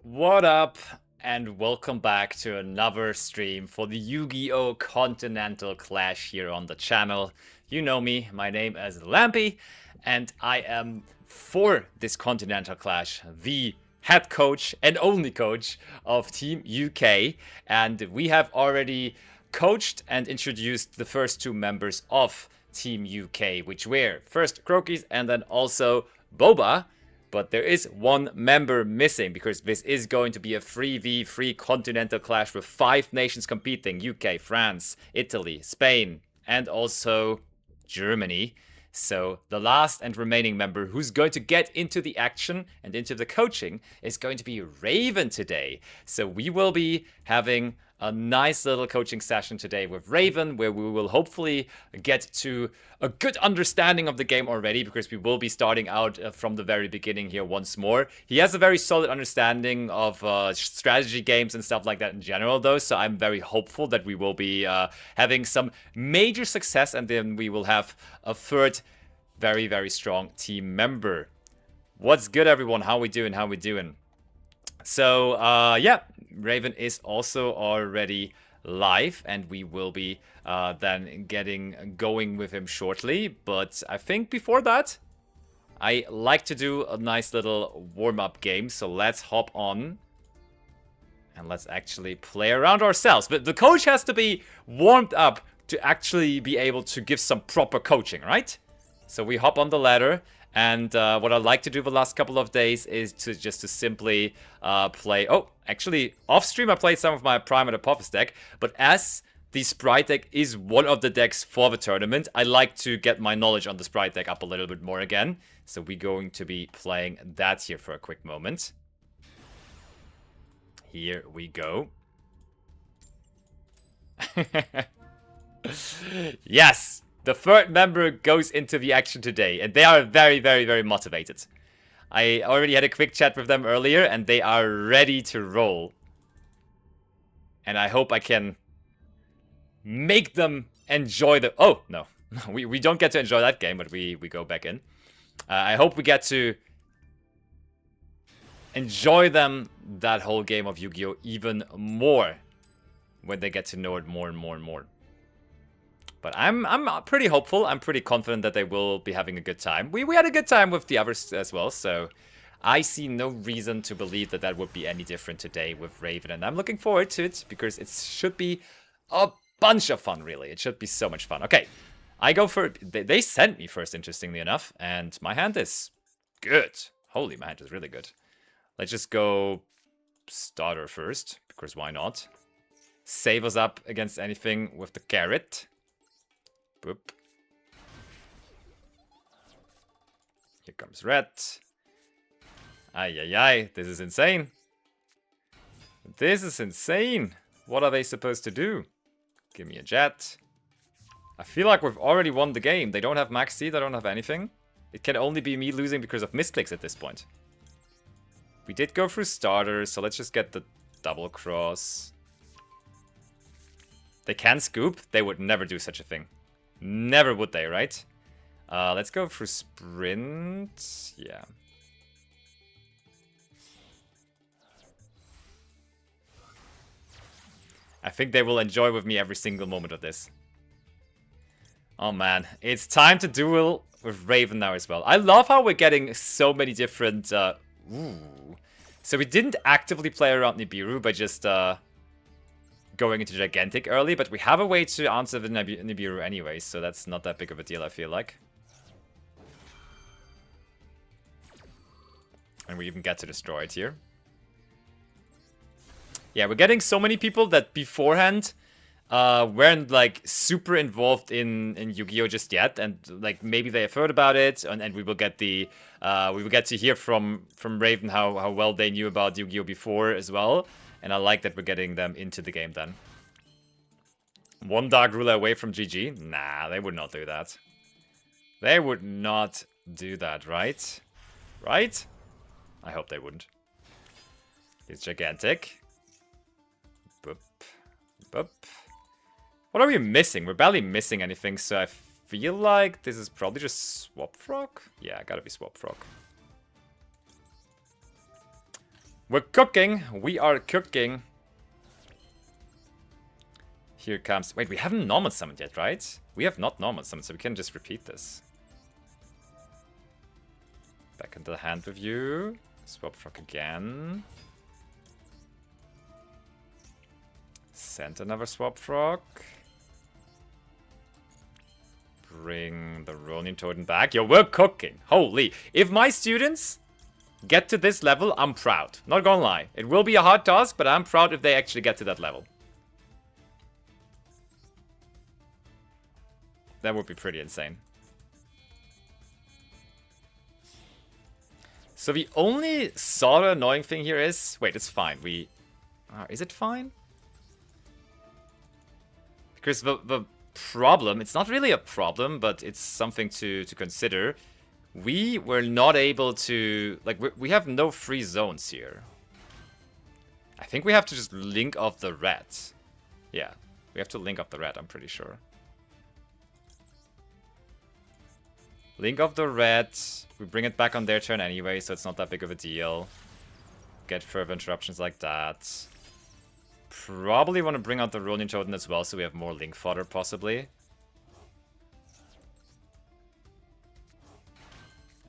What up, and welcome back to another stream for the Yu-Gi-Oh! Continental Clash here on the channel. You know me, my name is Lampy, and I am for this Continental Clash, the head coach and only coach of Team UK, and we have already coached and introduced the first two members of Team UK, which were first Crokies and then also Boba. But there is one member missing because this is going to be a 3v3 continental clash with 5 nations competing: UK, France, Italy, Spain, and also Germany. So the last and remaining member who's going to get into the action and into the coaching is going to be Raven today. So we will be having a nice little coaching session today with Raven, where we will hopefully get to a good understanding of the game already, because we will be starting out from the very beginning here once more. He has a very solid understanding of strategy games and stuff like that in general, though, so I'm very hopeful that we will be having some major success, and then we will have a third very strong team member. What's good, everyone? How we doing? So, yeah, Raven is also already live, and we will be then getting going with him shortly. But I think before that, I like to do a nice little warm-up game. So let's hop on and let's actually play around ourselves. But the coach has to be warmed up to actually be able to give some proper coaching, right? So we hop on the ladder. And what I like to do the last couple of days is to just to simply play. Oh, actually, off stream I played some of my Prime and Apophis deck, but as the Sprite deck is one of the decks for the tournament, I like to get my knowledge on the Sprite deck up a little bit more again. So we're going to be playing that here for a quick moment. Here we go. Yes! The third member goes into the action today, and they are very, very, very motivated. I already had a quick chat with them earlier, and they are ready to roll. And I hope I can make them enjoy the... Oh, no. We don't get to enjoy that game, but we go back in. I hope we get to enjoy them that whole game of Yu-Gi-Oh! Even more when they get to know it more and more and more. But I'm pretty hopeful. I'm pretty confident that they will be having a good time. We had a good time with the others as well, so I see no reason to believe that that would be any different today with Raven. And I'm looking forward to it because it should be a bunch of fun, really. It should be so much fun. Okay, I go for... They sent me first, interestingly enough, and my hand is good. Holy, my hand is really good. Let's just go starter first, because why not? Save us up against anything with the carrot. Boop. Here comes red. Ay, ay, ay. This is insane. This is insane. What are they supposed to do? Give me a jet. I feel like we've already won the game. They don't have max C. They don't have anything. It can only be me losing because of misclicks at this point. We did go through starters, so let's just get the double cross. They can scoop. They would never do such a thing. Never would they, right? Let's go through sprint. Yeah. I think they will enjoy with me every single moment of this. Oh man, it's time to duel with Raven now as well. I love how we're getting so many different... Ooh. So we didn't actively play around Nibiru by just going into Gigantic early, but we have a way to answer the Nibiru anyway, so that's not that big of a deal, I feel like. And we even get to destroy it here. Yeah, we're getting so many people that beforehand weren't like super involved in Yu-Gi-Oh just yet, and like maybe they have heard about it, and we will get the we will get to hear from Raven how well they knew about Yu-Gi-Oh before as well, and I like that we're getting them into the game then. One Dark Ruler away from GG? Nah, they would not do that. They would not do that, right? Right? I hope they wouldn't. It's Gigantic. Boop. Boop. What are we missing? We're barely missing anything, so I feel like this is probably just Swap Frog? Yeah, gotta be Swap Frog. We're cooking! We are cooking! Here comes... Wait, we haven't normal summoned yet, right? We have not normal summoned, so we can just repeat this. Back into the hand with you. Swap Frog again. Send another Swap Frog. Bring the Ronin Totem back. Yo, we're cooking. Holy. If my students get to this level, I'm proud. Not gonna lie. It will be a hard task, but I'm proud if they actually get to that level. That would be pretty insane. So the only sort of annoying thing here is... Wait, it's fine. Is it fine? Because the problem... It's not really a problem, but it's something to consider. We were not able to... Like, we have no free zones here. I think we have to just link off the red. Yeah, we have to link off the red, I'm pretty sure. Link off the red. We bring it back on their turn anyway, so it's not that big of a deal. get further interruptions like that. Probably want to bring out the Rolling Totem as well, so we have more Link fodder, possibly.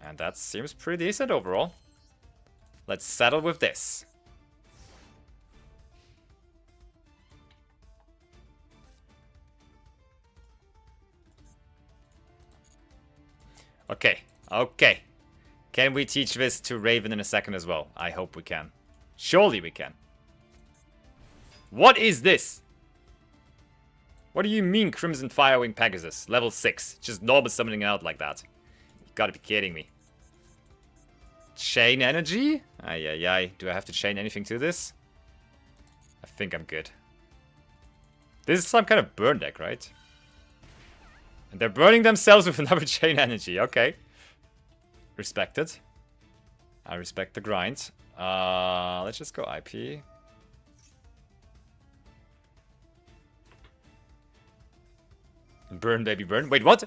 And that seems pretty decent overall. Let's settle with this. Okay, okay. Can we teach this to Raven in a second as well? I hope we can. Surely we can. What is this? What do you mean, Crimson Firewing Pegasus? Level 6. Just normal summoning out like that. You gotta be kidding me. Chain energy? Ay, ay, ay. Do I have to chain anything to this? I think I'm good. This is some kind of burn deck, right? And they're burning themselves with another chain energy. Okay. Respected. I respect the grind. Let's just go IP. Burn, baby, burn. Wait, what?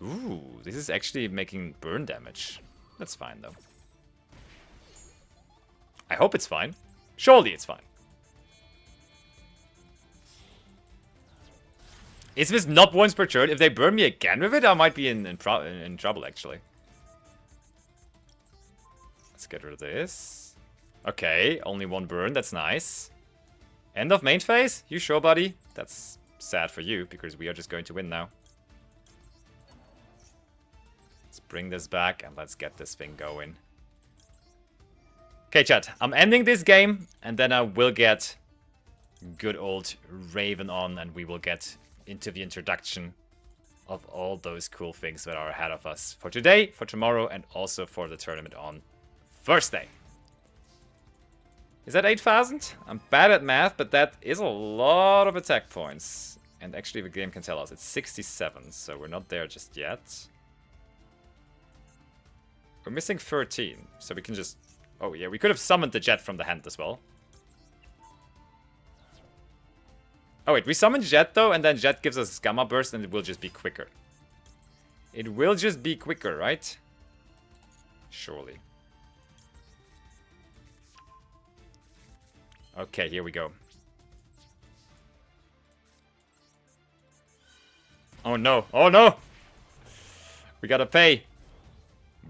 Ooh, this is actually making burn damage. That's fine, though. I hope it's fine. Surely it's fine. Is this not once per turn? If they burn me again with it, I might be in trouble, actually. Let's get rid of this. Okay, only one burn. That's nice. End of main phase? You sure, buddy? That's sad for you, because we are just going to win now. Let's bring this back, and let's get this thing going. Okay, chat. I'm ending this game, and then I will get good old Raven on, and we will get into the introduction of all those cool things that are ahead of us for today, for tomorrow, and also for the tournament on Thursday. Is that 8,000? I'm bad at math, but that is a lot of attack points. And actually the game can tell us it's 67, so we're not there just yet. We're missing 13, so we can just... Oh yeah, we could have summoned the Jet from the hand as well. Oh wait, we summon Jet though, and then Jet gives us Gamma Burst, and it will just be quicker. It will just be quicker, right? Surely. Okay, here we go. Oh no, oh no! We gotta pay!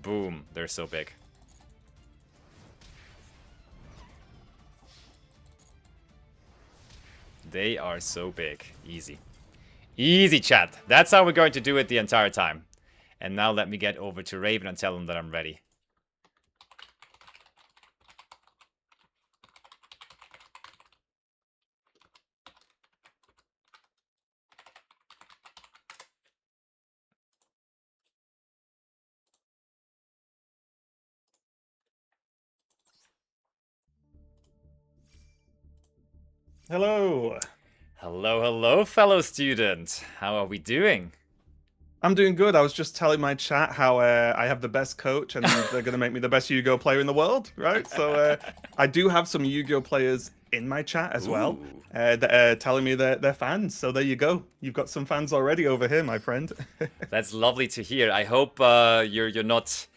Boom, they're so big. They are so big. Easy. Easy, chat. That's how we're going to do it the entire time. And now let me get over to Raven and tell him that I'm ready. Hello. Hello, hello, fellow student. How are we doing? I'm doing good. I was just telling my chat how I have the best coach and they're going to make me the best Yu-Gi-Oh player in the world, right? So I do have some Yu-Gi-Oh players in my chat as well that are telling me they're fans. So there you go. You've got some fans already over here, my friend. That's lovely to hear. I hope you're not...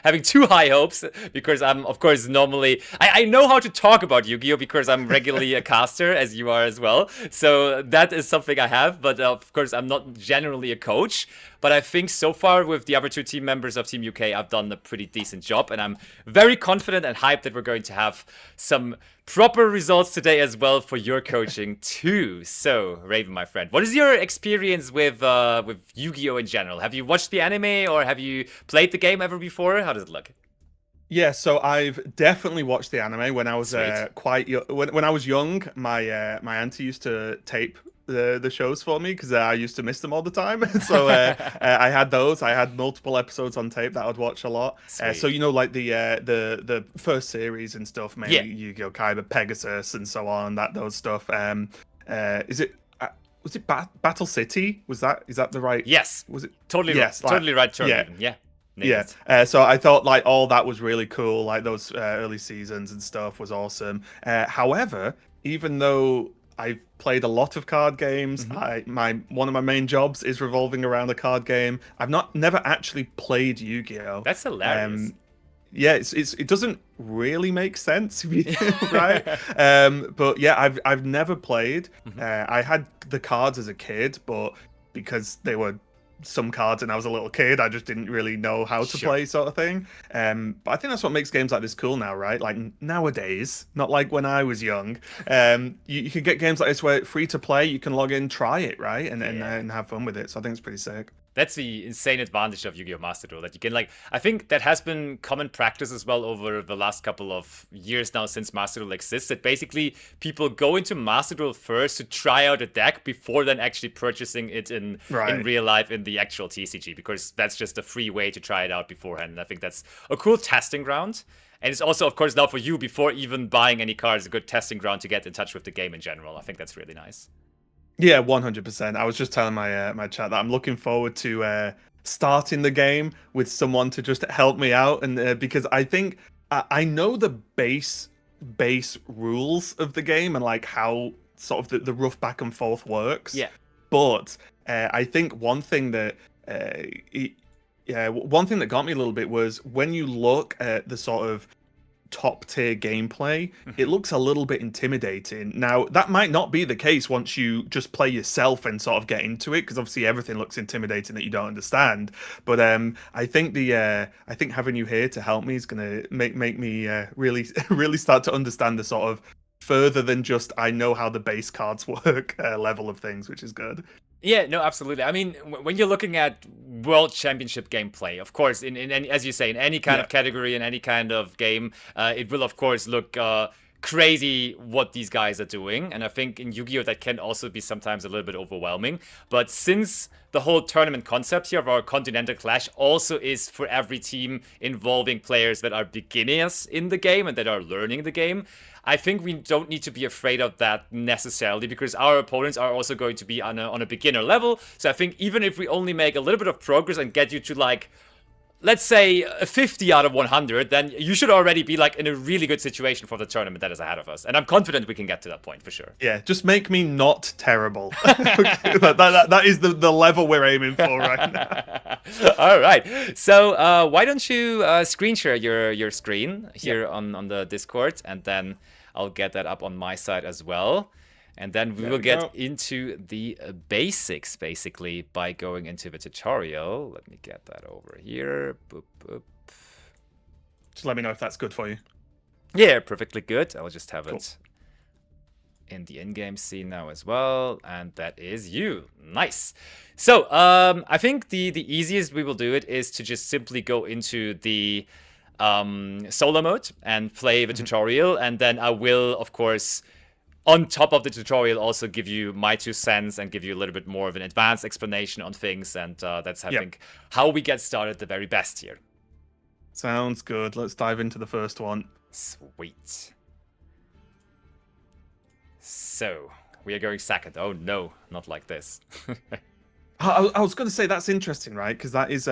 having too high hopes, because I'm, of course, normally... I know how to talk about Yu-Gi-Oh! Because I'm regularly a caster, as you are as well. So that is something I have, but of course, I'm not generally a coach. But I think so far with the other two team members of Team UK, I've done a pretty decent job. And I'm very confident and hyped that we're going to have some proper results today as well for your coaching too. So, Raven, my friend, what is your experience with Yu-Gi-Oh! In general? Have you watched the anime or have you played the game ever before? How does it look? Yeah, so I've definitely watched the anime when I was quite young. When I was young, my my auntie used to tape the shows for me because I used to miss them all the time. So I had those. I had multiple episodes on tape that I'd watch a lot. So you know, like the first series and stuff, maybe Yu-Gi-Oh! Kaiba, Pegasus, and so on. Those stuff. Is it? Was it Battle City? Is that the right? Yes. Was it totally? Yes. Totally right turn. Yeah. Even. Yeah. Yeah, so I thought like all that was really cool, like those early seasons and stuff was awesome. However, even though I've played a lot of card games. One of my main jobs is revolving around a card game. I've never actually played Yu-Gi-Oh. That's hilarious. Yeah, it doesn't really make sense, right? But yeah, I've never played. I had the cards as a kid, but because they were some cards and I was a little kid, I just didn't really know how to play, sort of thing. But I think that's what makes games like this cool now, right? Like nowadays, not like when I was young. You can get games like this where it's free to play. You can log in, try it, right, and have fun with it. So I think it's pretty sick. That's the insane advantage of Yu-Gi-Oh! Master Duel, that you can, like, I think that has been common practice as well over the last couple of years now since Master Duel exists, that basically people go into Master Duel first to try out a deck before then actually purchasing it in real life in the actual TCG, because that's just a free way to try it out beforehand. And I think that's a cool testing ground. And it's also, of course, now for you, before even buying any cards, a good testing ground to get in touch with the game in general. I think that's really nice. Yeah, 100%. I was just telling my my chat that I'm looking forward to starting the game with someone to just help me out, and because I think I know the base rules of the game and like how sort of the rough back and forth works. Yeah. But I think one thing that one thing that got me a little bit was when you look at the sort of top tier gameplay, it looks a little bit intimidating. Now, that might not be the case once you just play yourself and sort of get into it, because obviously everything looks intimidating that you don't understand. But I think I think having you here to help me is gonna make me really really start to understand the sort of further than just I know how the base cards work level of things, which is good. Yeah, no, absolutely. I mean, when you're looking at World Championship gameplay, of course, in any, as you say, in any kind of category, in any kind of game, it will, of course, look crazy what these guys are doing. And I think in Yu-Gi-Oh! That can also be sometimes a little bit overwhelming. But since the whole tournament concept here of our Continental Clash also is for every team involving players that are beginners in the game and that are learning the game, I think we don't need to be afraid of that necessarily, because our opponents are also going to be on a beginner level. So I think even if we only make a little bit of progress and get you to, like, let's say a 50 out of 100, then you should already be like in a really good situation for the tournament that is ahead of us. And I'm confident we can get to that point for sure. Yeah, just make me not terrible. that is the level we're aiming for right now. All right. So why don't you screen share your screen here on the Discord, and then I'll get that up on my side as well. And then we will get into the basics, basically, by going into the tutorial. Let me get that over here. Boop, boop. Just let me know if that's good for you. Yeah, perfectly good. I'll just have it in the in-game scene now as well. And that is you. Nice. So I think the easiest we will do it is to just simply go into the solo mode and play the tutorial. And then I will, of course, on top of the tutorial, also give you my 2 cents and give you a little bit more of an advanced explanation on things. And that's, I think, how we get started the very best here. Sounds good. Let's dive into the first one. Sweet. So, we are going second. Oh, no, not like this. I was going to say that's interesting, right? Because that is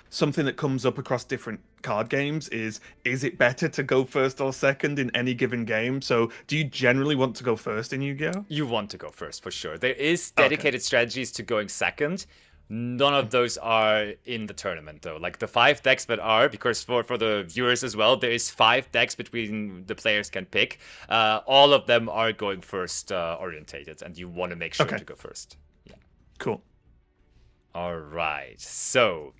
something that comes up across different card games. Is it better to go first or second in any given game? So do you generally want to go first in Yu-Gi-Oh? You want to go first, for sure. There is dedicated strategies to going second. None of those are in the tournament, though. Like the 5 decks that are, because for the viewers as well, there is 5 decks between the players can pick. All of them are going first orientated, and you want to make sure to go first. Yeah. Cool. All right, so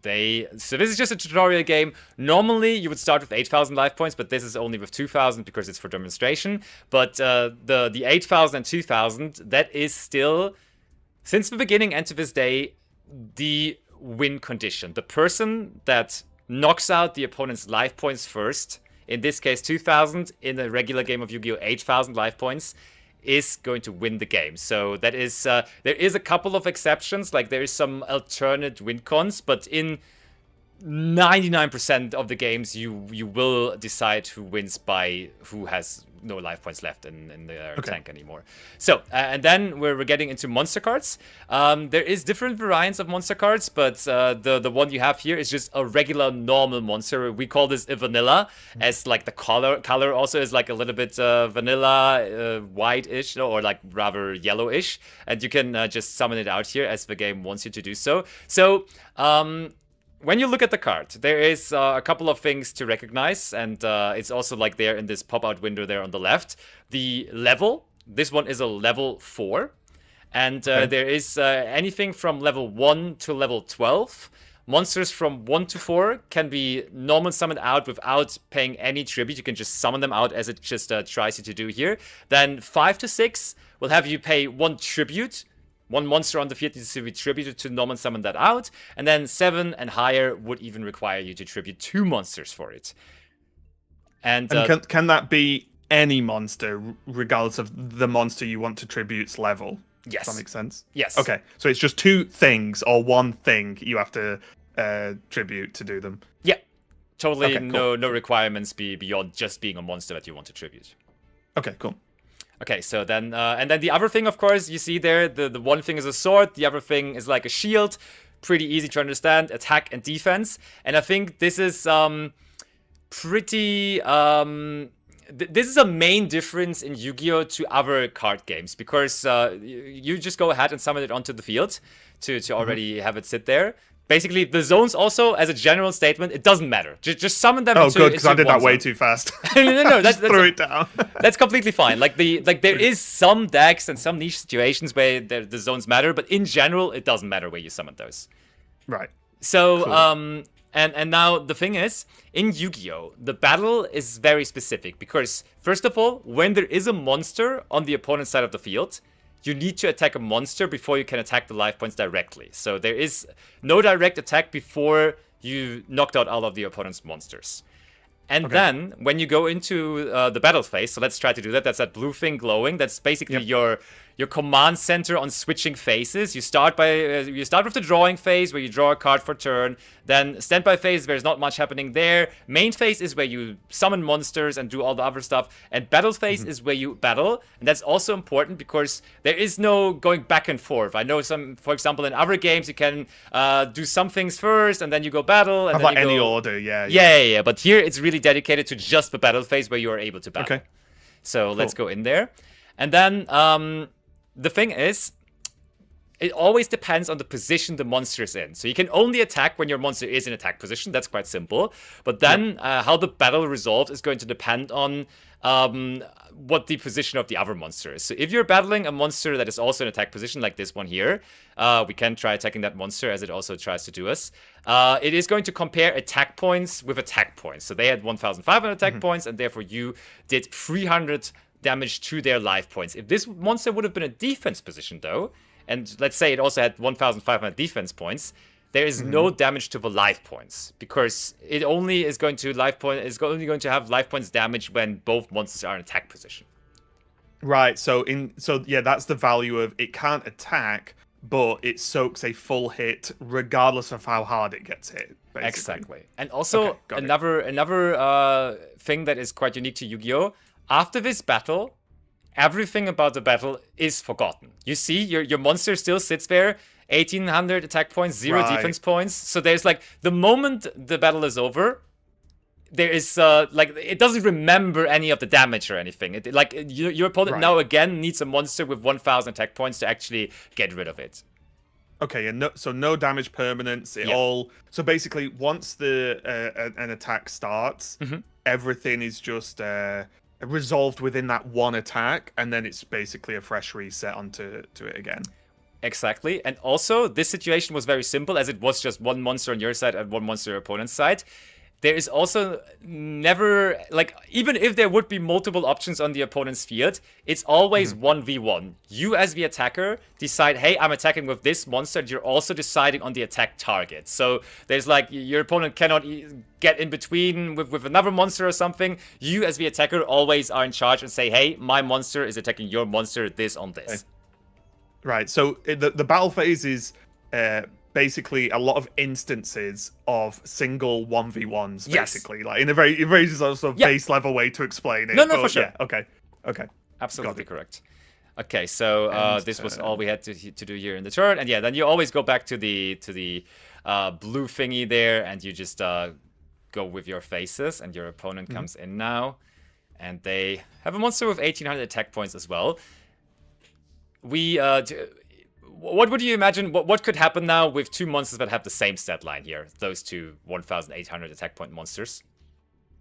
this is just a tutorial game. Normally, you would start with 8,000 life points, but this is only with 2,000 because it's for demonstration. But the 8,000 and 2,000, that is still, since the beginning and to this day, the win condition. The person that knocks out the opponent's life points first, in this case 2,000, in a regular game of Yu-Gi-Oh! 8,000 life points, is going to win the game. So that is there is a couple of exceptions, like there is some alternate win cons, but in 99% of the games you will decide who wins by who has no life points left in their tank anymore. So and then we're getting into monster cards. There is different variants of monster cards, but the one you have here is just a regular normal monster. We call this a vanilla, as like the color also is like a little bit vanilla, white-ish, or like rather yellowish, and you can just summon it out here as the game wants you to do so. So when you look at the card, there is a couple of things to recognize, and it's also like there in this pop-out window there on the left. The level, this one is a level 4, and there is anything from level 1 to level 12. Monsters from 1 to 4 can be normal summoned out without paying any tribute. You can just summon them out as it just tries you to do here. Then 5 to 6 will have you pay 1 tribute. One monster on the field needs to be tributed to normal summon that out, and then 7 and higher would even require you to tribute 2 monsters for it. And can that be any monster, regardless of the monster you want to tribute's level? Yes. Does that make sense? Yes. Okay, so it's just 2 things or 1 thing you have to tribute to do them. Yeah, totally. Okay, cool. No requirements beyond just being a monster that you want to tribute. Okay, cool. Okay, so then, and then the other thing, of course, you see there, the one thing is a sword, the other thing is like a shield. Pretty easy to understand, attack and defense. And I think this is pretty... this is a main difference in Yu-Gi-Oh! To other card games, because you just go ahead and summon it onto the field to already have it sit there. Basically, the zones also, as a general statement, it doesn't matter. Just summon them. Oh, good, because I did that way too fast. no, that's threw it down. That's completely fine. Like there is some decks and some niche situations where the zones matter, but in general, it doesn't matter where you summon those. Right. So, Cool. And now the thing is, in Yu-Gi-Oh, the battle is very specific because, first of all, when there is a monster on the opponent's side of the field, you need to attack a monster before you can attack the life points directly. So there is no direct attack before you knocked out all of the opponent's monsters. And then, when you go into the battle phase, so let's try to do that. That's that blue thing glowing. That's basically your command center on switching phases. You start with the drawing phase, where you draw a card for turn. Then standby phase, there's not much happening there. Main phase is where you summon monsters and do all the other stuff. And battle phase is where you battle. And that's also important because there is no going back and forth. I know for example, in other games, you can do some things first, and then you go battle. And Have then like you any go... order, yeah. Yeah. But here, it's really dedicated to just the battle phase where you are able to battle. Okay. So let's go in there. And then the thing is, it always depends on the position the monster is in. So you can only attack when your monster is in attack position. That's quite simple. But then how the battle resolves is going to depend on what the position of the other monster is. So if you're battling a monster that is also in attack position, like this one here, we can try attacking that monster as it also tries to do us. It is going to compare attack points with attack points. So they had 1,500 attack points, and therefore you did 300 damage to their life points. If this monster would have been a defense position, though, and let's say it also had 1,500 defense points, there is no damage to the life points, because it only is going to only going to have life points damage when both monsters are in attack position. Right. So yeah, that's the value of it can't attack, but it soaks a full hit regardless of how hard it gets hit. Basically. Exactly. And also another thing that is quite unique to Yu-Gi-Oh! After this battle, everything about the battle is forgotten. You see, your monster still sits there, 1,800 attack points, 0 defense points. So there's like, the moment the battle is over, there is like, it doesn't remember any of the damage or anything. Your opponent now again needs a monster with 1,000 attack points to actually get rid of it. Okay, and no damage permanence. So basically, once an attack starts, everything is just resolved within that one attack, and then it's basically a fresh reset onto it again. Exactly. And also, this situation was very simple, as it was just one monster on your side and one monster on your opponent's side. There is also never, like, even if there would be multiple options on the opponent's field, it's always 1v1. You, as the attacker, decide, hey, I'm attacking with this monster, and you're also deciding on the attack target. So there's like, your opponent cannot get in between with another monster or something. You, as the attacker, always are in charge and say, hey, my monster is attacking your monster, this on this. Right, so the battle phase is basically a lot of instances of single 1v1s, Yes. basically, like in a very sort of base level way to explain it. No, for sure. Yeah, okay. Absolutely correct. Okay, so this was all we had to do here in the turn, and yeah, then you always go back to the blue thingy there, and you just go with your faces, and your opponent comes in now, and they have a monster with 1800 attack points as well. What would you imagine? What could happen now with two monsters that have the same stat line here? Those two 1800 attack point monsters.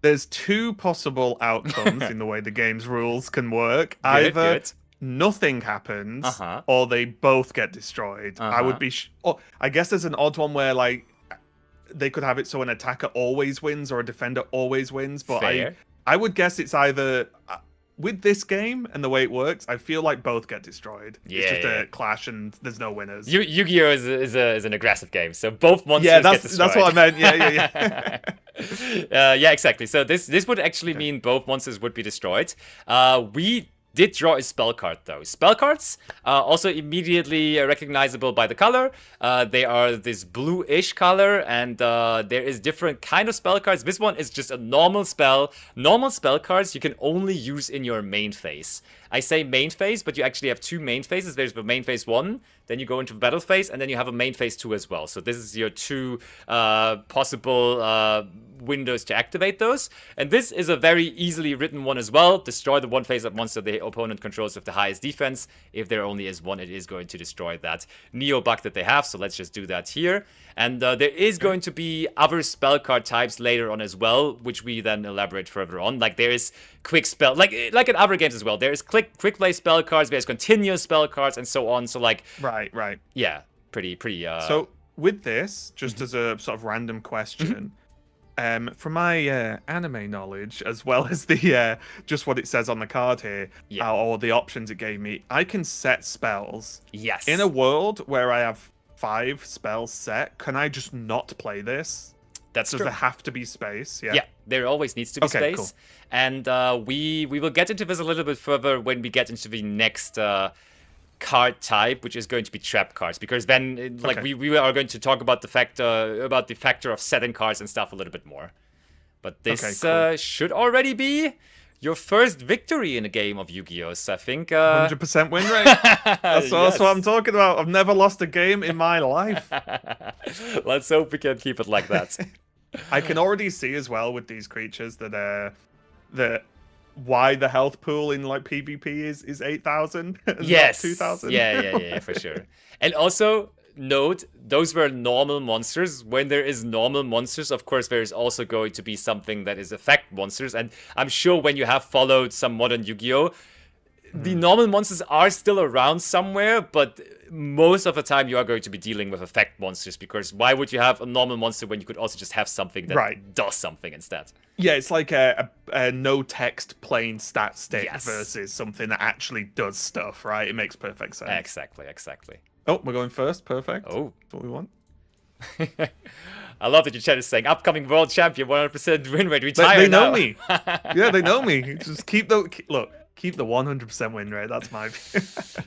There's two possible outcomes in the way the game's rules can work. Either nothing happens, or they both get destroyed. I would be. I guess there's an odd one where like they could have it so an attacker always wins or a defender always wins. But I would guess it's either. With this game and the way it works, I feel like both get destroyed. It's just a clash and there's no winners. Yu-Gi-Oh! is an aggressive game, so both monsters get destroyed. That's what I meant. Yeah. Yeah, exactly. So this would actually mean both monsters would be destroyed. We did draw a spell card, though. Spell cards also immediately recognizable by the color. They are this bluish color, and there is different kind of spell cards. This one is just a normal spell. Normal spell cards you can only use in your main phase. I say main phase, but you actually have two main phases. There's the main phase 1, then you go into the battle phase, and then you have a main phase 2 as well. So this is your two possible windows to activate those. And this is a very easily written one as well. Destroy the one phase up monster the opponent controls with the highest defense. If there only is one, it is going to destroy that Neo bug that they have. So let's just do that here. And there is going to be other spell card types later on as well, which we then elaborate further on. Like there is quick spell, like in other games as well. There is quick play spell cards, there's continuous spell cards, and so on. So like right. Yeah, pretty. So with this, just as a sort of random question. From my anime knowledge, as well as the just what it says on the card here, or the options it gave me, I can set spells. Yes. In a world where I have 5 spells set, can I just not play this? Does there have to be space? Yeah, there always needs to be space. Cool. And we will get into this a little bit further when we get into the next card type, which is going to be trap cards, because then we are going to talk about the factor of setting cards and stuff a little bit more. But this should already be your first victory in a game of Yu-Gi-Oh! So I think 100% win rate. That's what I'm talking about. I've never lost a game in my life. Let's hope we can keep it like that. I can already see as well with these creatures that why the health pool in like PvP is 8,000. Yes, 2,000. Yeah, for sure. And also note, those were normal monsters. When there is normal monsters, of course, there is also going to be something that is effect monsters. And I'm sure when you have followed some modern Yu-Gi-Oh, the normal monsters are still around somewhere, but most of the time you are going to be dealing with effect monsters, because why would you have a normal monster when you could also just have something that does something instead? Yeah, it's like a no text plain stat stick versus something that actually does stuff, right? It makes perfect sense. Exactly. Oh, we're going first. Perfect. Oh, that's what we want. I love that your chat is saying upcoming world champion, 100% win rate. Retire. They know me. Yeah, they know me. Just keep the 100% win rate. That's my view.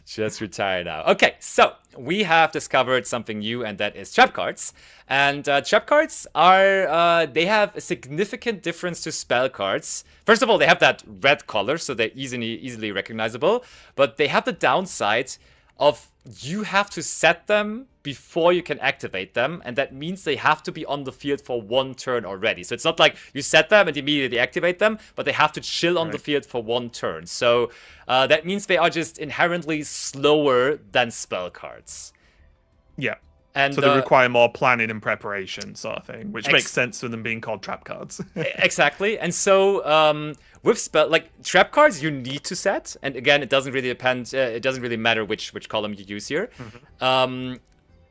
Just retire now. Okay, so we have discovered something new, and that is trap cards. And trap cards are, they have a significant difference to spell cards. First of all, they have that red color, so they're easily recognizable. But they have the downside of you have to set them before you can activate them, and that means they have to be on the field for one turn already. So it's not like you set them and immediately activate them, but they have to chill on the field for one turn. So that means they are just inherently slower than spell cards. Yeah. And so they require more planning and preparation, sort of thing, which makes sense for them being called trap cards. Exactly. And so with trap cards, you need to set. And again, it doesn't really depend. It doesn't really matter which column you use here.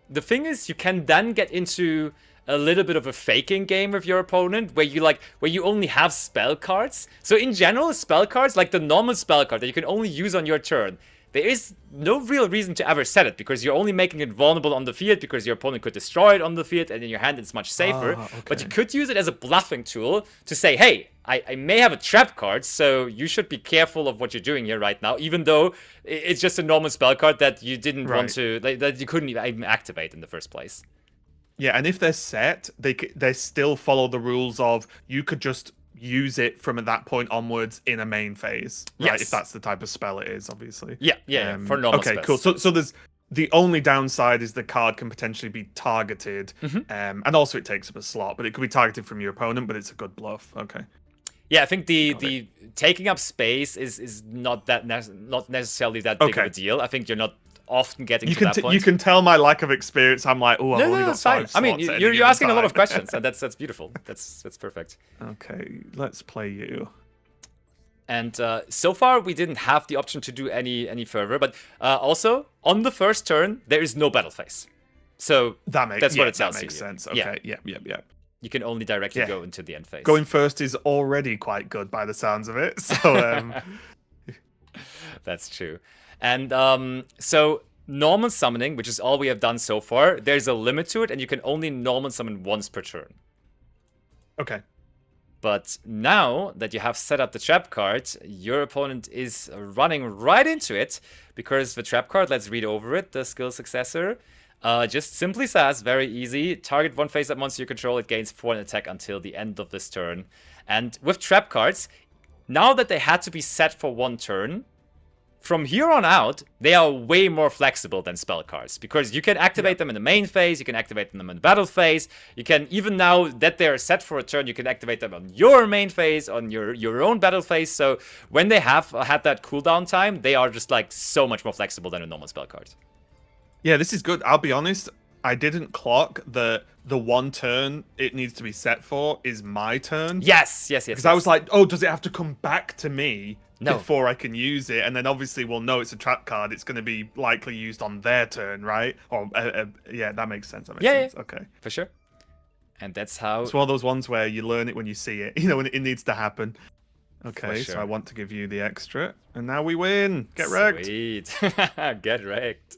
The thing is, you can then get into a little bit of a faking game with your opponent, where you only have spell cards. So in general, spell cards, like the normal spell card that you can only use on your turn, there is no real reason to ever set it, because you're only making it vulnerable on the field, because your opponent could destroy it on the field, and in your hand it's much safer. But you could use it as a bluffing tool to say, hey, I may have a trap card, so you should be careful of what you're doing here right now, even though it's just a normal spell card that you didn't want to, that you couldn't even activate in the first place. Yeah, and if they're set, they still follow the rules of you could just use it from that point onwards in a main phase, right? If Yes. that's the type of spell it is, obviously. Yeah. For normal Okay, cool. spells. So there's the only downside is the card can potentially be targeted, Hmm. and also it takes up a slot, but it could be targeted from your opponent, but it's a good bluff. Okay, Yeah, I think got it. the taking up space is not not necessarily that big of a Okay, deal. I think you're not often getting you to can that you point. can tell my lack of experience. I'm like, oh, I've No, only no, got that's fine. 5 I mean, slots at any you're given asking a lot of time. questions, and that's beautiful. That's perfect. Okay, let's play you. And so far, we didn't have the option to do any further. But also, on the first turn, there is no battle phase. So that's what it tells that makes you. sense. Yeah, Okay, yeah. you can only directly Yeah. go into the end phase. Going first is already quite good by the sounds of it. So That's true. And so normal summoning, which is all we have done so far, there's a limit to it, and you can only normal summon once per turn. okay. But now that you have set up the trap card, your opponent is running right into it because the trap card, let's read over it, the skill successor, just simply says, very easy, target one face-up monster you control, it gains 4 in attack until the end of this turn. And with trap cards, now that they had to be set for one turn, from here on out, they are way more flexible than spell cards because you can activate them in the main phase, you can activate them in the battle phase, you can, even now that they're set for a turn, you can activate them on your main phase, on your own battle phase. So when they have had that cooldown time, they are just like so much more flexible than a normal spell card. Yeah, this is good. I'll be honest, I didn't clock the one turn it needs to be set for is my turn. Yes. Because I was like, oh, does it have to come back to me No. before I can use it? And then obviously we'll know it's a trap card. It's going to be likely used on their turn, right? Or yeah, that makes sense. That makes sense. Yeah. Okay. For sure. And that's how... It's one of those ones where you learn it when you see it. You know, when it needs to happen. Okay, sure. so I want to give you the extra. And now we win. Get wrecked. Sweet. Get wrecked.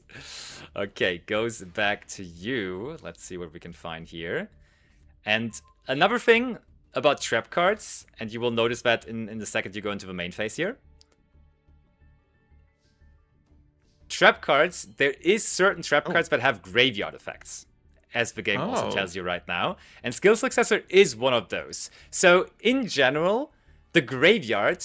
Okay, goes back to you. Let's see what we can find here. And another thing about trap cards, and you will notice that in the second you go into the main phase here. Trap cards, there is certain trap cards that have graveyard effects, as the game also tells you right now. And Skill Successor is one of those. So in general, the graveyard,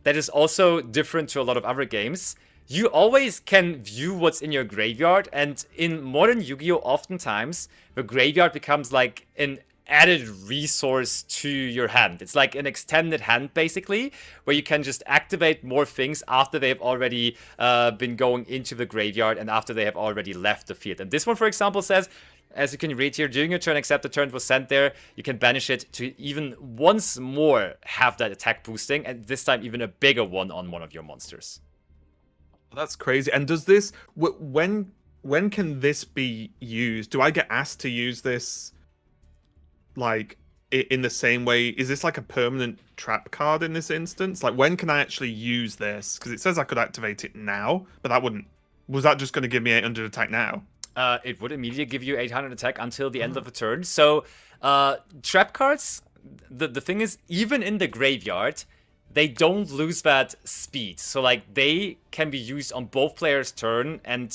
that is also different to a lot of other games, you always can view what's in your graveyard, and in modern Yu-Gi-Oh! Oftentimes, the graveyard becomes like an added resource to your hand. It's like an extended hand, basically, where you can just activate more things after they've already been going into the graveyard and after they have already left the field. And this one, for example, says, as you can read here, during your turn, except the turn was sent there, you can banish it to even once more have that attack boosting, and this time even a bigger one on one of your monsters. That's crazy. And does this when can this be used? Do I get asked to use this like in the same way? Is this like a permanent trap card in this instance? Like when can I actually use this? Because it says I could activate it now, but that wouldn't. Was that just going to give me 800 attack now? It would immediately give you 800 attack until the end of the turn. So trap cards, the thing is, even in the graveyard, they don't lose that speed. So like they can be used on both players' turn and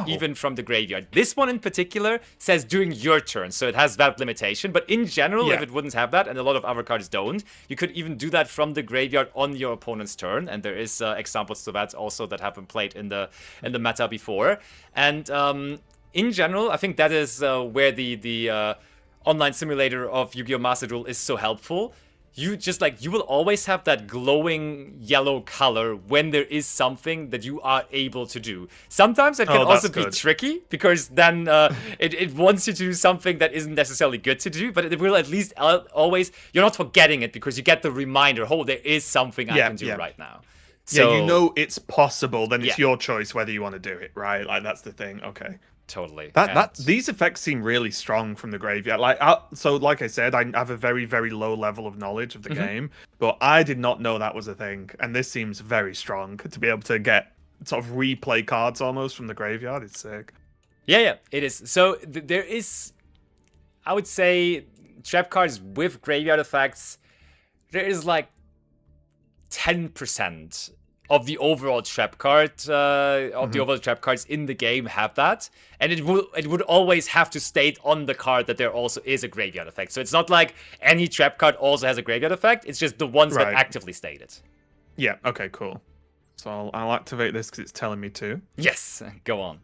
even from the graveyard. This one in particular says during your turn, so it has that limitation. But in general, if it wouldn't have that, and a lot of other cards don't, you could even do that from the graveyard on your opponent's turn. And there is examples to that also that have been played in the meta before. And in general, I think that is where the online simulator of Yu-Gi-Oh! Master Duel is so helpful. You will always have that glowing yellow color when there is something that you are able to do. Sometimes it can also be tricky because then it wants you to do something that isn't necessarily good to do, but it will at least always, you're not forgetting it because you get the reminder, oh, there is something I can do right now. So, you know it's possible, then it's your choice whether you want to do it, right? Like that's the thing. Okay. Totally. These effects seem really strong from the graveyard. Like like I said, I have a very, very low level of knowledge of the game, but I did not know that was a thing, and this seems very strong to be able to get sort of replay cards almost from the graveyard. It's sick. Yeah, it is. So there is, I would say, trap cards with graveyard effects. There is like 10% of the overall trap card of the overall trap cards in the game have that, and it would always have to state on the card that there also is a graveyard effect. So it's not like any trap card also has a graveyard effect. It's just the ones that actively state it. Yeah. Okay. Cool. So I'll activate this because it's telling me to. Yes. Go on.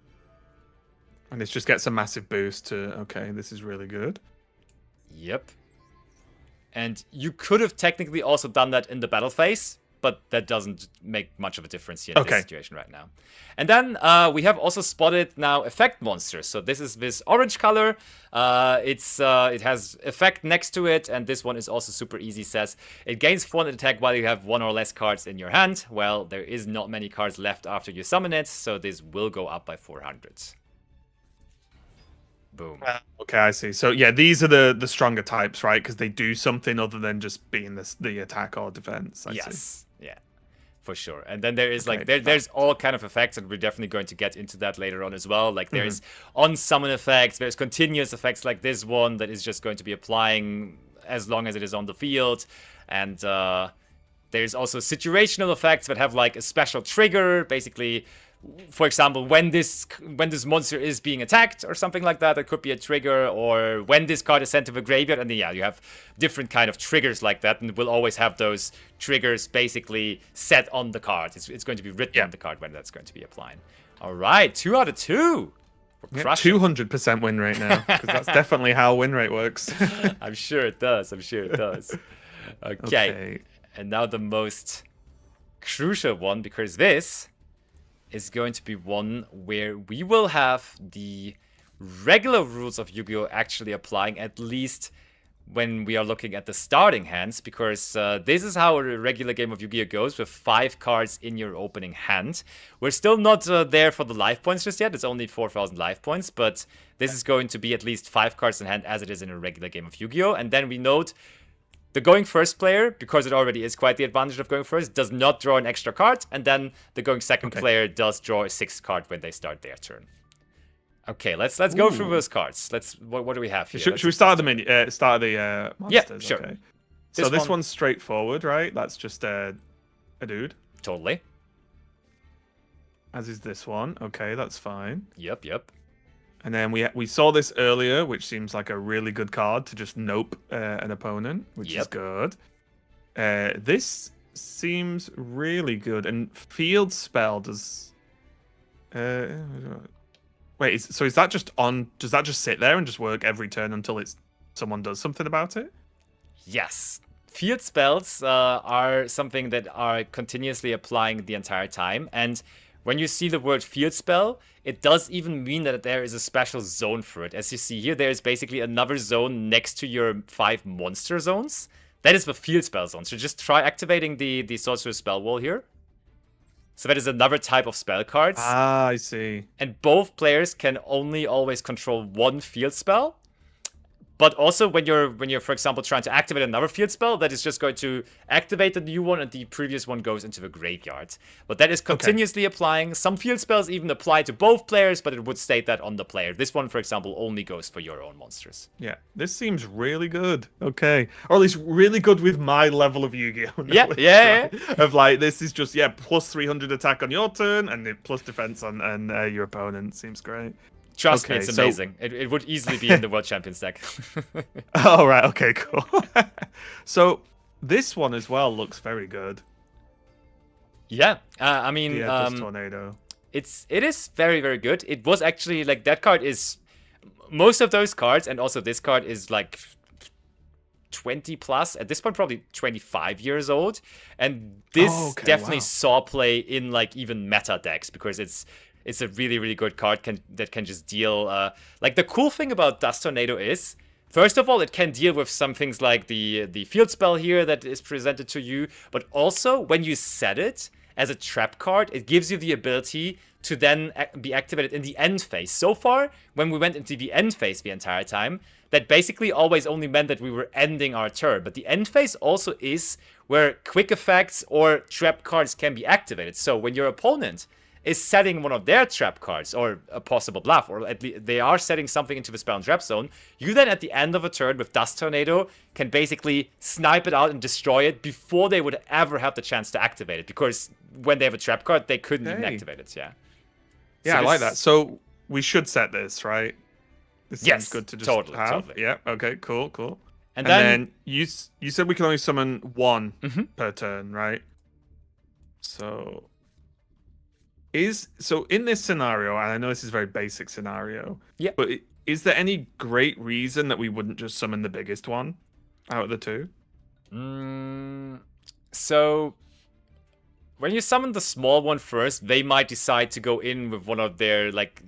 And this just gets a massive boost to. Okay, this is really good. Yep. And you could have technically also done that in the battle phase, but that doesn't make much of a difference here in this situation right now. And then we have also spotted now effect monsters. So this is this orange color. It has effect next to it, and this one is also super easy. Says it gains 400 attack while you have one or less cards in your hand. Well, there is not many cards left after you summon it, so this will go up by 400. Boom. Okay, I see. So yeah, these are the stronger types, right? Because they do something other than just being the attack or defense. I see. Yeah, for sure. And then there is there's all kind of effects, and we're definitely going to get into that later on as well. Like there's on summon effects, there's continuous effects like this one that is just going to be applying as long as it is on the field, and there's also situational effects that have like a special trigger, basically. For example, when this monster is being attacked or something like that, it could be a trigger, or when this card is sent to the graveyard, and then, yeah, you have different kind of triggers like that, and we'll always have those triggers basically set on the card. It's going to be written on the card when that's going to be applied. All right, 2 out of 2. 200% win rate now, because that's definitely how win rate works. I'm sure it does. Okay, and now the most crucial one, because this is going to be one where we will have the regular rules of Yu-Gi-Oh! Actually applying, at least when we are looking at the starting hands, because this is how a regular game of Yu-Gi-Oh! Goes, with 5 cards in your opening hand. We're still not there for the life points just yet. It's only 4,000 life points, but this is going to be at least 5 cards in hand as it is in a regular game of Yu-Gi-Oh! And then we note the going first player, because it already is quite the advantage of going first, does not draw an extra card, and then the going second player does draw a 6th card when they start their turn. Okay, let's go through those cards. What do we have here? Should we start the menu? Start the monsters. Yeah, sure. Okay. So this one's straightforward, right? That's just a dude. Totally. As is this one. Okay, that's fine. Yep. And then we saw this earlier, which seems like a really good card to just nope an opponent, which is good. This seems really good. And field spell does. Wait, so is that just on? Does that just sit there and just work every turn until someone does something about it? Yes. Field spells are something that are continuously applying the entire time, and when you see the word field spell, it does even mean that there is a special zone for it. As you see here, there is basically another zone next to your 5 monster zones. That is the field spell zone. So just try activating the Sorcerer's Spell Wall here. So that is another type of spell cards. Ah, I see. And both players can only always control 1 field spell. But also, when you're, for example, trying to activate another field spell, that is just going to activate the new one, and the previous one goes into the graveyard. But that is continuously applying. Some field spells even apply to both players, but it would state that on the player. This one, for example, only goes for your own monsters. Yeah, this seems really good. Okay, or at least really good with my level of Yu-Gi-Oh! Yeah. Of like, this is just plus 300 attack on your turn, and plus defense on your opponent. Seems great. Trust me, it's amazing. It would easily be in the World Champions deck. Oh, right. Okay, cool. So this one as well looks very good. Yeah. I mean, Tornado. It is very, very good. It was actually, like, that card is... Most of those cards, and also this card, is, like, 20 plus. At this point, probably 25 years old. And this definitely saw play in, like, even meta decks, because it's a really, really good card that can just deal... like, the cool thing about Dust Tornado is, first of all, it can deal with some things like the field spell here that is presented to you, but also, when you set it as a trap card, it gives you the ability to then be activated in the end phase. So far, when we went into the end phase the entire time, that basically always only meant that we were ending our turn. But the end phase also is where quick effects or trap cards can be activated. So when your opponent is setting one of their trap cards, or a possible bluff, or at least they are setting something into the spell and trap zone, you then at the end of a turn with Dust Tornado can basically snipe it out and destroy it before they would ever have the chance to activate it, because when they have a trap card, they couldn't even activate it, yeah. Yeah, So I like that. So we should set this, right? This seems good to just have. Totally. Yeah, okay, cool. And then you said we can only summon one per turn, right? So in this scenario, and I know this is a very basic scenario, but is there any great reason that we wouldn't just summon the biggest one out of the two? So when you summon the small one first, they might decide to go in with one of their, like,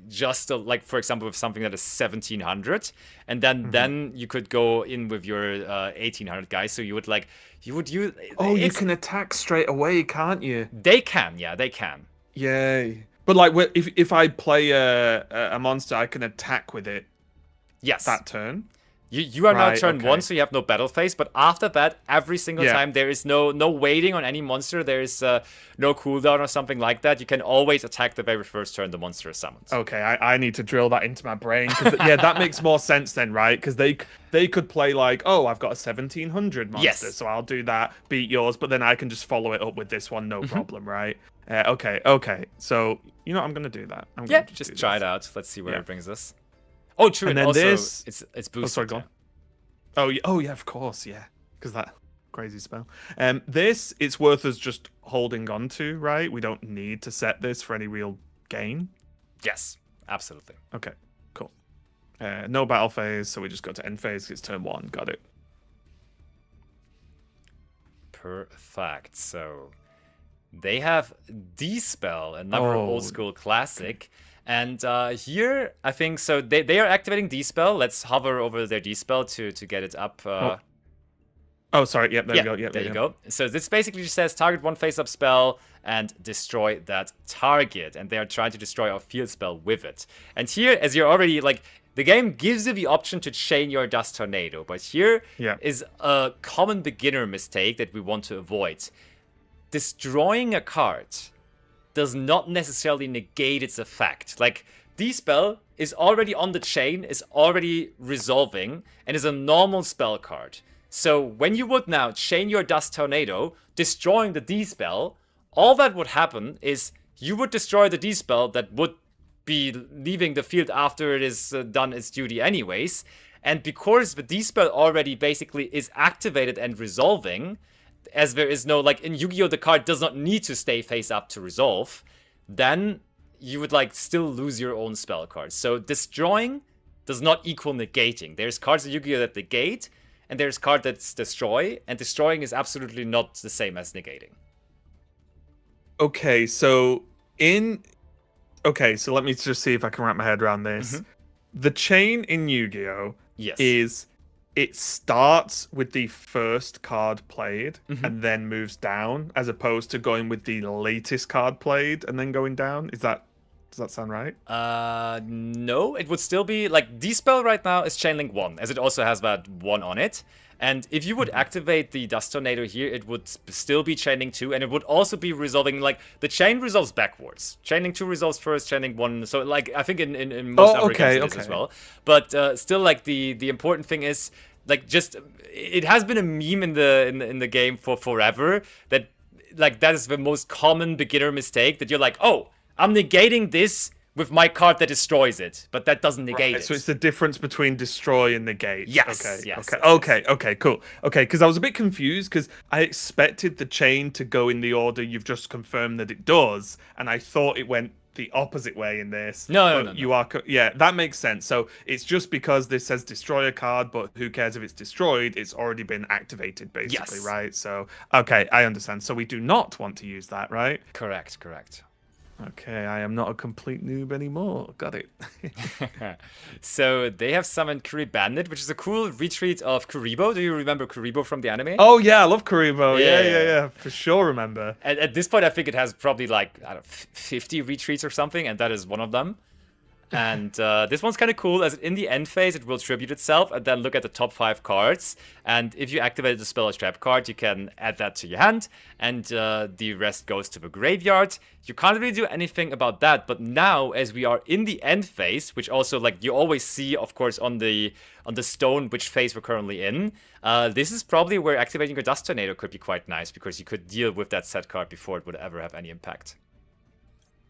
for example, with something that is 1700, and then you could go in with your 1800 guys. So you would use. Oh, you can attack straight away, can't you? They can, yeah, they can. Yay! But like, if I play a monster, I can attack with it. Yes. That turn. You are now turn 1, so you have no battle phase. But after that, every single time there is no waiting on any monster. There is no cooldown or something like that. You can always attack the very first turn the monster is summoned. Okay, I need to drill that into my brain. Yeah, that makes more sense then, right? Because they could play like, oh, I've got a 1700 monster, so I'll do that, beat yours, but then I can just follow it up with this one, no problem, right? Okay. So you know, I'm gonna do that. Just try it out. Let's see where it brings us. Oh, true. And then also, it's boosted. Oh, sorry, go on. Oh, yeah, of course, yeah. Because that crazy spell. This, it's worth us just holding on to, right? We don't need to set this for any real gain. Yes, absolutely. Okay, cool. No battle phase, so we just go to end phase. It's turn 1. Got it. Perfect. So they have D-Spell, another old school classic. Okay. And here, I think, so they are activating D-Spell. Let's hover over their D-Spell to get it up. Oh, sorry. Yep, there you go. Yep, there you go. So this basically just says target one face-up spell and destroy that target. And they are trying to destroy our field spell with it. And here, as you're already, like, the game gives you the option to chain your Dust Tornado. But here is a common beginner mistake that we want to avoid. Destroying a card does not necessarily negate its effect. Like, D-Spell is already on the chain, is already resolving, and is a normal spell card. So when you would now chain your Dust Tornado, destroying the D-Spell, all that would happen is you would destroy the D-Spell that would be leaving the field after it is done its duty anyways. And because the D-Spell already basically is activated and resolving, as there is no, like, in Yu-Gi-Oh! The card does not need to stay face up to resolve, then you would, like, still lose your own spell cards. So destroying does not equal negating. There's cards in Yu-Gi-Oh! That negate, and there's cards that destroy, and destroying is absolutely not the same as negating. Okay, so let me just see if I can wrap my head around this. The chain in Yu-Gi-Oh! Is... it starts with the first card played and then moves down, as opposed to going with the latest card played and then going down. Does that sound right? No, it would still be like D-Spell right now is chain link 1, as it also has that 1 on it. And if you would activate the Dust Tornado here, it would still be chain link 2, and it would also be resolving, like, the chain resolves backwards. Chain link 2 resolves first, chain link 1, so, like, I think in most other games it is as well. But still, like, the important thing is, like, just, it has been a meme in the game for forever that, like, that is the most common beginner mistake, that you're like, oh, I'm negating this with my card that destroys it, but that doesn't negate it. So it's the difference between destroy and negate. Yes. Okay, cool. Okay, because I was a bit confused because I expected the chain to go in the order you've just confirmed that it does, and I thought it went the opposite way in this. No. You are, yeah, that makes sense. So it's just because this says destroy a card, but who cares if it's destroyed? It's already been activated, basically, right? So, okay, I understand. So we do not want to use that, right? Correct. Okay, I am not a complete noob anymore. Got it. So they have summoned Kuri Bandit, which is a cool retreat of Kuribo. Do you remember Kuribo from the anime? Oh yeah, I love Kuribo. Yeah. For sure remember. At this point, I think it has probably, like, I don't know, 50 retreats or something, and that is one of them. And this one's kind of cool, as in the end phase, it will tribute itself and then look at the top 5 cards. And if you activate the spell or trap card, you can add that to your hand, and the rest goes to the graveyard. You can't really do anything about that, but now, as we are in the end phase, which also, like, you always see, of course, on the stone which phase we're currently in, this is probably where activating your Dust Tornado could be quite nice, because you could deal with that set card before it would ever have any impact.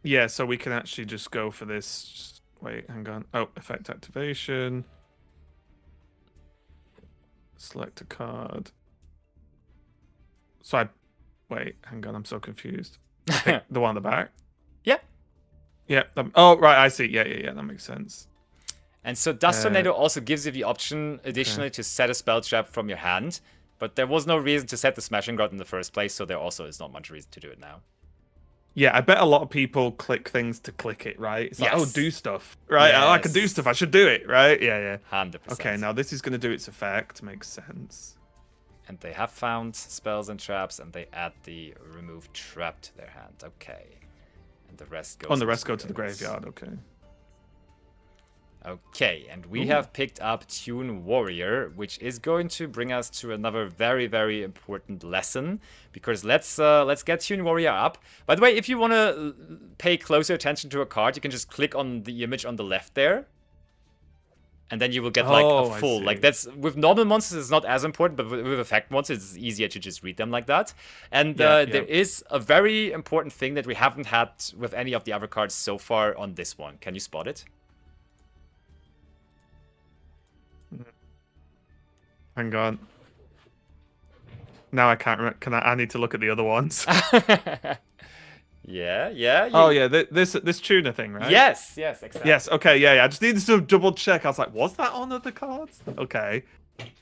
Yeah, so we can actually just go for this. Wait, hang on. Oh, effect activation. Select a card. So wait, hang on, I'm so confused. I pick the one on the back? Yeah. Yeah. Oh, right, I see. Yeah, that makes sense. And so Dust Tornado also gives you the option, additionally, to set a spell trap from your hand. But there was no reason to set the Smashing Rod in the first place, so there also is not much reason to do it now. Yeah, I bet a lot of people click things to click it, right? It's like, oh, do stuff, right? Yes. Oh, I can do stuff. I should do it, right? Yeah. 100%. Okay, now this is going to do its effect. Makes sense. And they have found spells and traps, and they add the remove trap to their hand. Okay. And the rest goes. Oh, and the rest go to the graveyard. Okay. Okay, and we have picked up Tune Warrior, which is going to bring us to another very, very important lesson. Because let's get Tune Warrior up. By the way, if you want to pay closer attention to a card, you can just click on the image on the left there. And then you will get like a full, like that's, with normal monsters it's not as important, but with effect monsters it's easier to just read them like that. And there is a very important thing that we haven't had with any of the other cards so far on this one. Can you spot it? Hang on. Now I can't remember. I need to look at the other ones. Yeah. Oh yeah, this tuner thing, right? Yes, exactly. Yes, okay, yeah. I just needed to double check. I was like, was that on other cards? Okay.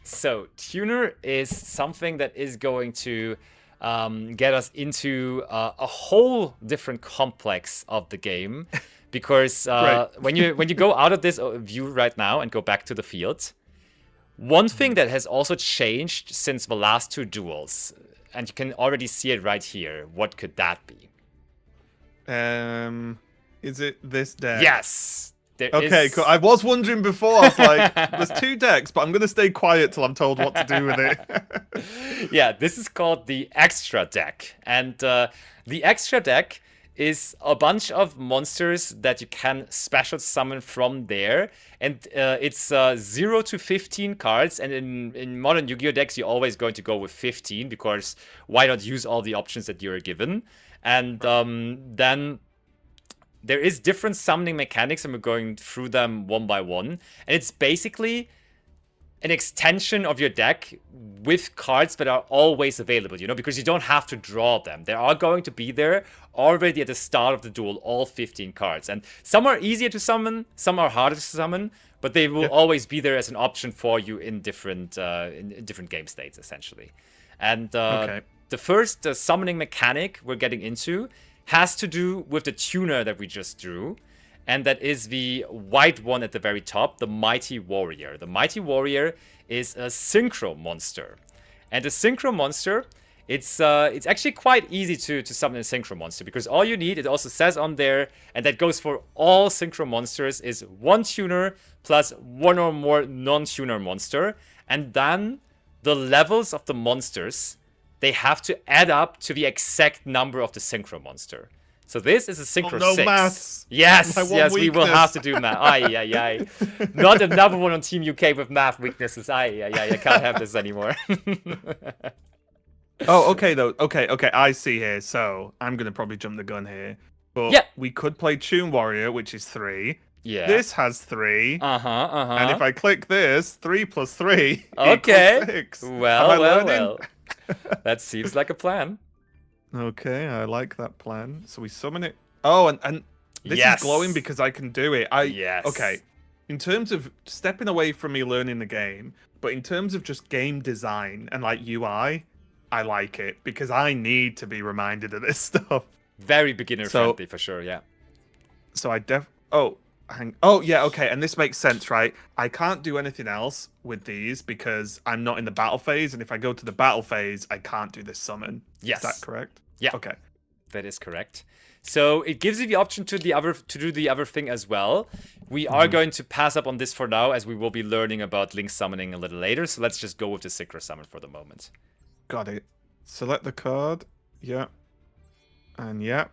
So tuner is something that is going to get us into a whole different complex of the game, because when you go out of this view right now and go back to the field, one thing that has also changed since the last 2 duels, and you can already see it right here. What could that be? Is it this deck? Yes. Okay, cool. I was wondering before. I was like, there's 2 decks, but I'm going to stay quiet till I'm told what to do with it. Yeah, this is called the Extra Deck. And the Extra Deck is a bunch of monsters that you can special summon from there. And it's 0 to 15 cards. And in modern Yu-Gi-Oh! Decks, you're always going to go with 15, because why not use all the options that you're given? And then there is different summoning mechanics, and we're going through them one by one. And it's basically an extension of your deck with cards that are always available, because you don't have to draw them. They are going to be there already at the start of the duel, all 15 cards. And some are easier to summon, some are harder to summon, but they will always be there as an option for you in different game states, essentially. And the first summoning mechanic we're getting into has to do with the tuner that we just drew. And that is the white one at the very top, the Mighty Warrior. The Mighty Warrior is a Synchro monster. And a Synchro monster, it's actually quite easy to summon a Synchro monster, because all you need, it also says on there, and that goes for all Synchro monsters, is 1 tuner plus 1 or more non-tuner monster. And then the levels of the monsters, they have to add up to the exact number of the Synchro monster. So this is a Synchro 6. Maths. Yes, we will have to do math. Aye. Not another one on Team UK with math weaknesses. I can't have this anymore. Oh, okay, though. Okay, I see here. So I'm going to probably jump the gun here. But we could play Tune Warrior, which is 3. Yeah. This has 3. And if I click this, 3 plus 3 okay. equals 6. Well. That seems like a plan. Okay, I like that plan. So we summon it. Oh, and this is glowing because I can do it. Okay. In terms of stepping away from me learning the game, but in terms of just game design and like UI, I like it because I need to be reminded of this stuff. Very beginner friendly for sure, yeah. So okay, and this makes sense, right? I can't do anything else with these because I'm not in the battle phase, and if I go to the battle phase, I can't do this summon. Yes. Is that correct? Yeah. Okay. That is correct. So it gives you the option to do the other thing as well. We are going to pass up on this for now, as we will be learning about link summoning a little later. So let's just go with the synchro summon for the moment. Got it. Select the card. Yeah. And yeah.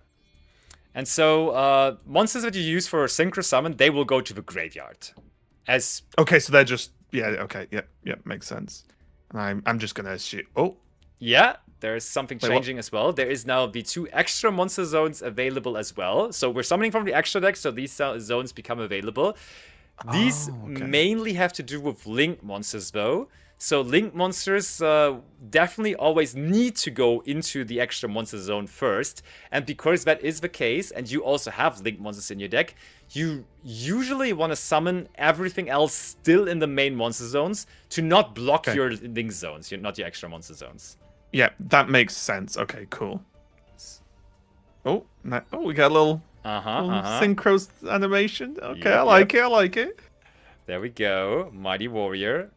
And so monsters that you use for synchro summon, they will go to the graveyard. Okay, so they're just okay, makes sense. And I'm just gonna assume. Oh, yeah, there's something Wait, changing as well. There is now the 2 extra monster zones available as well. So we're summoning from the extra deck, so these zones become available. These mainly have to do with link monsters, though. So link monsters definitely always need to go into the extra monster zone first. And because that is the case, and you also have link monsters in your deck, you usually want to summon everything else still in the main monster zones to not block your link zones, not your extra monster zones. Yeah, that makes sense. Okay, cool. Oh, we got a little synchro animation. Okay, I like it. There we go. Mighty Warrior.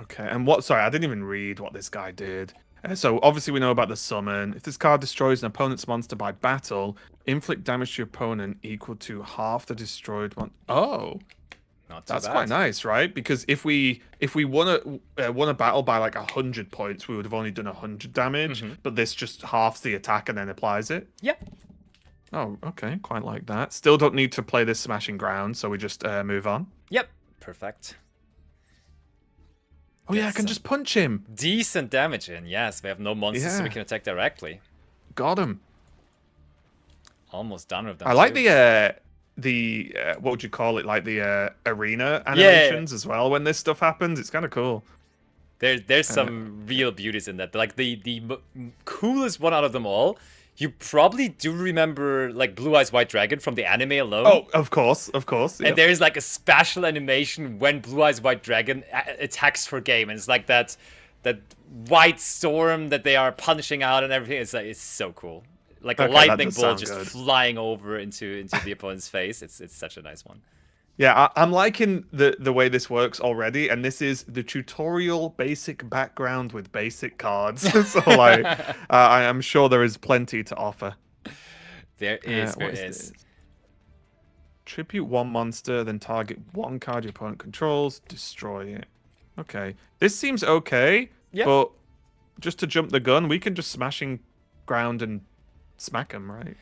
Okay, and what? Sorry, I didn't even read what this guy did. So obviously we know about the summon. If this card destroys an opponent's monster by battle, inflict damage to your opponent equal to half the destroyed one. Oh, that's quite nice, right? Because if we won a battle by like 100 points, we would have only done 100 damage. But this just halves the attack and then applies it. Yep. Oh, okay, quite like that. Still don't need to play this smashing ground, so we just move on. Yep, perfect. Oh yeah, I can just punch him. Decent damage in, yes. We have no monsters, so we can attack directly. Got him. Almost done with them. I like the what would you call it? Like the arena animations as well. When this stuff happens, it's kind of cool. There's some real beauties in that. Like the coolest one out of them all. You probably do remember like Blue Eyes White Dragon from the anime alone. Oh, of course. Yep. And there's like a special animation when Blue Eyes White Dragon attacks for game, and it's like that white storm that they are punishing out and everything. It's so cool. Like a lightning bolt just flying over into the opponent's face. It's such a nice one. Yeah, I'm liking the way this works already, and this is the tutorial basic background with basic cards. So like, I am sure there is plenty to offer. There is. Tribute one monster, then target one card your opponent controls, destroy it. Okay, this seems okay. Yeah. But just to jump the gun, we can just smashing ground and smack him, right?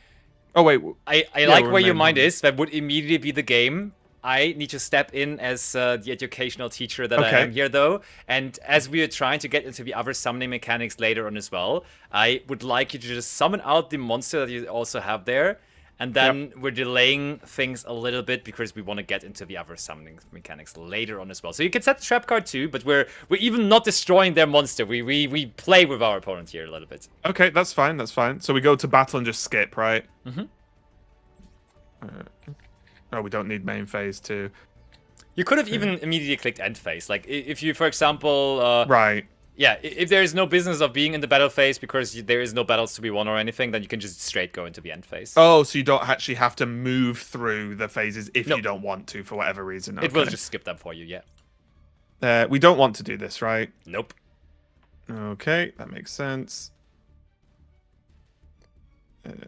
Oh wait, I like where your mind is. That would immediately be the game. I need to step in as the educational teacher that I am here, though. And as we are trying to get into the other summoning mechanics later on as well, I would like you to just summon out the monster that you also have there. And then we're delaying things a little bit because we want to get into the other summoning mechanics later on as well. So you can set the trap card too, but we're even not destroying their monster. We play with our opponent here a little bit. Okay, that's fine. So we go to battle and just skip, right? Oh, we don't need main phase too. You could have even immediately clicked end phase. Like if you, for example, right. Yeah, if there is no business of being in the battle phase because there is no battles to be won or anything, then you can just straight go into the end phase. Oh, so you don't actually have to move through the phases if you don't want to for whatever reason. Okay. It will just skip them for you, yeah. We don't want to do this, right? Nope. Okay, that makes sense.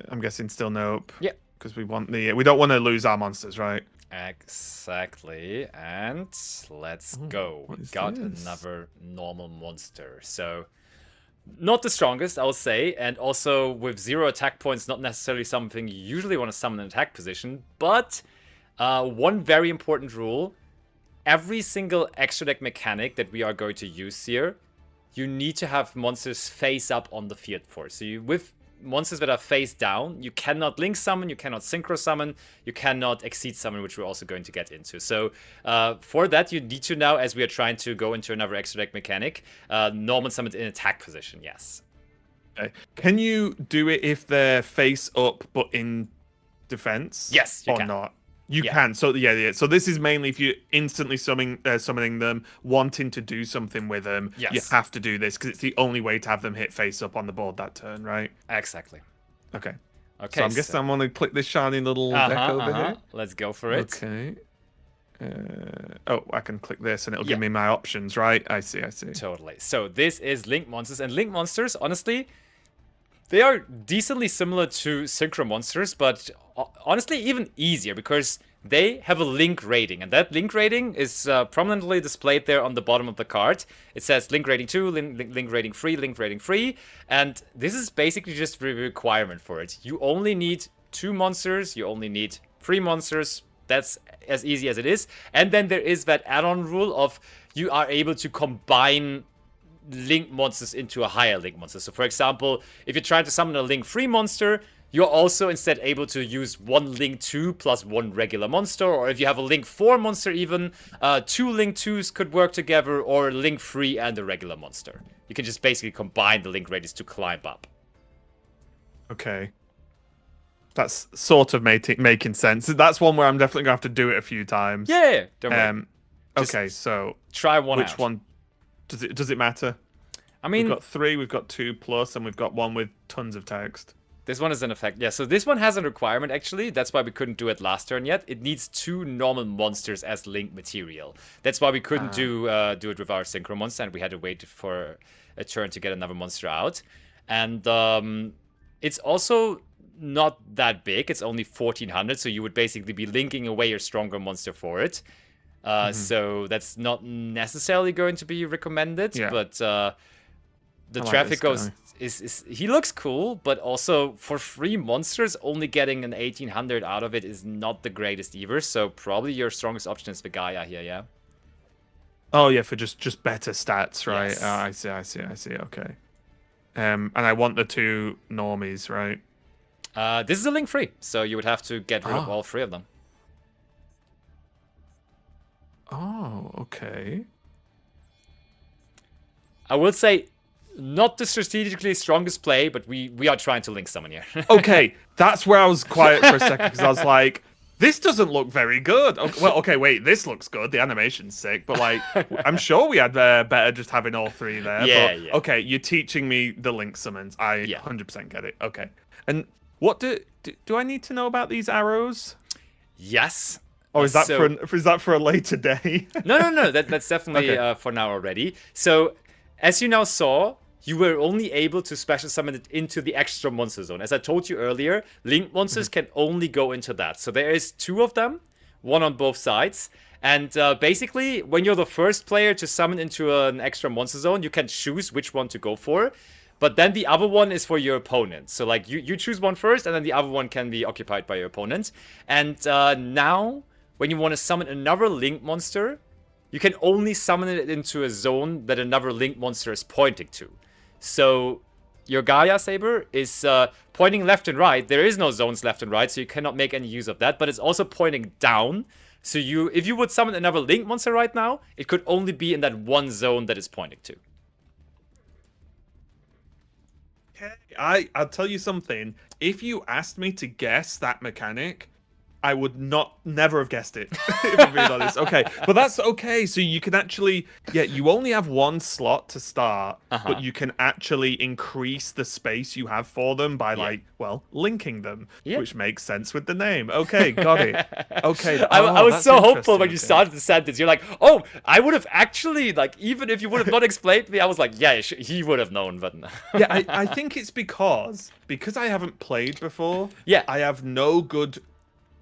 I'm guessing still nope. Yeah. Because we don't want to lose our monsters, right? Exactly. And let's go. We got another normal monster. So not the strongest, I'll say, and also with 0 attack points, not necessarily something you usually want to summon in attack position, but one very important rule: every single extra deck mechanic that we are going to use here, you need to have monsters face up on the field for. So with monsters that are face down, you cannot link summon, you cannot synchro summon, you cannot exceed summon, which we're also going to get into. So for that, you need to now, as we are trying to go into another extra deck mechanic, normal summon in attack position, yes. Okay. Can you do it if they're face up but in defense? Yes, you can. Not? You can. So yeah. So this is mainly if you're instantly summoning them, wanting to do something with them. Yes. You have to do this because it's the only way to have them hit face up on the board that turn, right? Exactly. Okay. So I'm guessing I'm going to click this shiny little deck over here. Let's go for it. Okay. I can click this and it'll give me my options, right? I see. Totally. So this is Link Monsters, and Link Monsters, honestly, They are decently similar to Synchro Monsters, but honestly even easier because they have a link rating, and that link rating is prominently displayed there on the bottom of the card. It says link rating 2, link rating 3, link rating 3, and this is basically just the requirement for it. You only need 2 monsters, you only need 3 monsters. That's as easy as it is. And then there is that add-on rule of you are able to combine link monsters into a higher link monster. So for example, if you're trying to summon a link 3 monster, you're also instead able to use 1 link 2 plus 1 regular monster, or if you have a link 4 monster even, 2 link 2s could work together, or link 3 and a regular monster. You can just basically combine the link radius to climb up. Okay. That's sort of making sense. That's one where I'm definitely going to have to do it a few times. Yeah, don't worry. Okay, so try one which out. one does it matter? I mean, we've got 3, we've got 2 plus, and we've got one with tons of text. This one is an effect. Yeah, so this one has a requirement, actually. That's why we couldn't do it last turn yet. It needs 2 normal monsters as link material. That's why we couldn't do it with our Synchro Monster, and we had to wait for a turn to get another monster out. And it's also not that big. It's only 1400, so you would basically be linking away your stronger monster for it. So that's not necessarily going to be recommended, but the traffic goes... he looks cool, but also for 3 monsters, only getting an 1800 out of it is not the greatest either. So probably your strongest option is the Gaia here, yeah. Oh yeah, for just better stats, right? Yes. I see. Okay. And I want the 2 normies, right? This is a link 3, so you would have to get rid of all 3 of them. Oh, okay. I will say, not the strategically strongest play, but we are trying to link someone here. Okay, that's where I was quiet for a second, because I was like, this doesn't look very good. Okay, well, okay, wait, this looks good. The animation's sick, but like, I'm sure we had better just having all 3 there. Yeah, but, yeah. Okay, you're teaching me the link summons. I 100% get it. Okay. And what do I need to know about these arrows? Yes. Or is that for a later day? No. That's definitely for now already. So, as you now saw, you were only able to special summon it into the extra monster zone. As I told you earlier, link monsters can only go into that. So there is 2 of them, 1 on both sides. And basically, when you're the first player to summon into an extra monster zone, you can choose which one to go for. But then the other one is for your opponent. So like you choose one first, and then the other one can be occupied by your opponent. And now, when you want to summon another link monster, you can only summon it into a zone that another link monster is pointing to. So your Gaia Saber is pointing left and right. There is no zones left and right, so you cannot make any use of that. But it's also pointing down. So if you would summon another link monster right now, it could only be in that one zone that is pointing to. Okay, I'll tell you something. If you asked me to guess that mechanic, I would never have guessed it, if I'm being honest. Okay, but that's okay. So you can actually, you only have 1 slot to start, but you can actually increase the space you have for them by, linking them, which makes sense with the name. Okay, got it. Okay. I was so hopeful when you started the sentence. You're like, oh, I would have actually, even if you would have not explained me, I was like, yeah, he would have known, but no. Yeah, I think it's because I haven't played before. Yeah. I have no good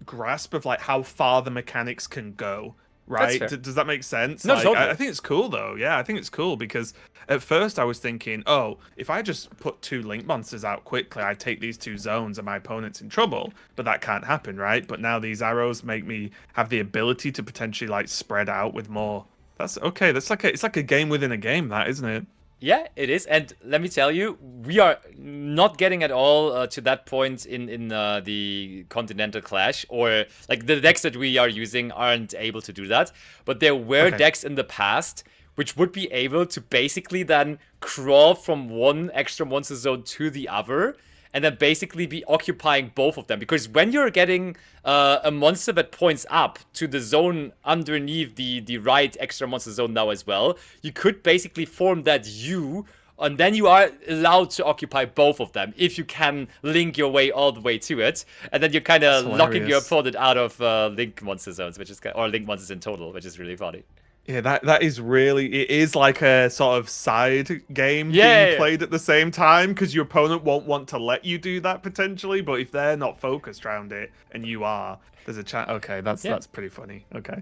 grasp of how far the mechanics can go, right? Does that make sense? No, totally. I think it's cool though. Yeah, I think it's cool because at first I was thinking, oh, if I just put 2 link monsters out quickly, I take these 2 zones and my opponent's in trouble. But that can't happen, right? But now these arrows make me have the ability to potentially spread out with more. That's okay. It's like a game within a game, that, isn't it? Yeah, it is. And let me tell you, we are not getting at all to that point in the Continental Clash, or the decks that we are using aren't able to do that. But there were decks in the past which would be able to basically then crawl from one extra monster zone to the other, and then basically be occupying both of them. Because when you're getting a monster that points up to the zone underneath the right extra monster zone now as well, you could basically form that U, and then you are allowed to occupy both of them if you can link your way all the way to it. And then you're kind of locking your opponent out of link monster zones, or link monsters in total, which is really funny. Yeah, that is really, it is like a sort of side game being Yeah, played at the same time because your opponent won't want to let you do that potentially, but if they're not focused around it and you are, there's a chance. Okay, yeah. that's pretty funny. Okay.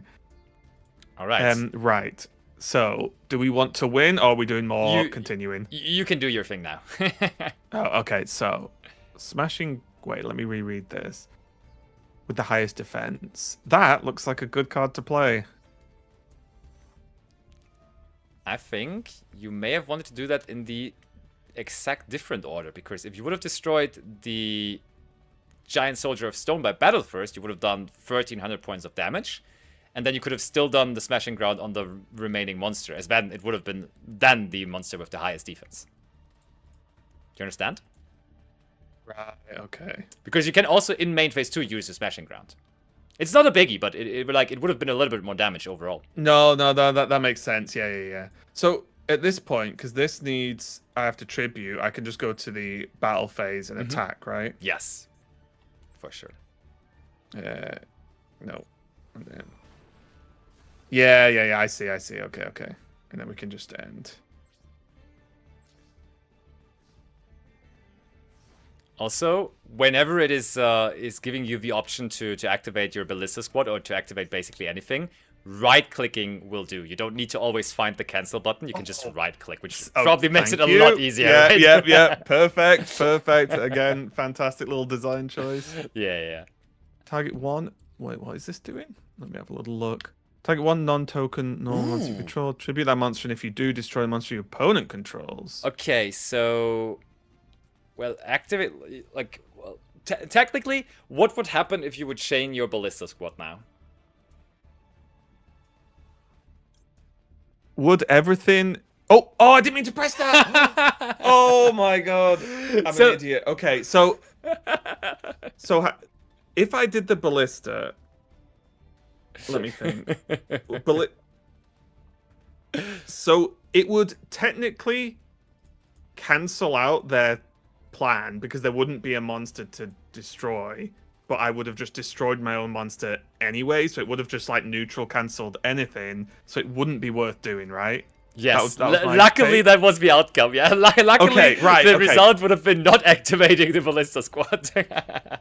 All right. Right. So, do we want to win or are we doing more You continuing? you can do your thing now. Oh, okay. So, smashing. Wait, let me reread this. With the highest defense. That looks like a good card to play. I think you may have wanted to do that in the exact different order, because if you would have destroyed the Giant Soldier of Stone by battle first, you would have done 1300 points of damage, and then you could have still done the Smashing Ground on the remaining monster, as then it would have been then the monster with the highest defense. Do you understand? Right, okay. Because you can also, in main phase 2, use the Smashing Ground. It's not a biggie, but it would have been a little bit more damage overall. No, that makes sense. Yeah. So at this point, because this needs, I have to tribute, I can just go to the battle phase and attack, right? Yes, for sure. No. And then... Yeah. I see. Okay. And then we can just end. Also, whenever it is giving you the option to activate your Ballista Squad or to activate basically anything, right-clicking will do. You don't need to always find the cancel button. You can just right-click, which probably makes it a lot easier. Yeah, right? yeah. Perfect. Again, fantastic little design choice. Yeah. Target 1. Wait, what is this doing? Let me have a little look. Target 1 non-token, normal monster you control. Tribute that monster, and if you do, destroy the monster your opponent controls. Okay, so... Well, activate... Like, well, technically, what would happen if you would chain your Ballista Squad now? Would everything... Oh, I didn't mean to press that! Oh my god. I'm an idiot. Okay, so if I did the Ballista... Let me think. So it would technically cancel out their plan because there wouldn't be a monster to destroy, but I would have just destroyed my own monster anyway, so it would have just like neutral cancelled anything, so it wouldn't be worth doing, right? Yes, that was luckily that was the outcome, yeah. Luckily the result would have been not activating the Ballista Squad.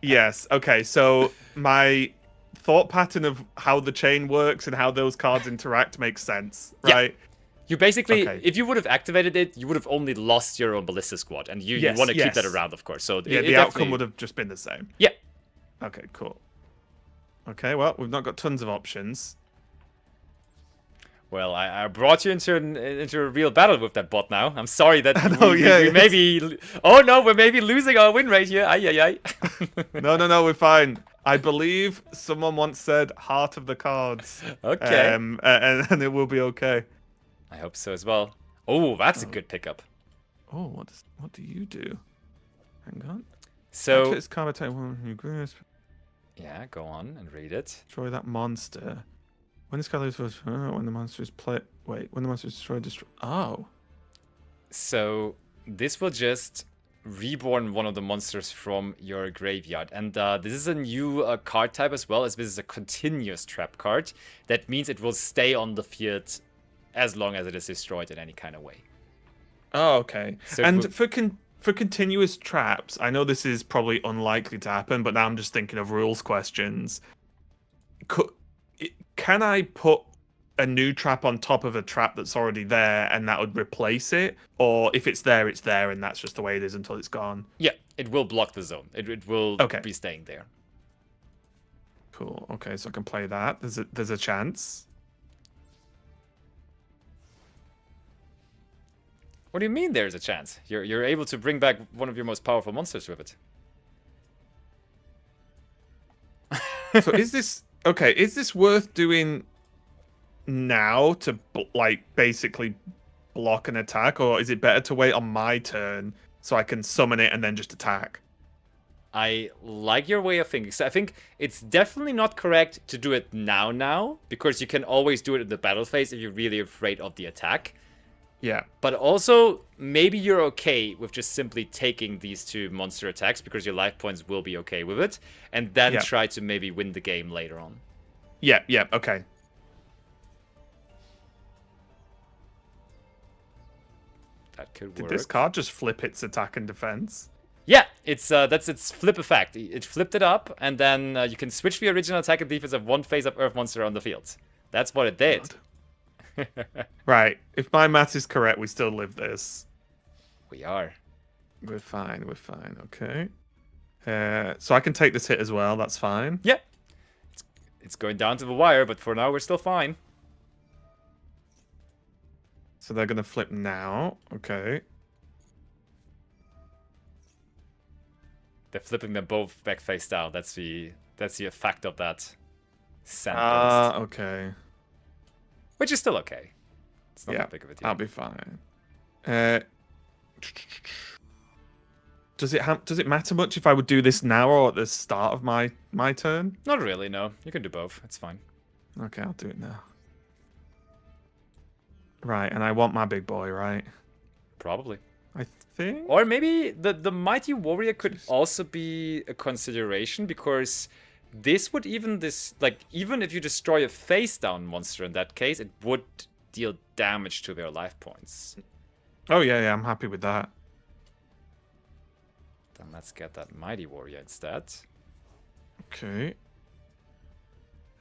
Yes, okay, so my thought pattern of how the chain works and how those cards interact makes sense, right? Yeah. You basically, if you would have activated it, you would have only lost your own Ballista Squad, and you want to keep that around, of course. So yeah, the outcome would have just been the same. Yeah. Okay, cool. Okay, well, we've not got tons of options. Well, I brought you into a real battle with that bot now. I'm sorry that we may be... Oh no, we may be losing our win rate here. Ay. No, we're fine. I believe someone once said heart of the cards. Okay. And it will be okay. I hope so as well. Oh, that's a good pickup. Oh, what do you do? Hang on. So... Yeah, go on and read it. Destroy that monster. When this card loses, when the monster is played. Wait, when the monster is destroyed, Oh. So this will just reborn one of the monsters from your graveyard, and this is a new card type as well, as this is a continuous trap card. That means it will stay on the field as long as it is destroyed in any kind of way. Oh, okay. So and for continuous traps, I know this is probably unlikely to happen, but now I'm just thinking of rules questions. Can I put a new trap on top of a trap that's already there and that would replace it? Or if it's there, and that's just the way it is until it's gone? Yeah, it will block the zone. It will be staying there. Cool. Okay, so I can play that. There's a chance. What do you mean there's a chance? You're able to bring back one of your most powerful monsters with it. So is this worth doing now to basically block an attack, or is it better to wait on my turn so I can summon it and then just attack? I like your way of thinking. So I think it's definitely not correct to do it now, because you can always do it in the battle phase if you're really afraid of the attack. Yeah. But also, maybe you're okay with just simply taking these two monster attacks because your life points will be okay with it, and then try to maybe win the game later on. Yeah, okay. Could Did work. this card just flip its attack and defense? Yeah, it's that's its flip effect. It flipped it up, and then you can switch the original attack and defense of one face-up Earth monster on the field. That's what it did. Right. If my math is correct, we still live this. We are. We're fine. We're fine. Okay. So I can take this hit as well. That's fine. Yeah. It's going down to the wire, but for now we're still fine. So they're gonna flip now. Okay. They're flipping them both back face down. That's the effect of that sand burst. Okay. Which is still okay. It's not Yeah, that big of a deal. I'll be fine. Does it matter much if I would do this now or at the start of my turn? Not really, no. You can do both. It's fine. Okay, I'll do it now. Right, and I want my big boy, right? Probably. I think. Or maybe the Mighty Warrior could also be a consideration, because this would even if you destroy a face down monster in that case, it would deal damage to their life points. Oh yeah, I'm happy with that. Then let's get that Mighty Warrior instead. Okay.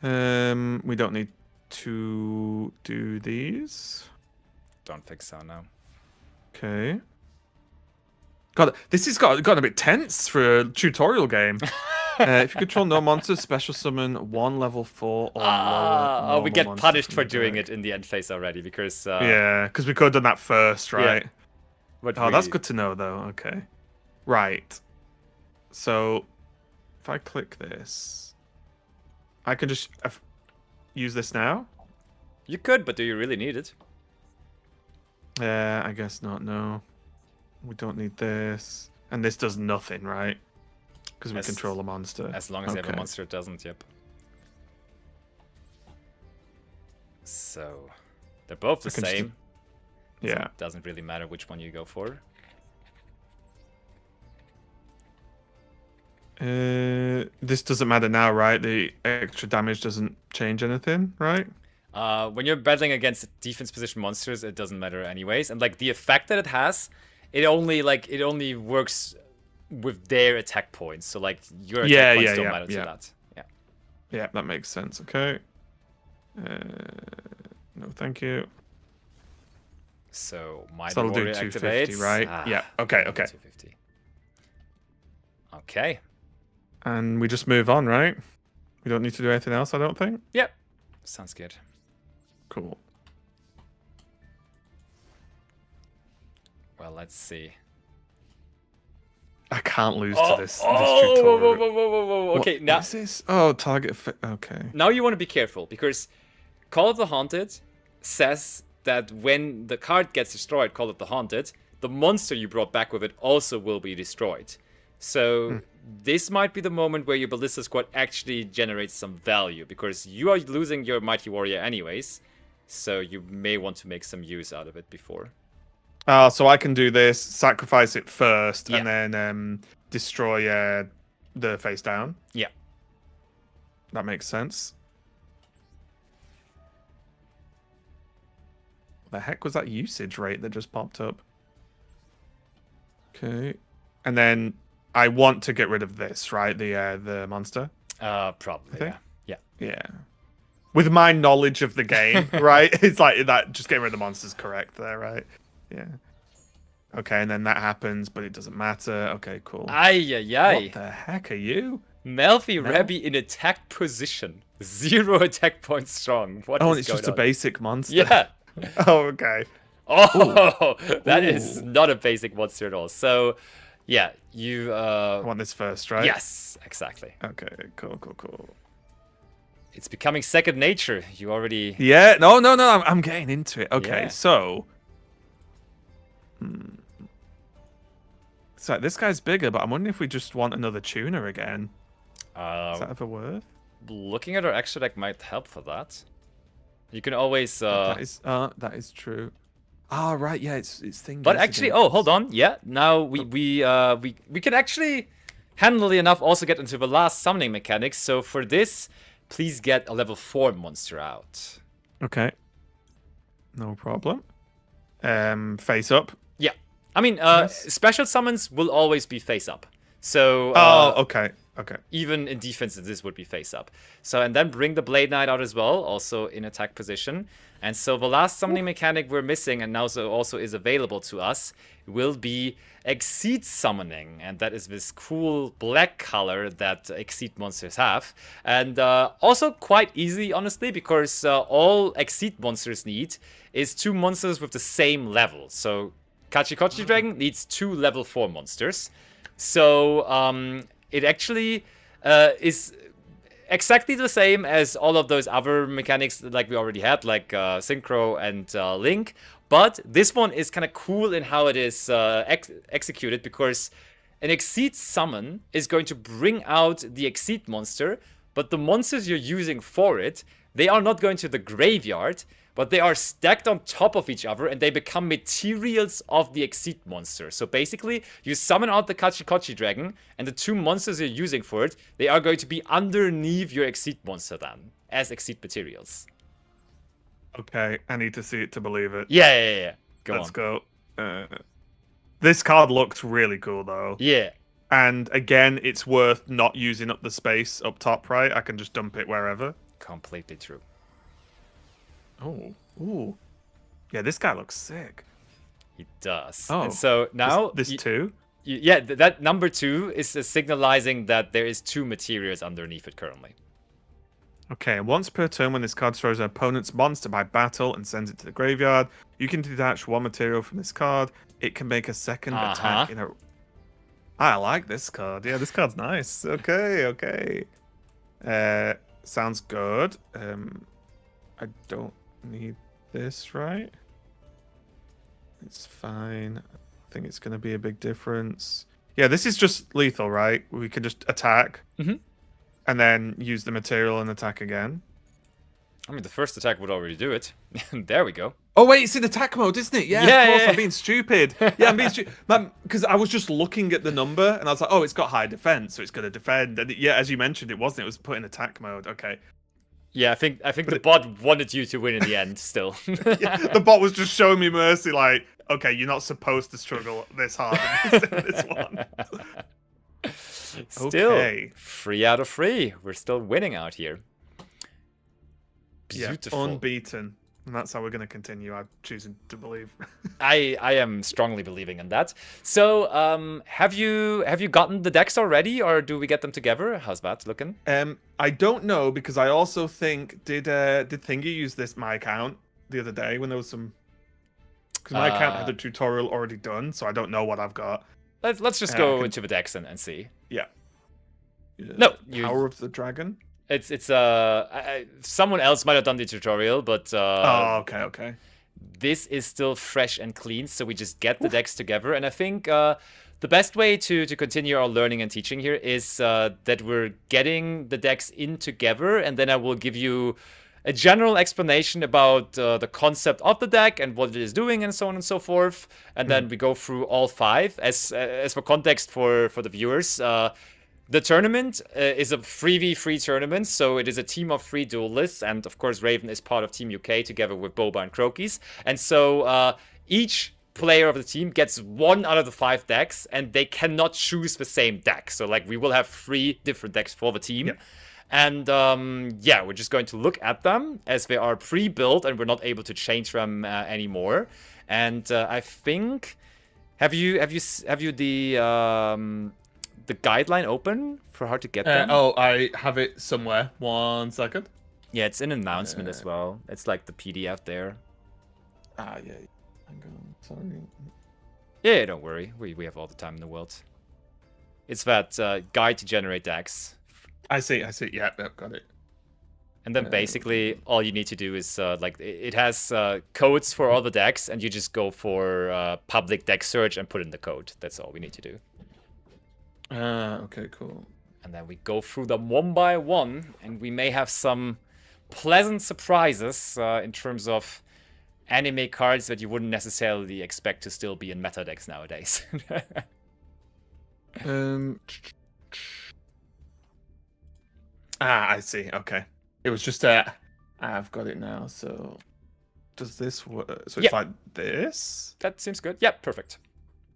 We don't need to do these. Don't think so, no. Okay. God, this has got a bit tense for a tutorial game. If you control no monsters, special summon one level 4 or lower. Oh, we get monster punished from for the doing deck. it in the end phase already, because Yeah, because we could have done that first, right? but Oh, that's good to know, though. Okay. Right. So, if I click this, I can just use this now? You could, but do you really need it? I guess not, no. We don't need this. And this does nothing, right? Because we control a monster. As long as you have a monster, it doesn't, yep. So, they're both the same. Yeah. So it doesn't really matter which one you go for. This doesn't matter now, right? The extra damage doesn't change anything, right? When you're battling against defense position monsters, it doesn't matter anyways. And like the effect that it has, it only works with their attack points. So like your attack points don't matter to that. Yeah. Yeah, that makes sense. Okay. No, thank you. So my So that'll do warrior 250, activates. right? Yeah. Okay. Okay. 250. Okay. And we just move on, right? We don't need to do anything else, I don't think. Yep. Sounds good. Cool. Well, let's see. I can't lose to this Whoa, tutorial. whoa. Okay, now What is this? Oh, target. Okay. now you want to be careful, because Call of the Haunted says that when the card gets destroyed, Call of the Haunted, the monster you brought back with it also will be destroyed. So this might be the moment where your Ballista Squad actually generates some value, because you are losing your Mighty Warrior anyways, so you may want to make some use out of it before. So I can do this, sacrifice it first, and then destroy the face down. Yeah. That makes sense. The heck was that usage rate that just popped up? Okay. And then I want to get rid of this, right? The monster. Probably, think. yeah. Yeah. With my knowledge of the game, right? It's like that. Just getting rid of the monster's correct there, right? Yeah. Okay, and then that happens, but it doesn't matter. Okay, cool. Ay. What the heck are you? Melfi Rebby in attack position. 0 attack points strong. What Oh, is and it's going just a on? basic monster. Yeah. Oh, okay. Oh, that is Ooh. not a basic monster at all. So, yeah, you. I want this first, right? Yes, exactly. Okay, cool. It's becoming second nature. You already. Yeah, no, I'm getting into it. Okay, Yeah. so. So this guy's bigger, but I'm wondering if we just want another tuner again. Is that ever worth? Looking at our extra deck might help for that. You can always. That is true. Ah, right, yeah, it's thing. But actually, hold on. Yeah, now we can actually, handily enough, also get into the last summoning mechanics. So for this, please get a level 4 monster out. Okay. No problem. Face up. Yeah, I mean, Yes. special summons will always be face up. So Oh, okay. Okay. even in defense, this would be face up. So, and then bring the Blade Knight out as well, also in attack position. And so the last summoning mechanic we're missing, and now also is available to us, will be Exceed Summoning. And that is this cool black color that Exceed monsters have. And also quite easy, honestly, because all Exceed monsters need is 2 monsters with the same level. So Kachikochi Dragon needs 2 level 4 monsters. So it actually is exactly the same as all of those other mechanics like we already had, like Synchro and Link. But this one is kind of cool in how it is executed, because an Exceed summon is going to bring out the Exceed monster, but the monsters you're using for it, they are not going to the graveyard, but they are stacked on top of each other and they become materials of the Exceed monster. So basically, you summon out the Kachikochi Dragon, and the 2 monsters you're using for it, they are going to be underneath your Exceed monster then, as Exceed materials. Okay, I need to see it to believe it. Yeah. Let's go. This card looks really cool, though. Yeah. And again, it's worth not using up the space up top, right? I can just dump it wherever. Completely true. Oh, ooh. Yeah, this guy looks sick. He does. Oh, and so now... This too? Yeah, that number 2 is signalizing that there is 2 materials underneath it currently. Okay, once per turn when this card throws an opponent's monster by battle and sends it to the graveyard, you can detach 1 material from this card. It can make a second attack in a... I like this card. Yeah, this card's nice. Okay. Sounds good. I don't need this, right? It's fine. I think it's going to be a big difference. Yeah, this is just lethal, right? We can just attack and then use the material and attack again. I mean, the first attack would already do it. There we go. Oh, wait, it's in attack mode, isn't it? Yeah, of course, I'm being stupid. Yeah, I'm being stupid. Because I was just looking at the number and I was like, oh, it's got high defense, so it's going to defend. And yeah, as you mentioned, it wasn't. It was put in attack mode. Okay. Yeah, I think the bot wanted you to win in the end still. Yeah, the bot was just showing me mercy, like, okay, you're not supposed to struggle this hard in this one. Still, okay. 3 out of 3. We're still winning out here. Beautiful. Yeah, unbeaten. And that's how we're going to continue, I'm choosing to believe. I am strongly believing in that. So, have you gotten the decks already, or do we get them together? How's that looking? I don't know, because I also think did Thingy use my account the other day when there was some, because my account had the tutorial already done, so I don't know what I've got. Let's just go into the decks and see. Yeah. No, Power of the Dragon. It's someone else might have done the tutorial, but oh, okay. This is still fresh and clean, so we just get the decks together, and I think the best way to continue our learning and teaching here is that we're getting the decks in together, and then I will give you a general explanation about the concept of the deck and what it is doing and so on and so forth, and then we go through all 5. As for context for the viewers, the tournament is a 3v3 tournament, so it is a team of 3 duelists, and of course Raven is part of Team UK together with Boba and Crokies, and so each player of the team gets 1 out of the 5 decks, and they cannot choose the same deck. So like we will have 3 different decks for the team. Yep. And yeah, we're just going to look at them as they are pre-built, and we're not able to change them anymore. And I think, have you the guideline open for how to get them? Oh, I have it somewhere. 1 second. Yeah, it's an announcement as well. It's like the PDF there. Yeah. Hang on. Sorry. Yeah, don't worry. We have all the time in the world. It's that guide to generate decks. I see. Yeah, got it. And then basically all you need to do is like it has codes for all the decks, and you just go for public deck search and put in the code. That's all we need to do. Okay, cool. And then we go through them 1 by 1, and we may have some pleasant surprises in terms of anime cards that you wouldn't necessarily expect to still be in meta decks nowadays. I see. Okay. It was just I've got it now. So does this work? So it's like this? That seems good. Yeah, perfect.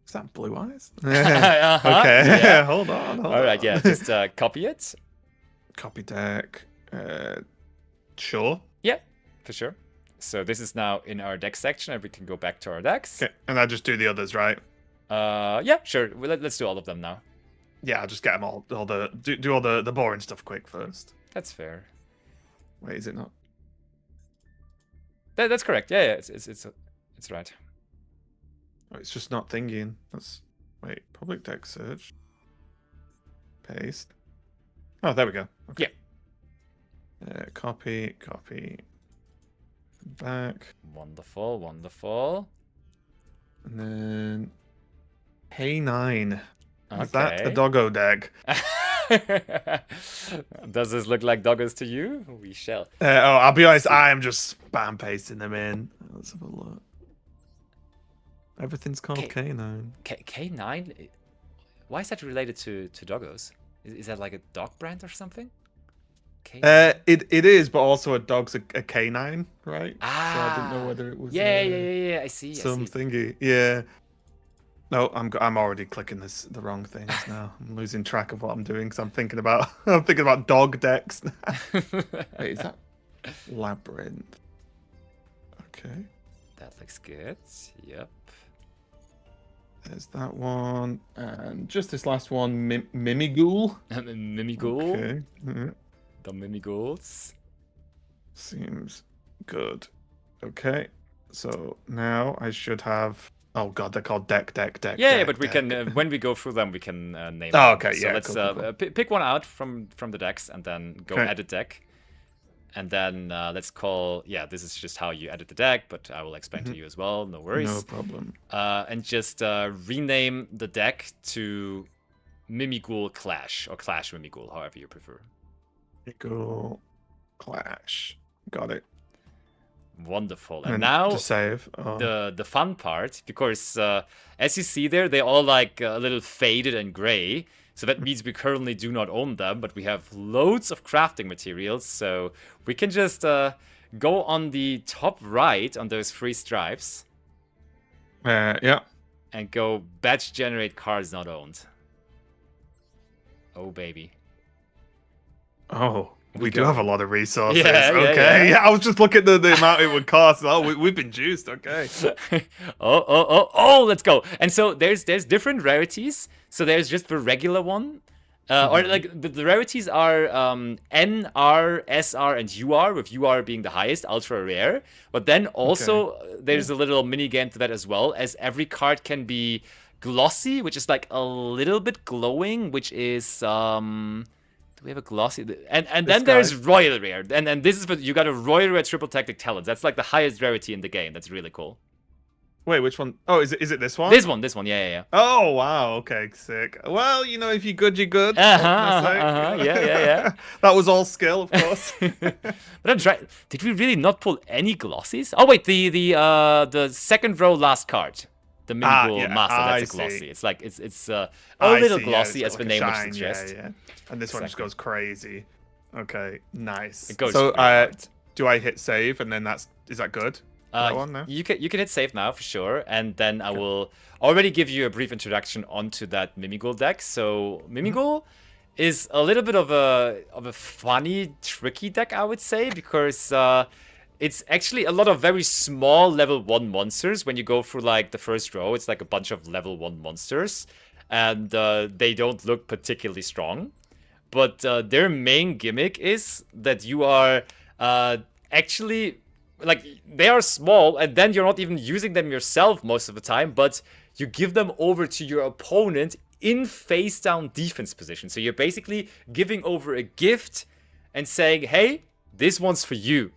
Is that blue eyes? Uh-huh, Okay, yeah. hold on. All right, yeah, just copy it. Copy deck. Sure. Yeah, for sure. So this is now in our deck section, and we can go back to our decks. Okay, and I just do the others, right? Yeah, sure. Let's do all of them now. Yeah, I'll just get them all the do all the boring stuff quick first. That's fair. Wait, is it not? That's correct. Yeah, it's right. Oh, it's just not thinking. Wait, public deck search. Paste. Oh, there we go. Okay. Yeah. Copy. Back. Wonderful, wonderful. And then K9. Okay. Is that a doggo deck? Does this look like doggos to you? We shall. I'll be honest, I am just spam pasting them in. Let's have a look. Everything's called K9. K9? Why is that related to doggos? Is that like a dog brand or something? It is, but also a dog's a K9, right? Ah, so I didn't know whether it was. Yeah. I see. Some thingy. Yeah. No, I'm already clicking the wrong things now. I'm losing track of what I'm doing because I'm thinking about dog decks. Wait, is that Labyrinth? Okay. That looks good. Yep. There's that one, and just this last one, Mimighoul. Mimighoul. Okay. Mm-hmm. The Mimighouls. Seems good. Okay. So now I should have. Oh god, they're called deck. Yeah, but we can when we go through them, we can name. Oh, them. okay, so yeah. let's cool. pick one out from the decks and then go Okay. edit deck, and then let's call. Yeah, this is just how you edit the deck, but I will explain to you as well. No worries. No problem. And just rename the deck to Mimighoul Clash or Clash Mimighoul, however you prefer. Mimighoul Clash. Got it. Wonderful. And now to save. the fun part, because as you see there, they're all like a little faded and gray. So that means we currently do not own them, but we have loads of crafting materials. So we can just go on the top right on those 3 stripes. Yeah. And go batch generate cards not owned. Oh, baby. Oh. We do have a lot of resources. Yeah, okay. yeah. I was just looking at the amount it would cost. Oh, we've been juiced. Okay. oh, let's go. And so there's different rarities. So there's just the regular one. Or like the rarities are N, R, SR, and UR, with UR being the highest, ultra rare. But then also there's a little mini game to that as well, as every card can be glossy, which is like a little bit glowing, which is do we have a glossy? And then there's royal rare, and this is what you got, a royal rare triple tactic talents. That's like the highest rarity in the game. That's really cool. Wait, which one? Oh, is it this one? This one, yeah. Oh wow, okay, sick. Well, you know, if you're good, you're good. Yeah. That was all skill, of course. But I'm trying. Did we really not pull any glossies? Oh wait, the second row last card. The Mimighoul Master, that's a glossy. It's like it's a little glossy, as the name would suggest. Yeah. And this one just goes crazy. Okay, nice. It goes so, really do I hit save and then is that good? That one now? You can hit save now for sure, and then I will already give you a brief introduction onto that Mimighoul deck. So Mimighoul is a little bit of a funny, tricky deck, I would say, because it's actually a lot of very small level 1 monsters. When you go through like the first row, it's like a bunch of level 1 monsters, and they don't look particularly strong. But their main gimmick is that you are actually, like, they are small, and then you're not even using them yourself most of the time, but you give them over to your opponent in face down defense position. So you're basically giving over a gift and saying, hey, this one's for you.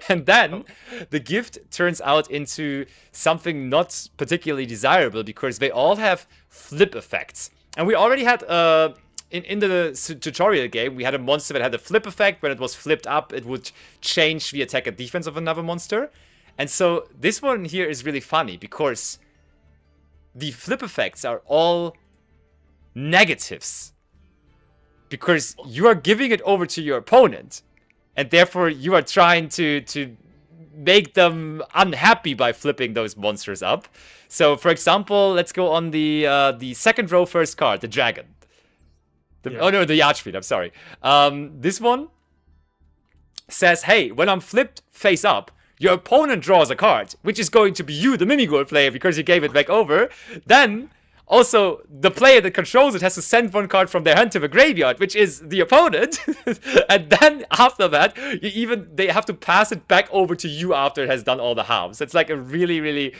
And then the gift turns out into something not particularly desirable, because they all have flip effects. And we already had in the tutorial game, we had a monster that had a flip effect. When it was flipped up, it would change the attack and defense of another monster. And so this one here is really funny, because the flip effects are all negatives. Because you are giving it over to your opponent, and therefore you are trying to make them unhappy by flipping those monsters up. So, for example, let's go on the second row first card, the dragon. Oh no, the Archfiend, I'm sorry. This one says, hey, when I'm flipped face up, your opponent draws a card, which is going to be you, the Mimigul player, because you gave it back over. Then, also, the player that controls it has to send one card from their hand to the graveyard, which is the opponent. And then, after that, they have to pass it back over to you after it has done all the harms. It's like a really, really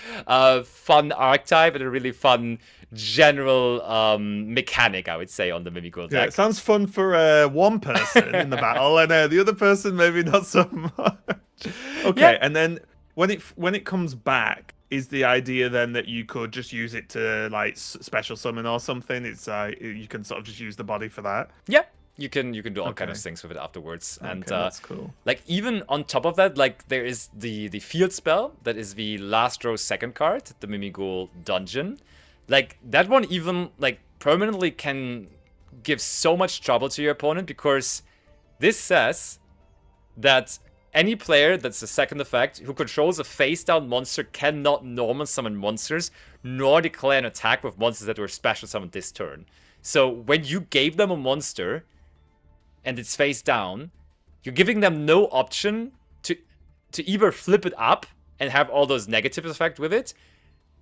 fun archetype and a really fun general mechanic, I would say, on the Mimigul deck. Yeah, it sounds fun for one person in the battle, and the other person maybe not so much. Okay, and then when it comes back, is the idea then that you could just use it to like special summon or something? It's you can sort of just use the body for that. Yeah, you can do all kind of things with it afterwards, and that's cool. Like even on top of that, like there is the field spell that is the last row second card, the Mimigul Dungeon. Like that one even like permanently can give so much trouble to your opponent, because this says that any player that's a second effect who controls a face-down monster cannot normal summon monsters, nor declare an attack with monsters that were special summoned this turn. So when you gave them a monster and it's face down, you're giving them no option to either flip it up and have all those negative effects with it,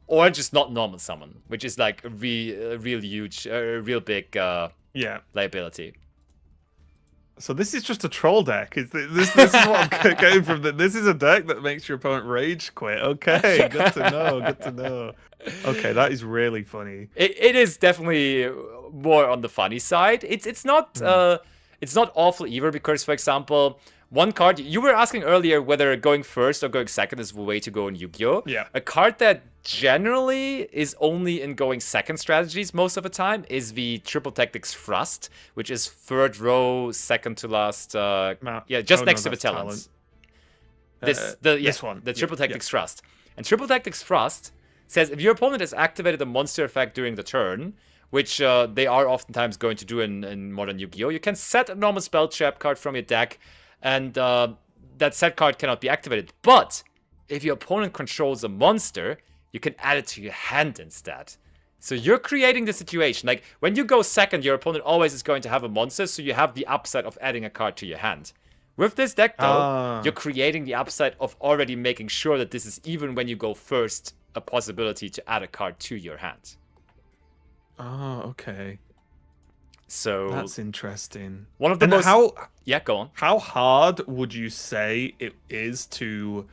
or just not normal summon, which is like a real huge, real big liability. So this is just a troll deck. This is what I'm getting from that. This is a deck that makes your opponent rage quit. Okay, good to know. Good to know. Okay, that is really funny. It is definitely more on the funny side. It's not awful either, because, for example, one card you were asking earlier whether going first or going second is the way to go in Yu-Gi-Oh! Yeah. A card that generally is only in going second strategies most of the time is the Triple Tactics Thrust, which is third row, second to last. Just next to the talents. This one, the Triple Tactics Thrust. And Triple Tactics Thrust says if your opponent has activated a monster effect during the turn, which they are oftentimes going to do in Modern Yu-Gi-Oh! You can set a normal spell trap card from your deck, and that set card cannot be activated. But if your opponent controls a monster, you can add it to your hand instead. So you're creating the situation. Like, when you go second, your opponent always is going to have a monster, so you have the upside of adding a card to your hand. With this deck, though, you're creating the upside of already making sure that this is, even when you go first, a possibility to add a card to your hand. Oh, okay. So that's interesting. One of the most... go on. How hard would you say it is to...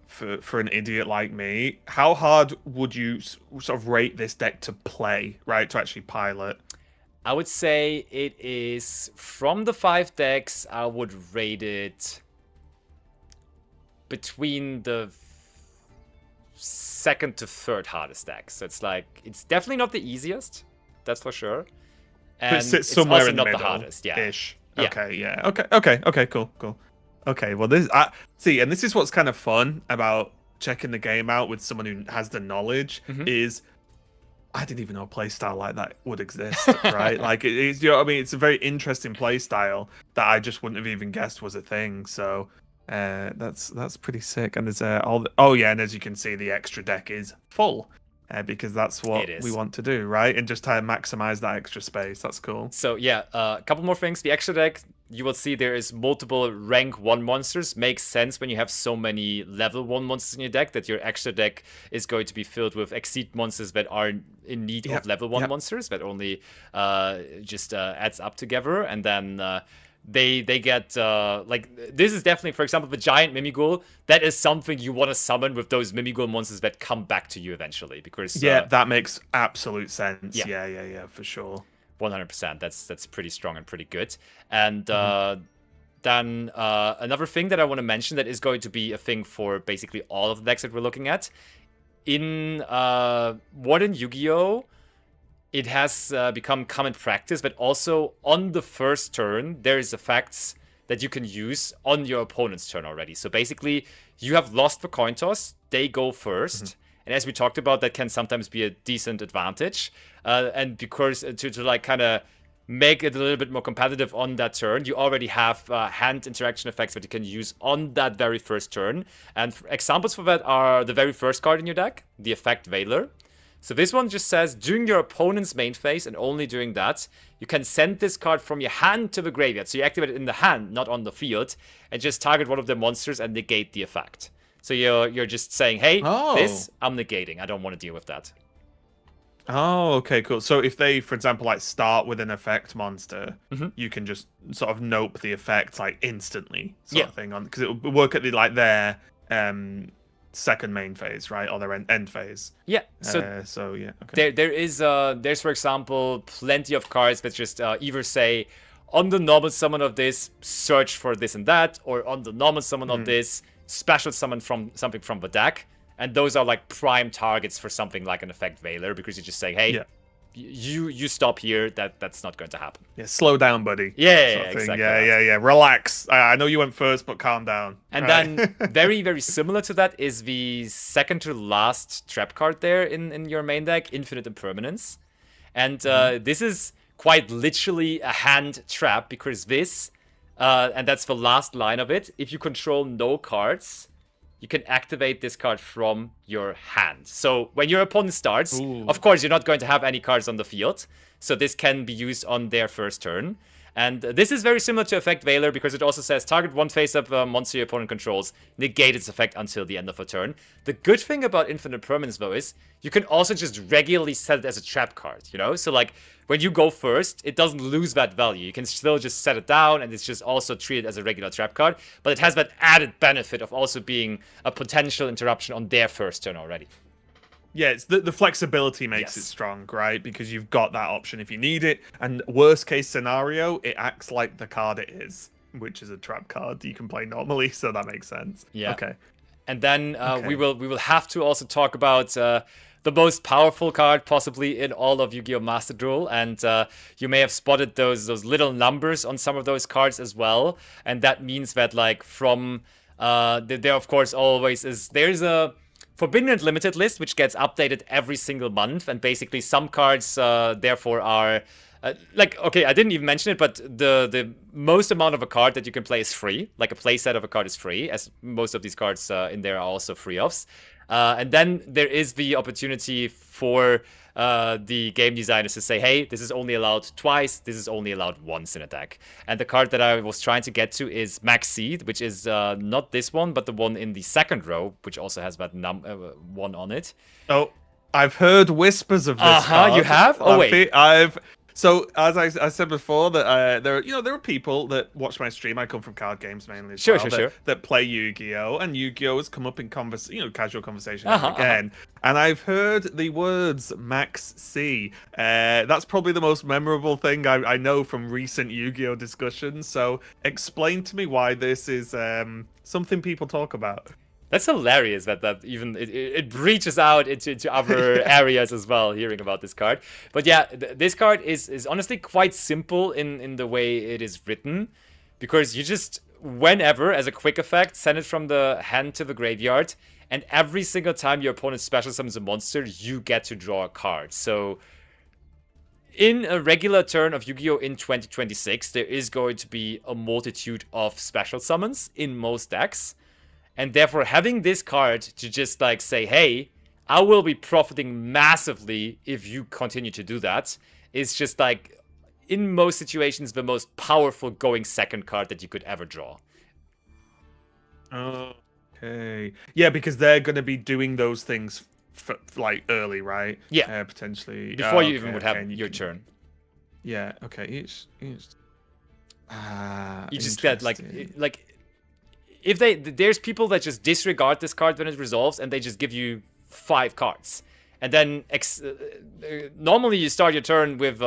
for an idiot like me, how hard would you sort of rate this deck to play, right? To actually pilot? I would say it is, from the 5 decks, I would rate it between the second to third hardest decks. So it's like, it's definitely not the easiest, that's for sure. And it sits somewhere also in the not middle, the hardest, ish. Okay, yeah. Okay, cool. Okay, well, and this is what's kind of fun about checking the game out with someone who has the knowledge, is I didn't even know a playstyle like that would exist, right? Like, it's, you know what I mean? It's a very interesting playstyle that I just wouldn't have even guessed was a thing. So that's pretty sick. And there's and as you can see, the extra deck is full. Because that's what we want to do, right? And just to maximize that extra space. That's cool. So yeah, a couple more things. The extra deck, you will see there is multiple rank 1 monsters. Makes sense when you have so many level 1 monsters in your deck, that your extra deck is going to be filled with Exceed monsters that are in need of level 1 monsters, that only just adds up together. And then they get like, this is definitely, for example, the giant Mimigul. That is something you want to summon with those Mimigul monsters that come back to you eventually, because that makes absolute sense. Yeah, for sure. 100%. That's pretty strong and pretty good. And then another thing that I want to mention that is going to be a thing for basically all of the decks that we're looking at in Modern Yu-Gi-Oh! It has become common practice, but also on the first turn, there is effects that you can use on your opponent's turn already. So basically, you have lost the coin toss, they go first. And as we talked about, that can sometimes be a decent advantage. And because to like kind of make it a little bit more competitive on that turn, you already have hand interaction effects that you can use on that very first turn. And examples for that are the very first card in your deck, the effect Veiler. So this one just says, during your opponent's main phase, and only during that, you can send this card from your hand to the graveyard. So you activate it in the hand, not on the field, and just target one of the monsters and negate the effect. So you're just saying, hey, this I'm negating. I don't want to deal with that. Oh, okay, cool. So if they, for example, like start with an effect monster, you can just sort of nope the effect like instantly, sort of thing, on because it will work at the like their second main phase, right, or their end phase. Yeah. So yeah. Okay. There's for example plenty of cards that just either say, on the normal summon of this, search for this and that, or on the normal summon of this, special summon from something from the deck. And those are like prime targets for something like an effect Veiler, because you're just saying, hey, you stop here. That's not going to happen. Yeah, slow down, buddy. Yeah, exactly. Yeah. Relax. I know you went first, but calm down. And then very, very similar to that is the second to last trap card there in your main deck, Infinite Impermanence. And this is quite literally a hand trap, because this, and that's the last line of it, if you control no cards, you can activate this card from your hand. So when your opponent starts, of course, you're not going to have any cards on the field. So this can be used on their first turn. And this is very similar to Effect Veiler, because it also says target one face-up monster your opponent controls, negate its effect until the end of a turn. The good thing about Infinite Permanence, though, is you can also just regularly set it as a trap card, you know? So, like, when you go first, it doesn't lose that value. You can still just set it down, and it's just also treated as a regular trap card. But it has that added benefit of also being a potential interruption on their first turn already. Yeah, it's the flexibility makes it strong, right? Because you've got that option if you need it. And worst case scenario, it acts like the card it is, which is a trap card you can play normally. So that makes sense. Yeah. Okay. And then we will have to also talk about the most powerful card possibly in all of Yu-Gi-Oh! Master Duel. And you may have spotted those little numbers on some of those cards as well. And that means that, like, from there, of course, always is there's a Forbidden and Limited list, which gets updated every single month, and basically some cards, therefore, are... like, okay, I didn't even mention it, but the most amount of a card that you can play is free. Like, a playset of a card is free, as most of these cards in there are also free-offs. And then there is the opportunity for the game designers to say, hey, this is only allowed twice, this is only allowed once in a deck. And the card that I was trying to get to is Maxi, which is not this one, but the one in the second row, which also has that one on it. Oh, I've heard whispers of this card. You have? Oh, wait. So, as I said before, that there are people that watch my stream. I come from card games mainly, sure. That play Yu-Gi-Oh, and Yu-Gi-Oh has come up in casual conversation again. And I've heard the words Max C. That's probably the most memorable thing I know from recent Yu-Gi-Oh discussions. So, explain to me why this is something people talk about. That's hilarious that even it reaches out into other areas as well, hearing about this card. But yeah, this card is honestly quite simple in the way it is written, because you just, whenever, as a quick effect, send it from the hand to the graveyard, and every single time your opponent special summons a monster, you get to draw a card. So in a regular turn of Yu-Gi-Oh! In 2026, there is going to be a multitude of special summons in most decks. And therefore, having this card to just, like, say, hey, I will be profiting massively if you continue to do that, is just, like, in most situations, the most powerful going second card that you could ever draw. Okay. Yeah, because they're going to be doing those things, like, early, right? Yeah. Potentially. Before you even would have your turn. Yeah, okay. You just get, like if there's people that just disregard this card when it resolves, and they just give you 5 cards. And then normally you start your turn with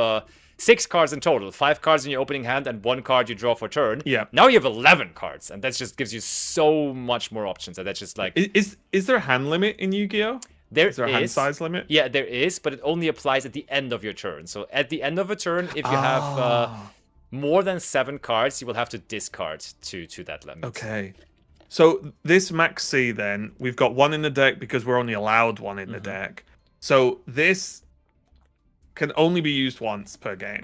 6 cards in total, 5 cards in your opening hand and 1 card you draw for turn. Yeah. Now you have 11 cards, and that just gives you so much more options. And that's just like... Is there a hand limit in Yu-Gi-Oh? Is there a hand size limit? Yeah, there is, but it only applies at the end of your turn. So at the end of a turn, if you have more than 7 cards, you will have to discard to that limit. Okay. So this Max C, then, we've got 1 in the deck because we're only allowed 1 in the deck. So this can only be used once per game.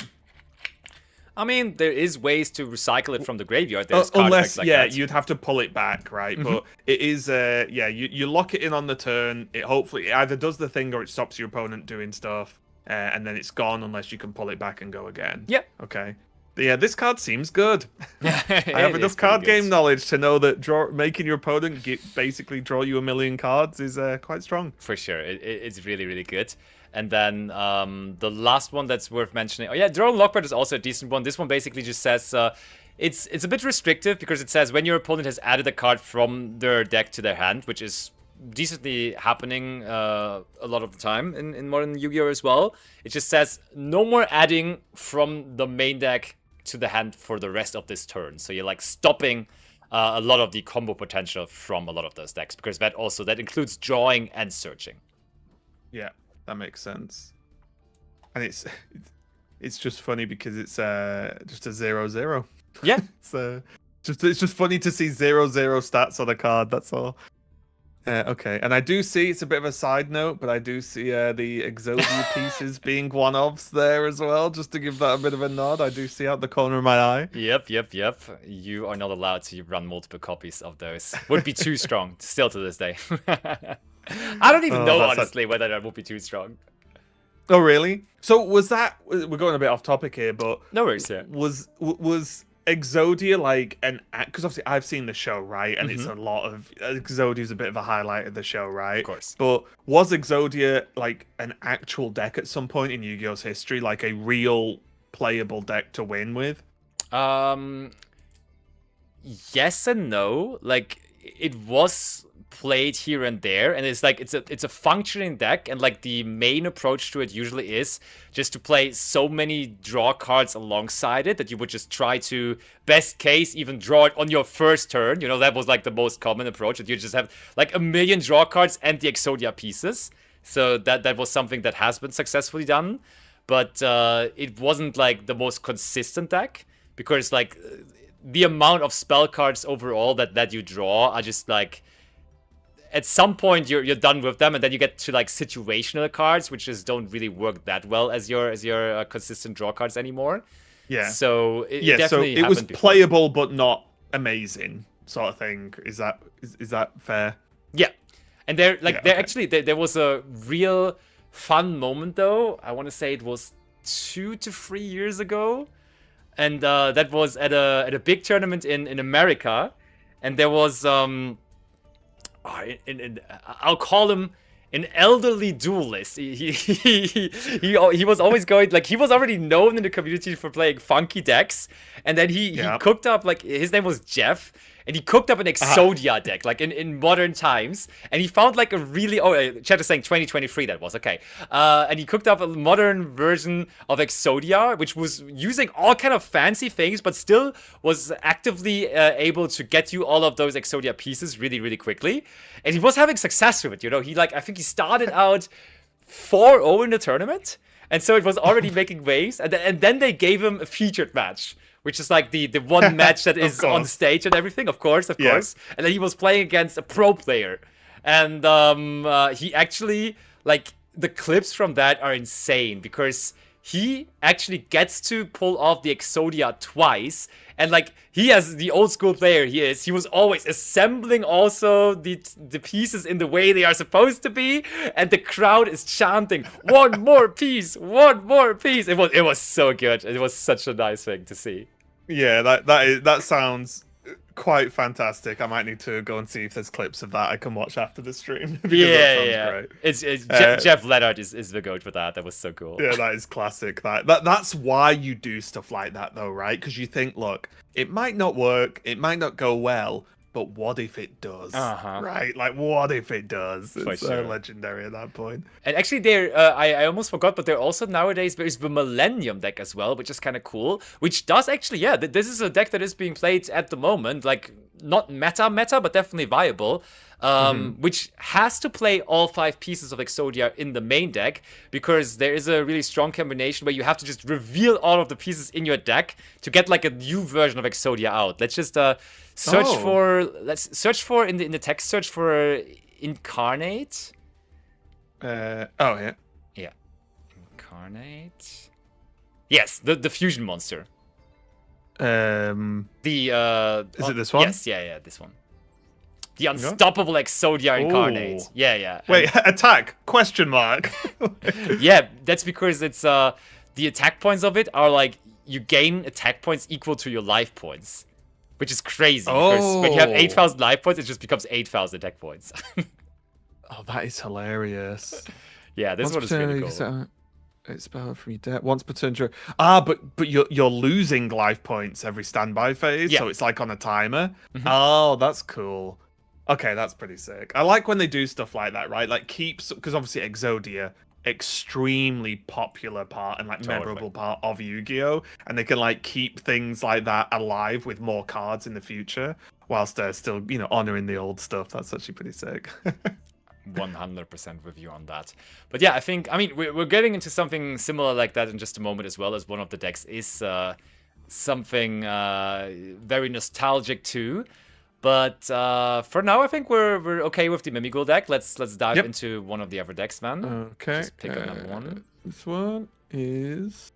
I mean, there is ways to recycle it from the graveyard. There's card Unless, effects like yeah, that. you'd have to pull it back, right? But it is, yeah, you lock it in on the turn. It hopefully it either does the thing or it stops your opponent doing stuff, and then it's gone unless you can pull it back and go again. Yep. Okay. But yeah, this card seems good. I have It enough is pretty card game good. knowledge to know that making your opponent basically draw you a million cards is quite strong. For sure, it's really, really good. And then the last one that's worth mentioning. Oh yeah, Drone Lockbird is also a decent one. This one basically just says it's a bit restrictive because it says when your opponent has added a card from their deck to their hand, which is decently happening a lot of the time in modern Yu-Gi-Oh as well. It just says no more adding from the main deck to the hand for the rest of this turn. So you're like stopping a lot of the combo potential from a lot of those decks because that includes drawing and searching. Yeah, that makes sense. And it's just funny because it's just a 0/0. Yeah. It's just funny to see 0/0 stats on a card. That's all. Okay, and I do see it's a bit of a side note, but I do see the Exodia pieces being one-offs there as well, just to give that a bit of a nod. I do see out the corner of my eye. Yep. You are not allowed to run multiple copies of those. Would be too strong, still to this day. I don't even know, honestly, whether that would be too strong. Oh, really? So was that... We're going a bit off topic here, but... No worries, yeah. Was Exodia like an act? Because obviously I've seen the show, right? And it's a lot of Exodia's a bit of a highlight of the show, right? Of course. But was Exodia like an actual deck at some point in Yu-Gi-Oh's history, like a real playable deck to win with? Yes and no. Like it was played here and there, and it's like it's a functioning deck, and like the main approach to it usually is just to play so many draw cards alongside it that you would just try to best case even draw it on your first turn. You know, that was like the most common approach, that you just have like a million draw cards and the Exodia pieces. So that was something that has been successfully done, but it wasn't like the most consistent deck because like the amount of spell cards overall that you draw are just like, at some point you're done with them, and then you get to like situational cards, which just don't really work that well as your consistent draw cards anymore. Yeah. So it was playable but not amazing, sort of thing. Is that fair? Yeah. And actually there was a real fun moment though. I want to say it was 2 to 3 years ago, and that was at a big tournament in America, and there was I'll call him an elderly duelist. He was always going, like, he was already known in the community for playing funky decks, and then he cooked up, like, his name was Jeff, and he cooked up an Exodia deck, like in modern times, and he found like a really chat is saying 2023 that was okay, and he cooked up a modern version of Exodia, which was using all kind of fancy things, but still was actively able to get you all of those Exodia pieces really, really quickly, and he was having success with it. You know, he like I think he started out 4-0 in the tournament, and so it was already making waves, and then they gave him a featured match, which is like the one match that is on stage and everything, of course. And then he was playing against a pro player. And he actually, like, the clips from that are insane because he actually gets to pull off the Exodia twice. And, like, he, as the old school player he was always assembling also the pieces in the way they are supposed to be. And the crowd is chanting, one more piece, one more piece. It was so good. It was such a nice thing to see. Yeah, that sounds quite fantastic. I might need to go and see if there's clips of that I can watch after the stream. Great. It's Jeff Leonard is the goat for that. That was so cool. Yeah, that is classic. That's why you do stuff like that though, right? Because you think, look, it might not work, it might not go well, but what if it does? Right? Like, what if it does? It's legendary at that point. And actually, I almost forgot, but there also nowadays there's the Millennium deck as well, which is kind of cool. Which does actually, this is a deck that is being played at the moment, like not meta, but definitely viable. Which has to play all 5 pieces of Exodia in the main deck, because there is a really strong combination where you have to just reveal all of the pieces in your deck to get like a new version of Exodia out. Let's just search for in the text search for Incarnate. Yeah. Incarnate. Yes, the fusion monster. The Is it this one? Yes, yeah, this one. The unstoppable Exodia Incarnate. Yeah. Wait, attack? Question mark. Yeah, that's because it's the attack points of it are like you gain attack points equal to your life points, which is crazy because when you have 8,000 life points, it just becomes 8,000 attack points. Oh, that is hilarious. Yeah, this one is really cool. It's better from your deck once per turn. But you're losing life points every standby phase, so it's like on a timer. Oh, that's cool. Okay, that's pretty sick. I like when they do stuff like that, right? Like keeps, because obviously Exodia, extremely popular part and like memorable part of Yu-Gi-Oh! And they can like keep things like that alive with more cards in the future, whilst they're still, honoring the old stuff. That's actually pretty sick. 100% with you on that. But yeah, I mean, we're getting into something similar like that in just a moment as well, as one of the decks is something very nostalgic too. But for now, I think we're okay with the Mimigul deck. Let's dive into one of the other decks, man. Okay. Just pick another one. This one is...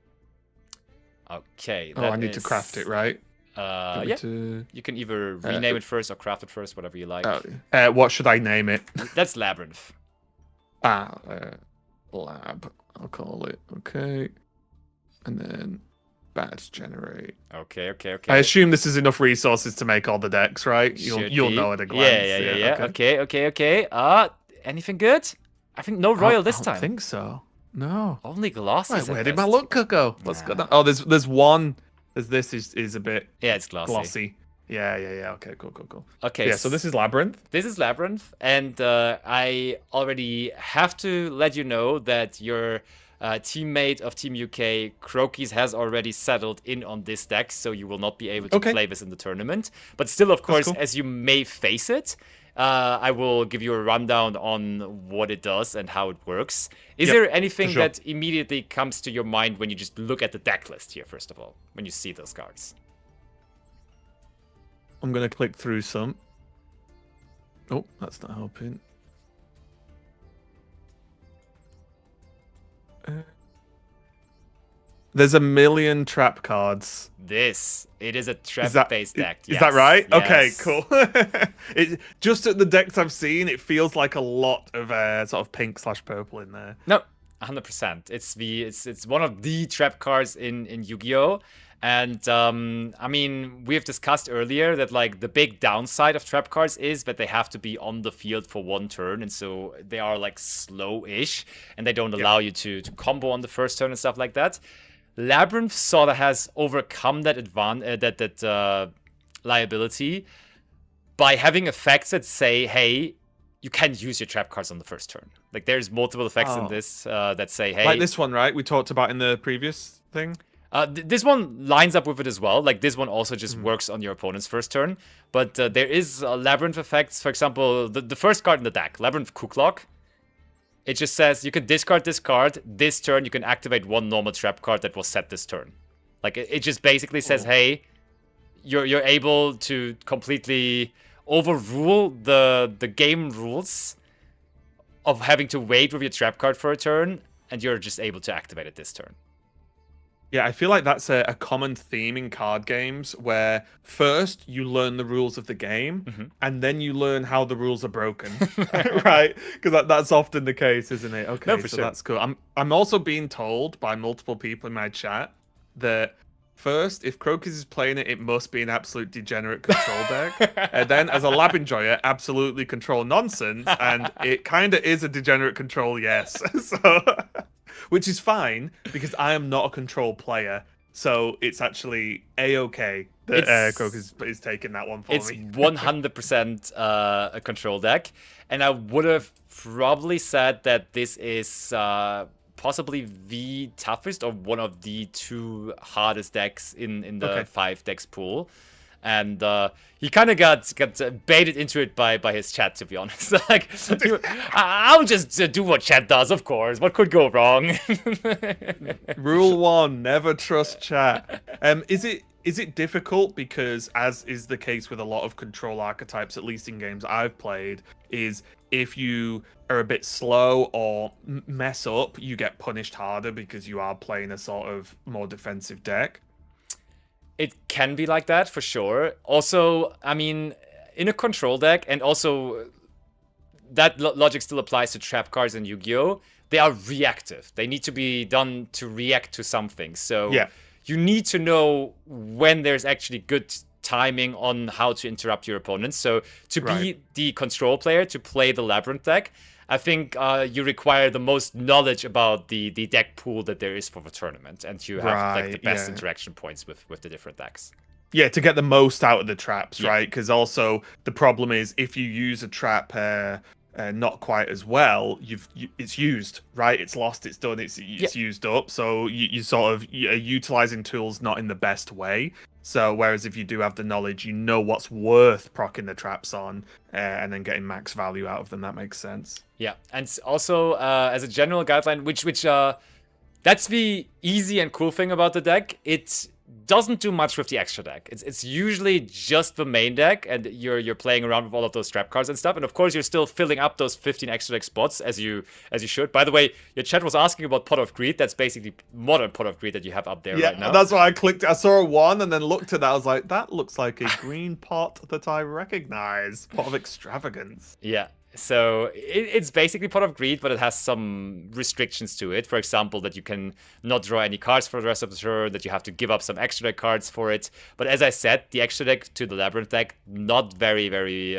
Okay. I need to craft it, right? Yeah. You can either rename it first or craft it first, whatever you like. What should I name it? That's Labyrinth. Lab. I'll call it. Okay. And then badge generate. Okay. I assume this is enough resources to make all the decks, right? You'll know at a glance. Yeah. Okay. Anything good? I think no royal this time. I think so. No. Only glossy. Right, where did my luck go? What's going on? Oh, there's one. This is a bit. Yeah, it's glossy. Yeah. Okay, cool. Okay. Yeah, so this is Labyrinth. This is Labyrinth, and I already have to let you know that your teammate of Team UK, Crokies, has already settled in on this deck, so you will not be able to play this in the tournament. But still, of course, as you may face it, I will give you a rundown on what it does and how it works. Is there anything that immediately comes to your mind when you just look at the deck list here, first of all, when you see those cards? I'm going to click through some. Oh, that's not helping. There's a million trap cards. It is a trap-based deck. Is that right? Yes. Okay, cool. Just at the decks I've seen, it feels like a lot of sort of pink/purple in there. No, 100%. It's one of the trap cards in Yu-Gi-Oh! And I mean, we have discussed earlier that like the big downside of trap cards is that they have to be on the field for one turn, and so they are like slow-ish, and they don't allow you to combo on the first turn and stuff like that. Labyrinth sort of has overcome that liability by having effects that say, hey, you can't use your trap cards on the first turn. Like there's multiple effects in this that say, hey, like this one, right? We talked about in the previous thing. This one lines up with it as well. Like this one also just works on your opponent's first turn. But there is Labyrinth effects. For example, the first card in the deck, Labyrinth Cooklock. It just says you can discard this card. This turn, you can activate one normal trap card that was set this turn. Like it just basically says, hey, you're able to completely overrule the game rules of having to wait with your trap card for a turn, and you're just able to activate it this turn. Yeah, I feel like that's a common theme in card games where first you learn the rules of the game and then you learn how the rules are broken, right? Because that's often the case, isn't it? Okay, no, for so sure. That's cool. I'm also being told by multiple people in my chat that first, if Crokies is playing it, it must be an absolute degenerate control deck. And then, as a lab enjoyer, absolutely control nonsense, and it kind of is a degenerate control, yes. So. Which is fine, because I am not a control player, so it's actually A-okay that Crokies is taking that one for me. It's 100% a control deck, and I would have probably said that this is possibly the toughest or one of the two hardest decks in the 5 decks pool. And he kind of got baited into it by his chat, to be honest. Like, I'll just do what chat does, of course. What could go wrong? Rule 1, never trust chat. Is it difficult? Because, as is the case with a lot of control archetypes, at least in games I've played, is if you are a bit slow or mess up, you get punished harder because you are playing a sort of more defensive deck. It can be like that for sure. Also, I mean, in a control deck, and also that logic still applies to trap cards in Yu-Gi-Oh! They are reactive. They need to be done to react to something. So Yeah. you need to know when there's actually good timing on how to interrupt your opponents. So to be the control player, to play the Labyrinth deck, I think you require the most knowledge about the deck pool that there is for the tournament, and you have like the best interaction points with the different decks. Yeah, to get the most out of the traps, right? Because also the problem is if you use a trap not quite as well, it's used, right? It's lost, it's done, it's used up. So you sort of are utilizing tools not in the best way. So whereas if you do have the knowledge, you know what's worth proccing the traps on and then getting max value out of them. That makes sense. Yeah, and also as a general guideline, which that's the easy and cool thing about the deck. It doesn't do much with the extra deck. It's usually just the main deck, and you're playing around with all of those trap cards and stuff. And of course, you're still filling up those 15 extra deck spots as you should. By the way, your chat was asking about Pot of Greed. That's basically modern Pot of Greed that you have up there right now. That's why I clicked. I saw a 1 and then looked at that. I was like, that looks like a green pot that I recognize. Pot of Extravagance. Yeah. So it's basically Pot of Greed, but it has some restrictions to it. For example, that you can not draw any cards for the rest of the turn, that you have to give up some extra deck cards for it. But as I said, the extra deck to the Labyrinth deck, not very, very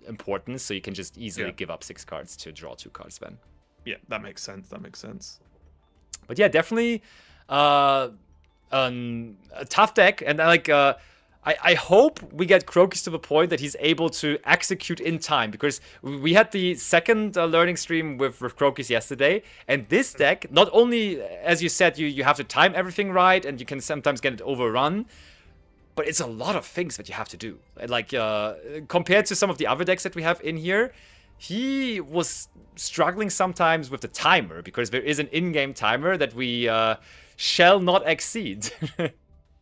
important. So you can just easily give up 6 cards to draw 2 cards then. Yeah, that makes sense. That makes sense. But yeah, definitely a tough deck. And like... I hope we get Crocus to the point that he's able to execute in time, because we had the second learning stream with Crocus yesterday, and this deck, not only, as you said, you have to time everything right, and you can sometimes get it overrun, but it's a lot of things that you have to do. Like, compared to some of the other decks that we have in here, he was struggling sometimes with the timer, because there is an in-game timer that we shall not exceed.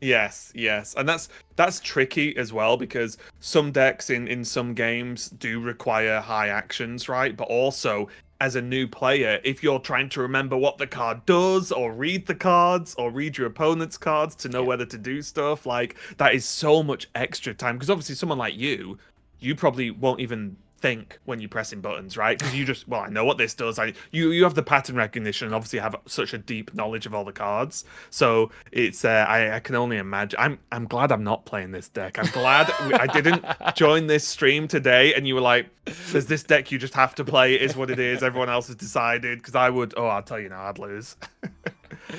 Yes, and that's tricky as well, because some decks in some games do require high actions, right? But also, as a new player, if you're trying to remember what the card does, or read the cards, or read your opponent's cards to know whether to do stuff, like, that is so much extra time. Because obviously someone like you probably won't even think when you're pressing buttons, right? Because you just, I know what this does. You have the pattern recognition, and obviously have such a deep knowledge of all the cards. So it's I can only imagine. I'm glad I'm not playing this deck. I'm glad I didn't join this stream today, and you were like, "There's this deck you just have to play. It is what it is. Everyone else has decided." Because I would, I'll tell you now, I'd lose.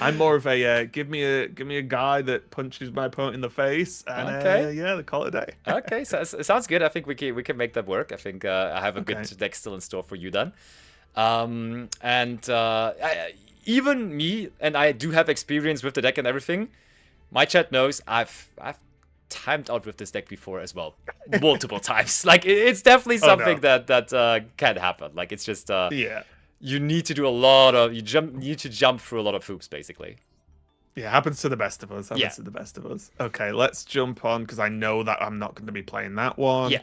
I'm more of a give me a guy that punches my opponent in the face, and call it a day. Okay, so it sounds good. I think we can make that work. I think I have a good deck still in store for you then. Even me, and I do have experience with the deck and everything. My chat knows I've timed out with this deck before as well, multiple times. Like it's definitely something that can happen. Like it's just you need to do a lot of need to jump through a lot of hoops, basically. Yeah, happens to the best of us. To the best of us. Okay, let's jump on, because I know that I'm not going to be playing that one. Yeah.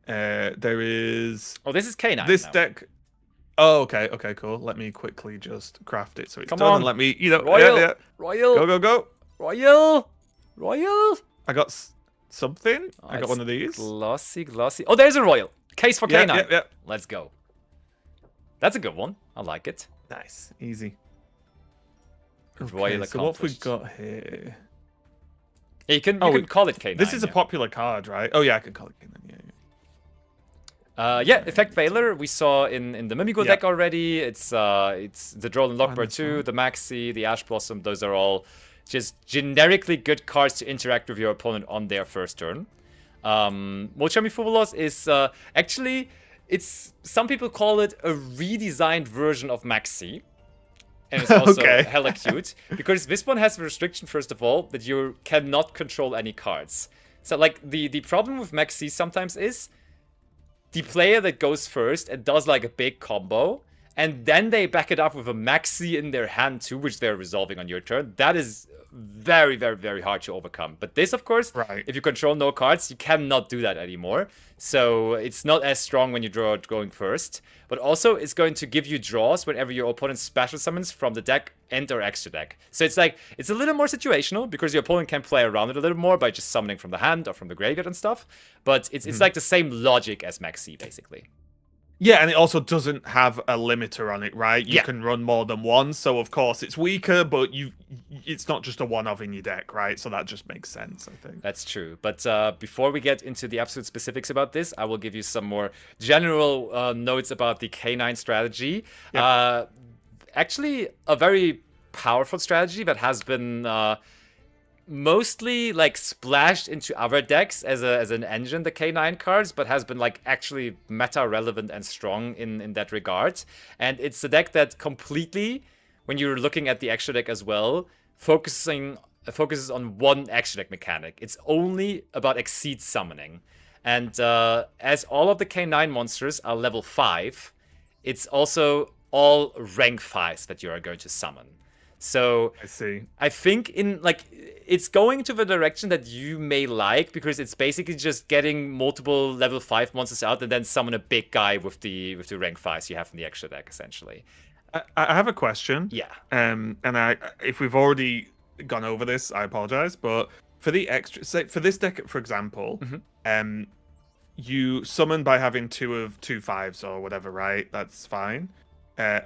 There is. Oh, this is K9. This now. deck. Oh, okay, cool. Let me quickly just craft it so it's Come done. on. And let me, Royal, Royal, go, Royal. I got something. I got one of these. Glossy. Oh, there's a Royal. Case for K9. Yeah. Let's go. That's a good one. I like it. Nice, easy. Royal so what have we got here? Yeah, you can call it K9. This is a popular card, right? Oh yeah, I can call it K9. Yeah. Effect Veiler we saw in the Mimigo deck already. It's the Droll and Lockbird 2, the Maxi, the Ash Blossom. Those are all just generically good cards to interact with your opponent on their first turn. Mochami Fubulos is actually, some people call it a redesigned version of Maxi. And it's also hella cute, because this one has a restriction, first of all, that you cannot control any cards. So like the problem with Maxi sometimes is the player that goes first and does like a big combo, and then they back it up with a Maxi in their hand too, which they're resolving on your turn. That is very, very, very hard to overcome. But this, of course, Right. if you control no cards, you cannot do that anymore. So it's not as strong when you draw going first. But also, it's going to give you draws whenever your opponent special summons from the deck and or extra deck. So it's like, it's a little more situational because your opponent can play around it a little more by just summoning from the hand or from the graveyard and stuff. But it's like the same logic as Maxi, basically. Yeah, and it also doesn't have a limiter on it, right? You Yeah. can run more than one, so of course it's weaker, but it's not just a one-of in your deck, right? So that just makes sense, I think. That's true. But before we get into the absolute specifics about this, I will give you some more general notes about the K9 strategy. Yep. Actually, a very powerful strategy that has been mostly like splashed into other decks as an engine, the K9 cards, but has been like actually meta relevant and strong in that regard. And it's a deck that completely, when you're looking at the extra deck as well, focuses on one extra deck mechanic. It's only about Exceed summoning. And as all of the K9 monsters are level 5, it's also all rank 5s that you are going to summon. So I see. I think it's going to the direction that you may like, because it's basically just getting multiple level 5 monsters out and then summon a big guy with the rank 5s you have in the extra deck, essentially. I have a question. Yeah. And if we've already gone over this, I apologize, but for the extra, say for this deck, for example, you summon by having 2 5s or whatever, right? That's fine.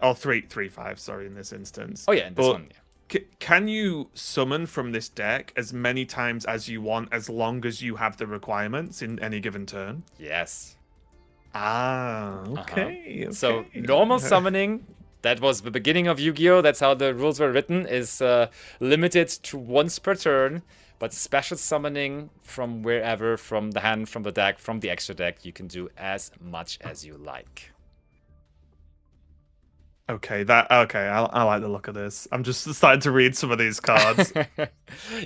Or 3 5s, sorry, in this instance. Oh yeah, in this one. Yeah. Can you summon from this deck as many times as you want, as long as you have the requirements in any given turn? Yes. Ah, okay. So normal summoning, that was the beginning of Yu-Gi-Oh! That's how the rules were written, is limited to once per turn. But special summoning from wherever, from the hand, from the deck, from the extra deck, you can do as much as you like. Okay, I like the look of this. I'm just starting to read some of these cards.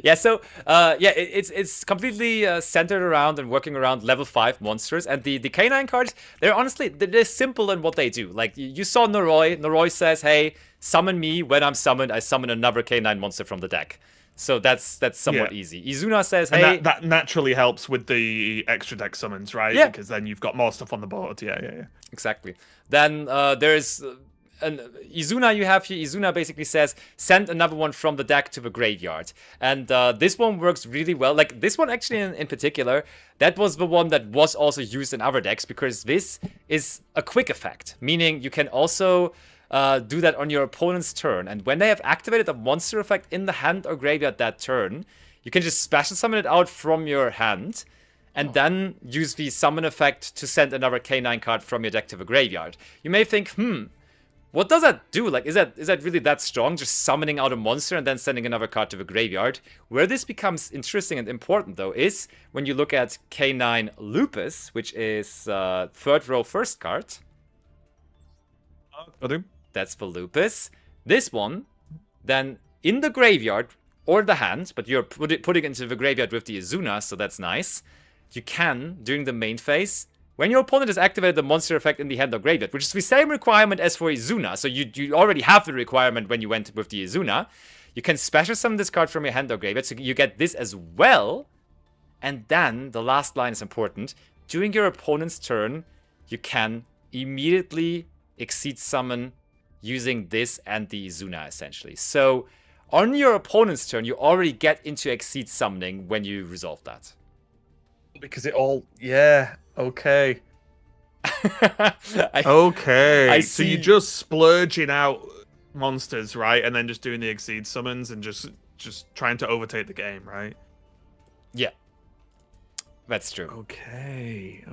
Yeah, so it's completely centered around and working around level 5 monsters, and the K9 cards, they're simple in what they do. Like you saw Noroi. Noroi says, "Hey, summon me. When I'm summoned, I summon another K9 monster from the deck." So that's somewhat easy. Izuna says, "Hey," and that naturally helps with the extra deck summons, right? Yeah, because then you've got more stuff on the board. Yeah. Exactly. Then there's an Izuna you have here. Izuna basically says, send another one from the deck to the graveyard. And this one works really well. Like this one actually in particular, that was the one that was also used in other decks, because this is a quick effect, meaning you can also do that on your opponent's turn. And when they have activated a monster effect in the hand or graveyard that turn, you can just special summon it out from your hand, and then use the summon effect to send another K9 card from your deck to the graveyard. You may think, what does that do? Like, is that really that strong? Just summoning out a monster and then sending another card to the graveyard? Where this becomes interesting and important, though, is when you look at K9 Lupus, which is third row first card. That's for Lupus. This one, then in the graveyard or the hand, but you're putting it into the graveyard with the Izuna, so that's nice. You can, during the main phase, when your opponent has activated the monster effect in the hand or graveyard, which is the same requirement as for Izuna, so you already have the requirement when you went with the Izuna, you can special summon this card from your hand or graveyard, so you get this as well. And then, the last line is important, during your opponent's turn, you can immediately exceed summon using this and the Izuna, essentially. So, on your opponent's turn, you already get into exceed summoning when you resolve that. Because it all, okay. I see. So you're just splurging out monsters, right? And then just doing the exceed summons and just trying to overtake the game, right? Yeah. That's true. Okay.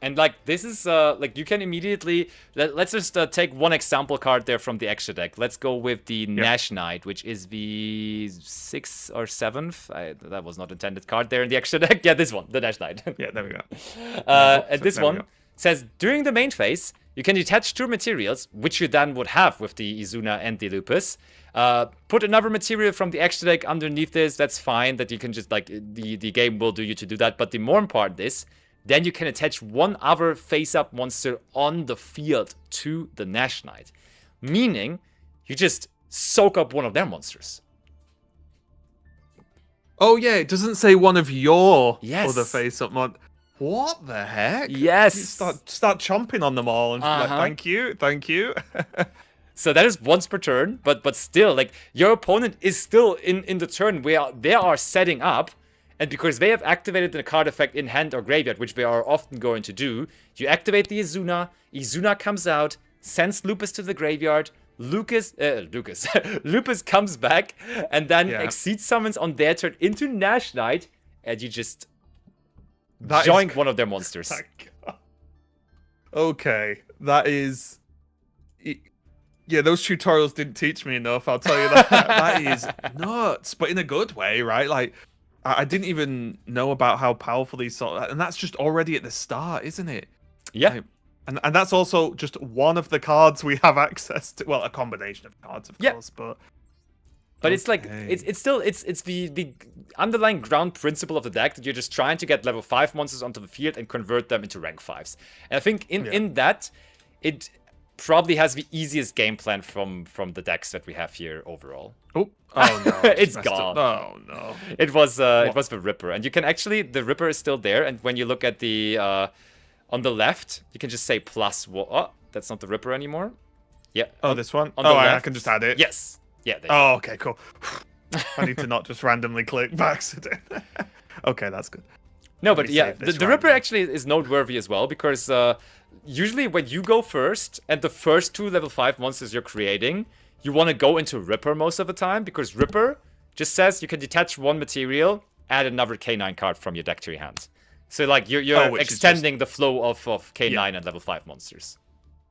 And like this is like you can immediately let's just take one example card there from the extra deck. Let's go with the Nash Knight, which is the 6th or 7th. That was not intended card there in the extra deck. Yeah, this one, the Nash Knight. Yeah, there we go. And this one says during the main phase, you can detach 2 materials, which you then would have with the Izuna and the Lupus. Put another material from the extra deck underneath this. That's fine. That you can just like the game will do you to do that. But the more important is, then you can attach one other face-up monster on the field to the Nash Knight. Meaning, you just soak up one of their monsters. Oh yeah, it doesn't say one of your Yes. other face-up mod. What the heck? Yes. You start chomping on them all and just be like, thank you. So that is once per turn, but still, like, your opponent is still in the turn where they are setting up, and because they have activated the card effect in hand or graveyard, which they are often going to do, you activate the Izuna comes out, sends Lupus to the graveyard, Lupus comes back, and then Exceed summons on their turn into Nash Knight, and you just join one of their monsters. Okay, that is... Yeah, those tutorials didn't teach me enough, I'll tell you that. That is nuts, but in a good way, right? Like, I didn't even know about how powerful these sort of... And that's just already at the start, isn't it? Yeah. Like, and that's also just one of the cards we have access to. Well, a combination of cards, of course, but it's like it's still the underlying ground principle of the deck that you're just trying to get level 5 monsters onto the field and convert them into rank 5s. And I think in that it probably has the easiest game plan from the decks that we have here overall. Oh no, it's gone. Oh no. It was the Ripper, and you can actually, the Ripper is still there, and when you look at the on the left, you can just say +1. Oh, that's not the Ripper anymore. Yeah. Oh, this one? On the left. I can just add it. Yes. Yeah. Oh, okay, cool. I need to not just randomly click by accident. Okay, that's good. No, but yeah, the Ripper actually is noteworthy as well, because usually when you go first, and the first 2 level 5 monsters you're creating, you want to go into Ripper most of the time, because Ripper just says you can detach 1 material, add another K9 card from your deck to your hand. So, like, you're extending the flow of K9 and level 5 monsters.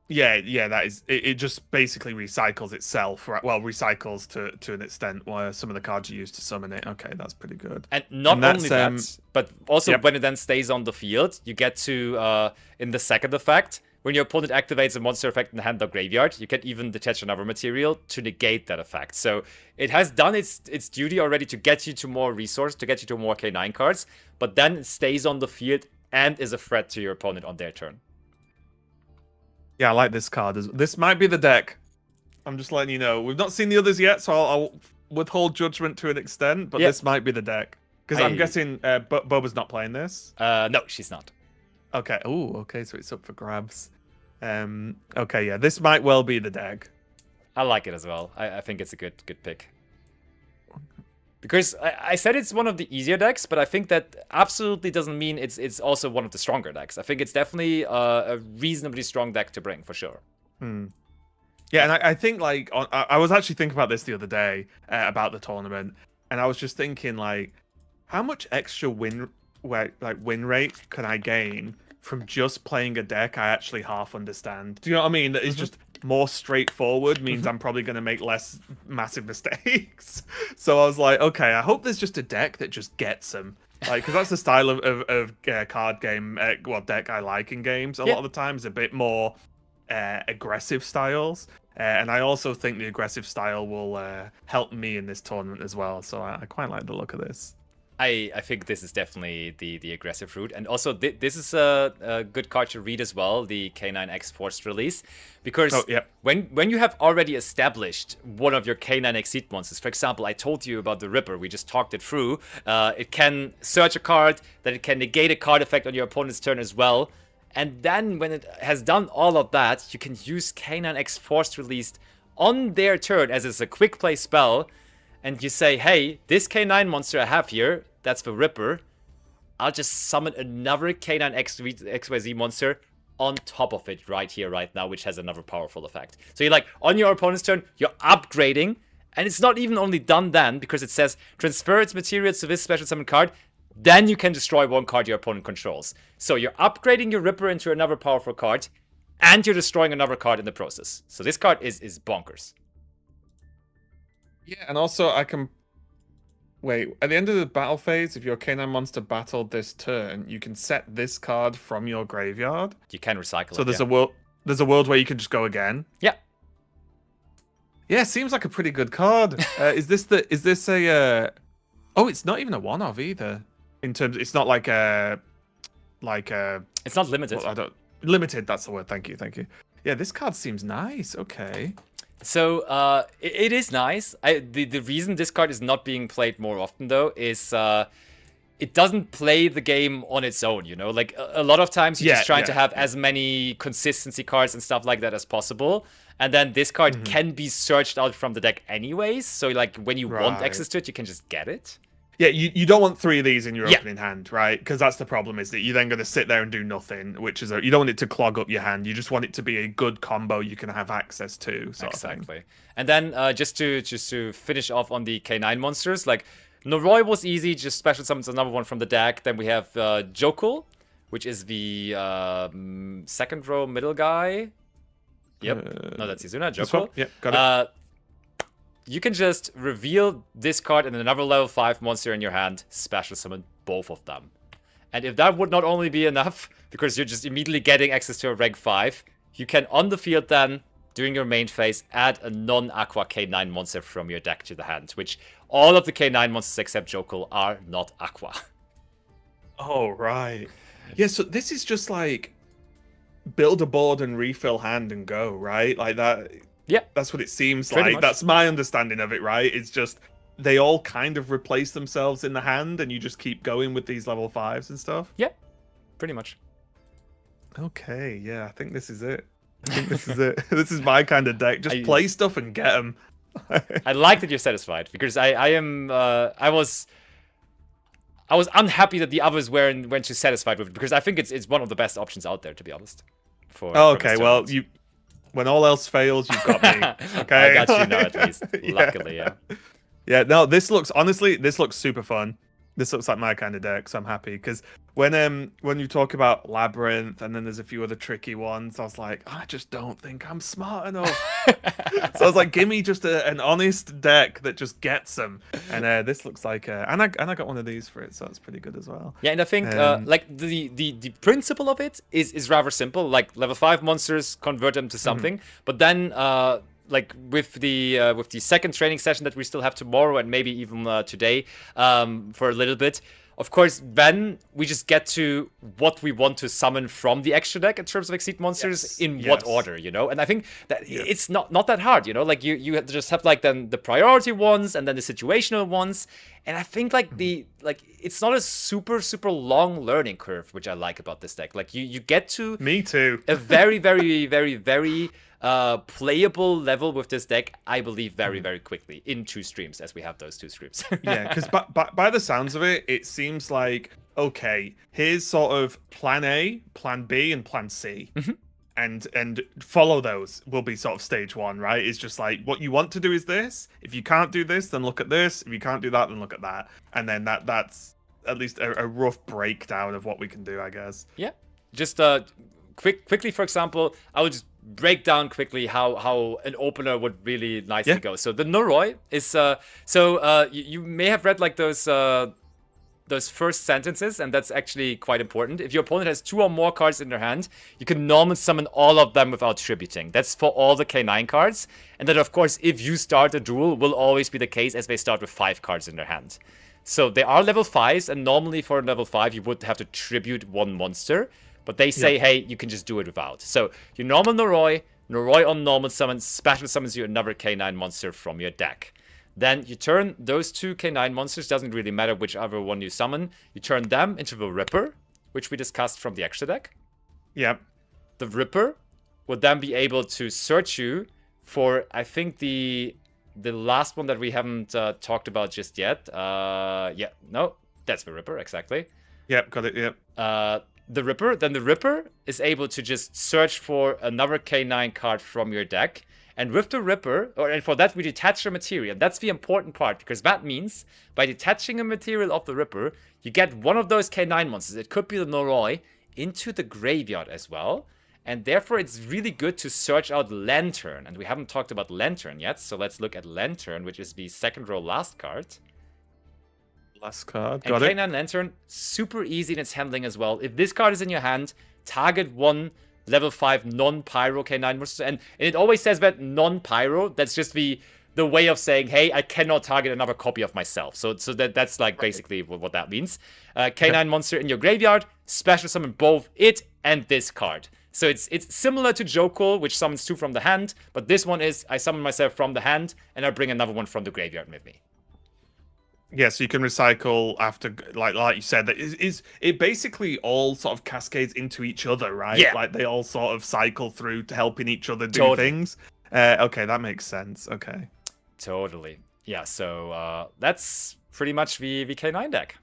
Yeah, that is... It just basically recycles itself, right? Well, recycles to an extent where some of the cards you use to summon it. Okay, that's pretty good. And not only that, but also when it then stays on the field, you get to, in the second effect, when your opponent activates a monster effect in the hand or graveyard, you can even detach another material to negate that effect. So it has done its duty already to get you to more resource, to get you to more K9 cards, but then it stays on the field and is a threat to your opponent on their turn. Yeah, I like this card. This might be the deck. I'm just letting you know. We've not seen the others yet, so I'll withhold judgment to an extent, but this might be the deck. Because I'm guessing Boba's not playing this. No, she's not. Okay. Oh, okay, so it's up for grabs. Okay, yeah, this might well be the deck. I like it as well. I think it's a good pick. Because I said it's one of the easier decks, but I think that absolutely doesn't mean it's also one of the stronger decks. I think it's definitely a reasonably strong deck to bring, for sure. Yeah, and I think, like, I was actually thinking about this the other day, about the tournament, and I was just thinking, like, how much extra win rate can I gain from just playing a deck I actually half understand? Do you know what I mean? That is just more straightforward, means I'm probably going to make less massive mistakes. So I was like, okay, I hope there's just a deck that just gets them. Like, because that's the style of card game, deck I like in games. A lot of the times, a bit more aggressive styles. And I also think the aggressive style will help me in this tournament as well. So I quite like the look of this. I think this is definitely the aggressive route. And also, this is a good card to read as well, the K9X Forced Release. Because when you have already established one of your K9 Exceed monsters, for example, I told you about the Ripper, we just talked it through. It can search a card, that it can negate a card effect on your opponent's turn as well. And then when it has done all of that, you can use K9X Forced Released on their turn as it's a quick play spell. And you say, hey, this K9 monster I have here, that's the Ripper. I'll just summon another K9 XYZ monster on top of it right here, right now, which has another powerful effect. So you're like, on your opponent's turn, you're upgrading. And it's not even only done then, because it says, transfer its materials to this special summon card. Then you can destroy one card your opponent controls. So you're upgrading your Ripper into another powerful card, and you're destroying another card in the process. So this card is bonkers. Yeah, and also I can... Wait, at the end of the battle phase, if your K9 monster battled this turn, you can set this card from your graveyard. You can recycle it. So there's a world where you can just go again. Yeah. Yeah, seems like a pretty good card. Is this a... Oh, it's not even a one-of either. In terms, it's not like a... It's not limited. Well, limited, that's the word. Thank you. Yeah, this card seems nice. Okay. So it is nice. The reason this card is not being played more often though is it doesn't play the game on its own, you know? Like a lot of times you're just trying to have as many consistency cards and stuff like that as possible. And then this card can be searched out from the deck anyways. So like when you want access to it, you can just get it. Yeah, you don't want 3 of these in your opening hand, right? Because that's the problem, is that you're then going to sit there and do nothing, which is you don't want it to clog up your hand. You just want it to be a good combo you can have access to. Exactly. And then just to finish off on the K9 monsters, like Noroi was easy, just special summons another one from the deck. Then we have Jokul, which is the second row middle guy. Yep. No, that's Izuna. Jokul. Yep, got it. You can just reveal this card and another level 5 monster in your hand, special summon both of them. And if that would not only be enough, because you're just immediately getting access to a rank 5, you can on the field then, during your main phase, add a non-Aqua K9 monster from your deck to the hand, which all of the K9 monsters except Jokul are not Aqua. Oh, right. Yeah, so this is just like build a board and refill hand and go, right? Like that. Yeah, that's what it seems pretty like. much. That's my understanding of it, right? It's just they all kind of replace themselves in the hand, and you just keep going with these level 5s and stuff. Yeah, pretty much. Okay, yeah, I think this is it. I think this is it. This is my kind of deck. Just play stuff and get them. I like that you're satisfied, because I was unhappy that the others weren't too satisfied with it, because I think it's one of the best options out there, to be honest. Okay, well, when all else fails, you've got me. Okay, I got you now at least. Luckily, yeah. Yeah, no, this looks super fun. This looks like my kind of deck, so I'm happy. Because when you talk about Labyrinth and then there's a few other tricky ones, I was like, I just don't think I'm smart enough. So I was like, give me just an honest deck that just gets them. And this looks like, and I got one of these for it, so that's pretty good as well. Yeah, and I think like the principle of it is rather simple. Like level 5 monsters, convert them to something, but then like with the second training session that we still have tomorrow and maybe even today for a little bit, of course, then we just get to what we want to summon from the extra deck in terms of Exceed monsters in what order, you know? And I think that it's not that hard, you know? Like you just have like then the priority ones and then the situational ones. And I think like it's not a super long learning curve, which I like about this deck. Like you get to me too a very playable level with this deck, I believe, very quickly in 2 streams, as we have those 2 streams. Yeah, because by the sounds of it, it seems like, okay, here's sort of plan A, plan B, and plan C. And follow those will be sort of stage 1, right? It's just like, what you want to do is this. If you can't do this, then look at this. If you can't do that, then look at that. And then that's at least a rough breakdown of what we can do, I guess. Yeah. Just quickly, for example, I would just break down quickly how an opener would really nicely go. So the Noroi is you may have read like those first sentences, and that's actually quite important. If your opponent has 2 or more cards in their hand, you can normally summon all of them without tributing. That's for all the K9 cards. And that, of course, if you start a duel, will always be the case, as they start with 5 cards in their hand. So they are level 5s, and normally for level 5, you would have to tribute 1 monster. But they say, hey, you can just do it without. So your normal Noroi on normal summons, special summons you another K9 monster from your deck. Then you turn those 2 K9 monsters, doesn't really matter whichever one you summon, you turn them into the Ripper, which we discussed from the extra deck. Yep. The Ripper would then be able to search you for, I think, the last one that we haven't talked about just yet. That's the Ripper, exactly. Yep, got it, yep. The Ripper is able to just search for another K9 card from your deck. And with the Ripper, and for that we detach a material. That's the important part, because that means by detaching a material of the Ripper, you get one of those K9 monsters, it could be the Noroi, into the graveyard as well. And therefore it's really good to search out Lantern. And we haven't talked about Lantern yet, so let's look at Lantern, which is the second row last card. Last card, got it. K9 Lantern, super easy in its handling as well. If this card is in your hand, target 1 level 5 non-pyro K9 monster. And it always says that non-pyro, that's just the way of saying, hey, I cannot target another copy of myself. So that's like basically what that means. K9 monster in your graveyard, special summon both it and this card. So it's similar to Jokul, which summons 2 from the hand, but this one is I summon myself from the hand and I bring another one from the graveyard with me. Yeah, so you can recycle after, like you said, that is it basically all sort of cascades into each other, right? Yeah. Like they all sort of cycle through to helping each other do Totally. things. Okay, that makes sense. Okay. Totally. Yeah, so that's pretty much the K9 deck.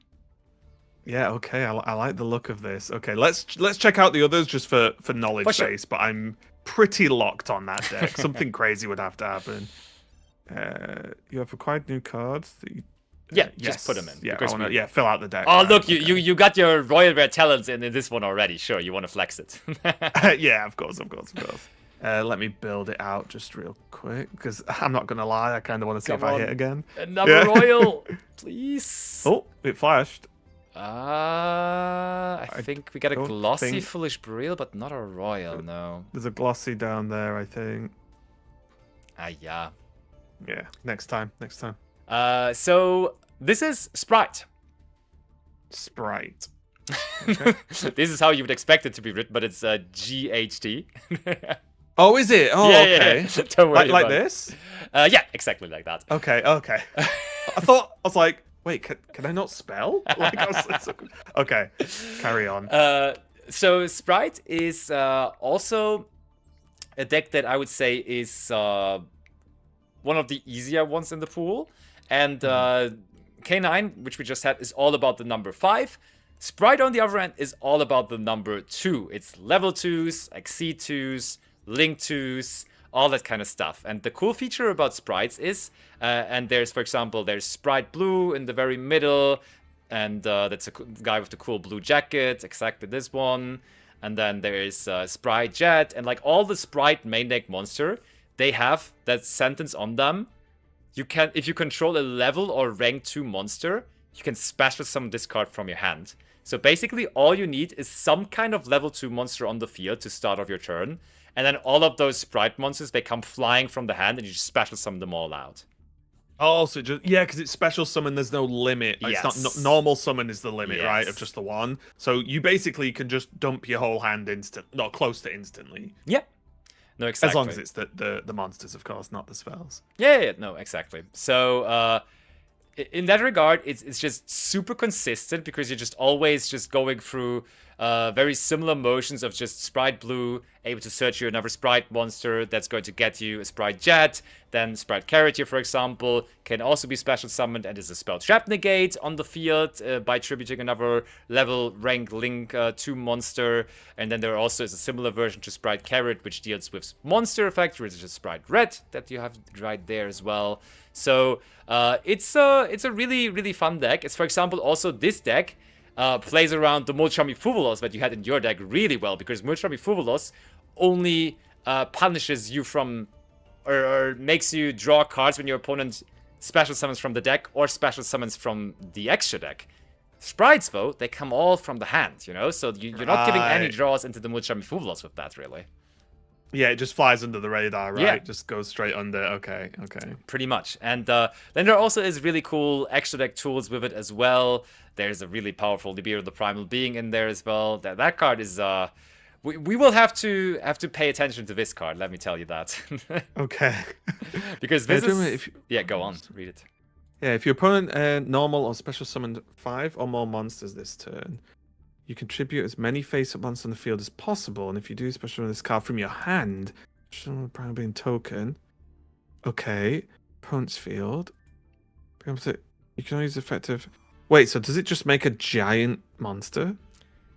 Yeah, okay. I like the look of this. Okay, let's check out the others just for knowledge sure. base, but I'm pretty locked on that deck. Something crazy would have to happen. You have acquired new cards that you Yeah, yes. just put them in. Yeah, fill out the deck. Oh, right, look, okay. you got your Royal Rare talents in this one already. Sure, you want to flex it. Yeah, of course. Let me build it out just real quick, because I'm not going to lie, I kind of want to see if I hit again. Another Royal, please. Oh, it flashed. I think we got a glossy Foolish Burial, but not a Royal, no. There's a glossy down there, I think. Yeah. Yeah, next time. So this is Sprite. Sprite. Okay. This is how you would expect it to be written, but it's GHT. Oh, is it? Oh, yeah, okay. Yeah. Don't worry like this? Yeah, exactly like that. Okay. I was like, wait, can I not spell? Okay, carry on. So Sprite is also a deck that I would say is one of the easier ones in the pool. And K9, which we just had, is all about the number 5. Sprite, on the other end, is all about the number 2. It's level 2s, Exceed 2s, Link 2s, all that kind of stuff. And the cool feature about Sprites is, and there's, for example, there's Sprite Blue in the very middle, and that's a guy with the cool blue jacket, exactly this one. And then there is Sprite Jet, and like all the Sprite main deck monster, they have that sentence on them. You can, if you control a level or rank 2 monster, you can special summon this card from your hand. So basically, all you need is some kind of level 2 monster on the field to start off your turn. And then all of those Sprite monsters, they come flying from the hand and you just special summon them all out. Oh, so just, yeah, because it's special summon, there's no limit. Yes. It's not normal summon is the limit, Yes. right, of just the one. So you basically can just dump your whole hand not close to instantly. Yeah. No, exactly. As long as it's the monsters, of course, not the spells. Yeah, no, exactly. So, in that regard, it's just super consistent because you're just always just going through very similar motions of just Sprite Blue, able to search you another Sprite monster that's going to get you a Sprite Jet. Then Sprite Carrot here, for example, can also be special summoned and is a spell trap negate on the field by tributing another level rank Link 2 monster. And then there also is a similar version to Sprite Carrot, which deals with monster effect, which is Sprite Red that you have right there as well. So it's a really, really fun deck. It's, for example, also this deck plays around the Mulchami Fuvulos that you had in your deck really well, because Mulchami Fuvulos only punishes you from, or makes you draw cards when your opponent special summons from the deck or special summons from the extra deck. Sprites, though, they come all from the hand, you know? So you're not giving any draws into the Mulchami Fuvulos with that, really. Yeah, it just flies under the radar, right? Yeah. Just goes straight under. Okay. Pretty much. And then there also is really cool extra deck tools with it as well. There's a really powerful Nibiru the Primal Being in there as well. That card is we will have to pay attention to this card, let me tell you that. Okay. Because this is... Yeah, go on, read it. Yeah, if your opponent normal or special summoned 5 or more monsters this turn, you contribute as many face-up monsters on the field as possible, and if you do special summon this card from your hand, special Primal Being token. Okay, opponent's field. You can only use effective. Wait, so does it just make a giant monster?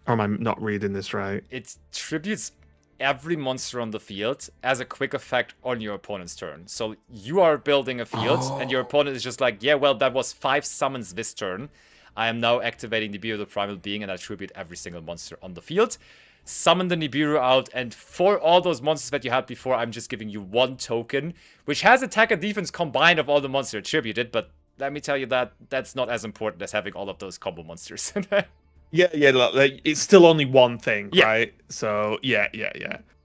Or am I not reading this right? It tributes every monster on the field as a quick effect on your opponent's turn. So you are building a field, and your opponent is just like, yeah, well, that was 5 summons this turn. I am now activating Nibiru the Primal Being, and I tribute every single monster on the field. Summon the Nibiru out, and for all those monsters that you had before, I'm just giving you 1 token, which has attack and defense combined of all the monsters attributed, but let me tell you that that's not as important as having all of those combo monsters. Yeah, like, it's still only one thing, yeah. right? So yeah.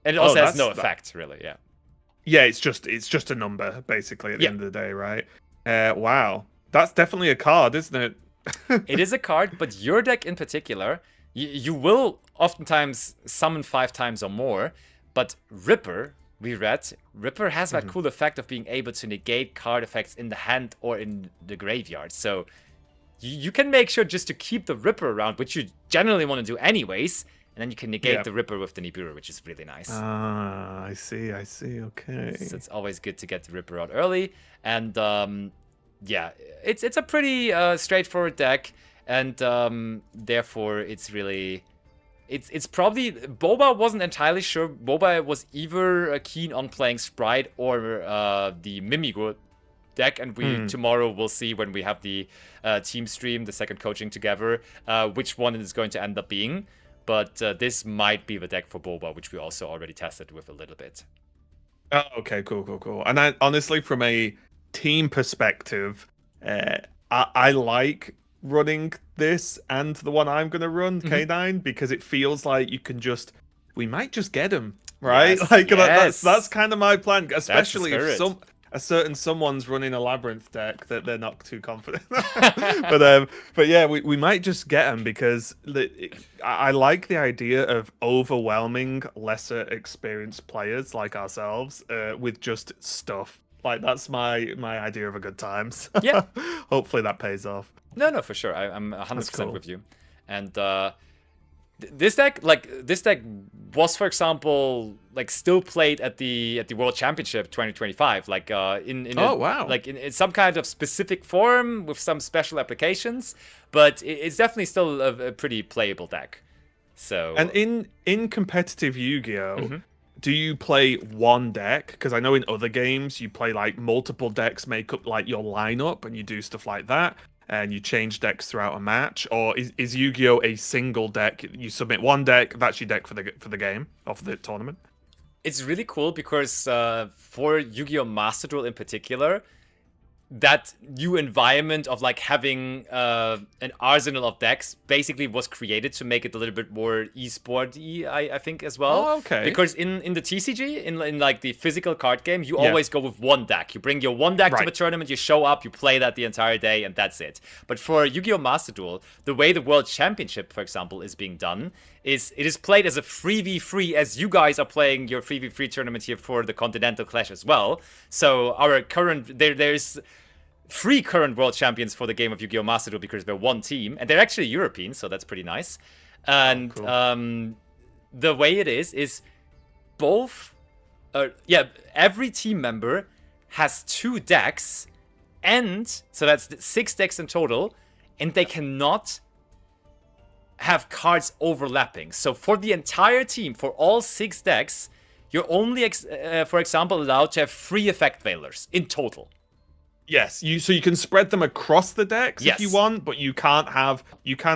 And it also has no effect, really. Yeah. Yeah, it's just a number basically at the end of the day, right? Wow, that's definitely a card, isn't it? It is a card, but your deck in particular You will oftentimes summon 5 times or more, but Ripper, we read, Ripper has that cool effect of being able to negate card effects in the hand or in the graveyard. So you can make sure just to keep the Ripper around, which you generally want to do anyways, and then you can negate the Ripper with the Nibiru, which is really nice. Ah, I see, okay. So it's always good to get the Ripper out early, and yeah, it's a pretty straightforward deck, and therefore it's really... It's probably... Boba wasn't entirely sure. Boba was either keen on playing Sprite or the Mimigo deck, and we tomorrow will see when we have the team stream, the second coaching together, which one it is going to end up being. But this might be the deck for Boba, which we also already tested with a little bit. Oh, okay, cool. And I honestly, from a team perspective, I like running this and the one I'm going to run, K9, because it feels like you can just... We might just get him, right? Yes, like yes. that's kind of my plan, especially if a certain someone's running a Labyrinth deck that they're not too confident. but yeah, we might just get them because I like the idea of overwhelming lesser experienced players like ourselves with just stuff. Like, that's my idea of a good time. So yeah. Hopefully that pays off. No, for sure. I'm 100% cool. with you. And this deck was, for example, like still played at the World Championship 2025, like in some kind of specific form with some special applications, but it's definitely still a pretty playable deck. So, and in competitive Yu-Gi-Oh, do you play one deck? Because I know in other games you play like multiple decks make up like your lineup, and you do stuff like that, and you change decks throughout a match. Or is Yu-Gi-Oh a single deck? You submit one deck, that's your deck for the game or for the tournament. It's really cool because for Yu-Gi-Oh! Master Duel in particular, that new environment of like having an arsenal of decks basically was created to make it a little bit more esport-y, I think, as well. Oh, okay. Because in the TCG, in like the physical card game, you always go with one deck. You bring your one deck to the tournament, you show up, you play that the entire day, and that's it. But for Yu-Gi-Oh! Master Duel, the way the World Championship, for example, is being done is it is played as a 3v3, as you guys are playing your 3v3 tournament here for the Continental Clash as well. So our current... There's 3 current world champions for the game of Yu-Gi-Oh! Master Duel because they're one team, and they're actually European, so that's pretty nice. And cool. The way it is both... every team member has 2 decks, and so that's 6 decks in total, and they cannot have cards overlapping. So for the entire team, for all 6 decks, you're only, for example, allowed to have 3 effect veilers in total. Yes, so you can spread them across the decks if you want, but you can't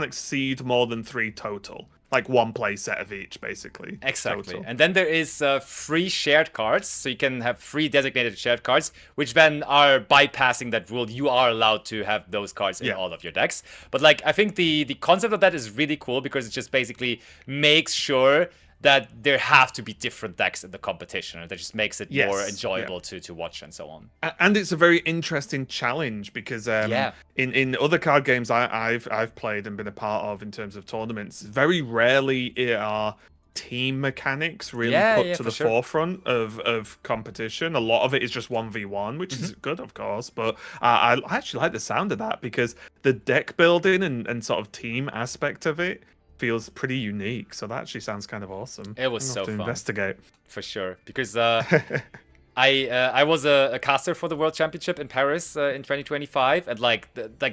exceed more than 3 total. Like 1 play set of each, basically. Exactly. Total. And then there is 3 shared cards, so you can have 3 designated shared cards, which then are bypassing that rule. You are allowed to have those cards in all of your decks. But like, I think the concept of that is really cool because it just basically makes sure that there have to be different decks in the competition, and that just makes it more enjoyable to watch and so on. And it's a very interesting challenge because in other card games I've played and been a part of in terms of tournaments, very rarely are team mechanics really put to the forefront of competition. A lot of it is just 1v1, which is good, of course, but I actually like the sound of that because the deck building and sort of team aspect of it feels pretty unique, so that actually sounds kind of awesome. It was so fun. Investigate for sure, because I was a caster for the World Championship in Paris in 2025, and like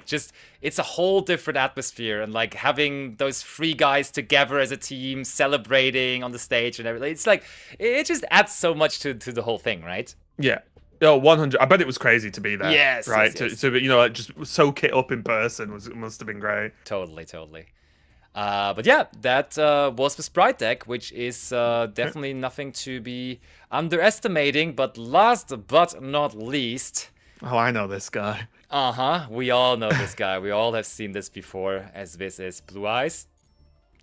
just it's a whole different atmosphere, and like having those 3 guys together as a team celebrating on the stage and everything. It's like it just adds so much to the whole thing, right? Yeah. Oh, 100. I bet it was crazy to be there. Yes. Right. Yes. To you know, like, just soak it up in person must have been great. Totally. But yeah, that was the Sprite deck, which is definitely nothing to be underestimating. But last but not least... Oh, I know this guy. We all know this guy. We all have seen this before, as this is Blue Eyes.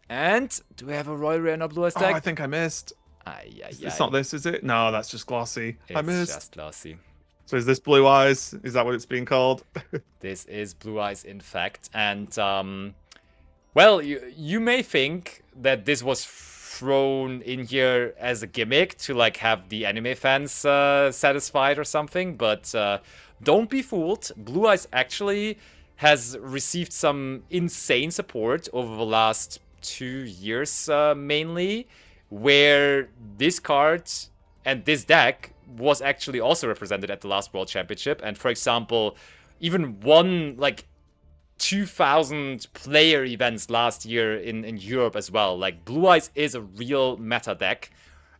And do we have a Royal Rare in our Blue Eyes deck? Oh, I think I missed. It's not this, is it? No, that's just Glossy. I missed. It's just Glossy. So is this Blue Eyes? Is that what it's being called? This is Blue Eyes, in fact. And... Well, you may think that this was thrown in here as a gimmick to like have the anime fans satisfied or something, but don't be fooled. Blue Eyes actually has received some insane support over the last 2 years, mainly, where this card and this deck was actually also represented at the last World Championship, and for example, even won like 2,000 player events last year in Europe as well. Like, Blue Eyes is a real meta deck.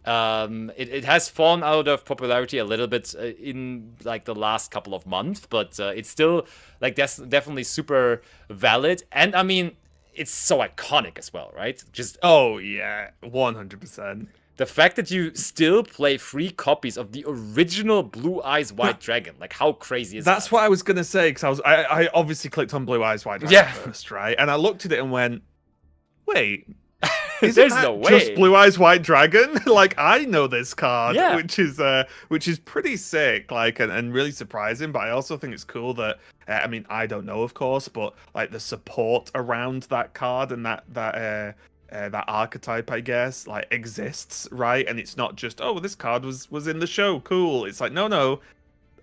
It has fallen out of popularity a little bit in like the last couple of months, but it's still like definitely super valid. And I mean, it's so iconic as well, right? Just Oh yeah, 100%. the fact that you still play 3 copies of the original Blue Eyes White Dragon, like how crazy is that? That's what I was gonna say, because I obviously clicked on Blue Eyes White Dragon Yeah. first, right? And I looked at it and went, wait, There's isn't no that way. just Blue Eyes White Dragon? Like, I know this card, Yeah. which is pretty sick, like, and really surprising. But I also think it's cool that I mean, I don't know, of course, but like the support around that card and that archetype, I guess, like exists, right? And it's not just, oh, this card was in the show, cool. It's like, no,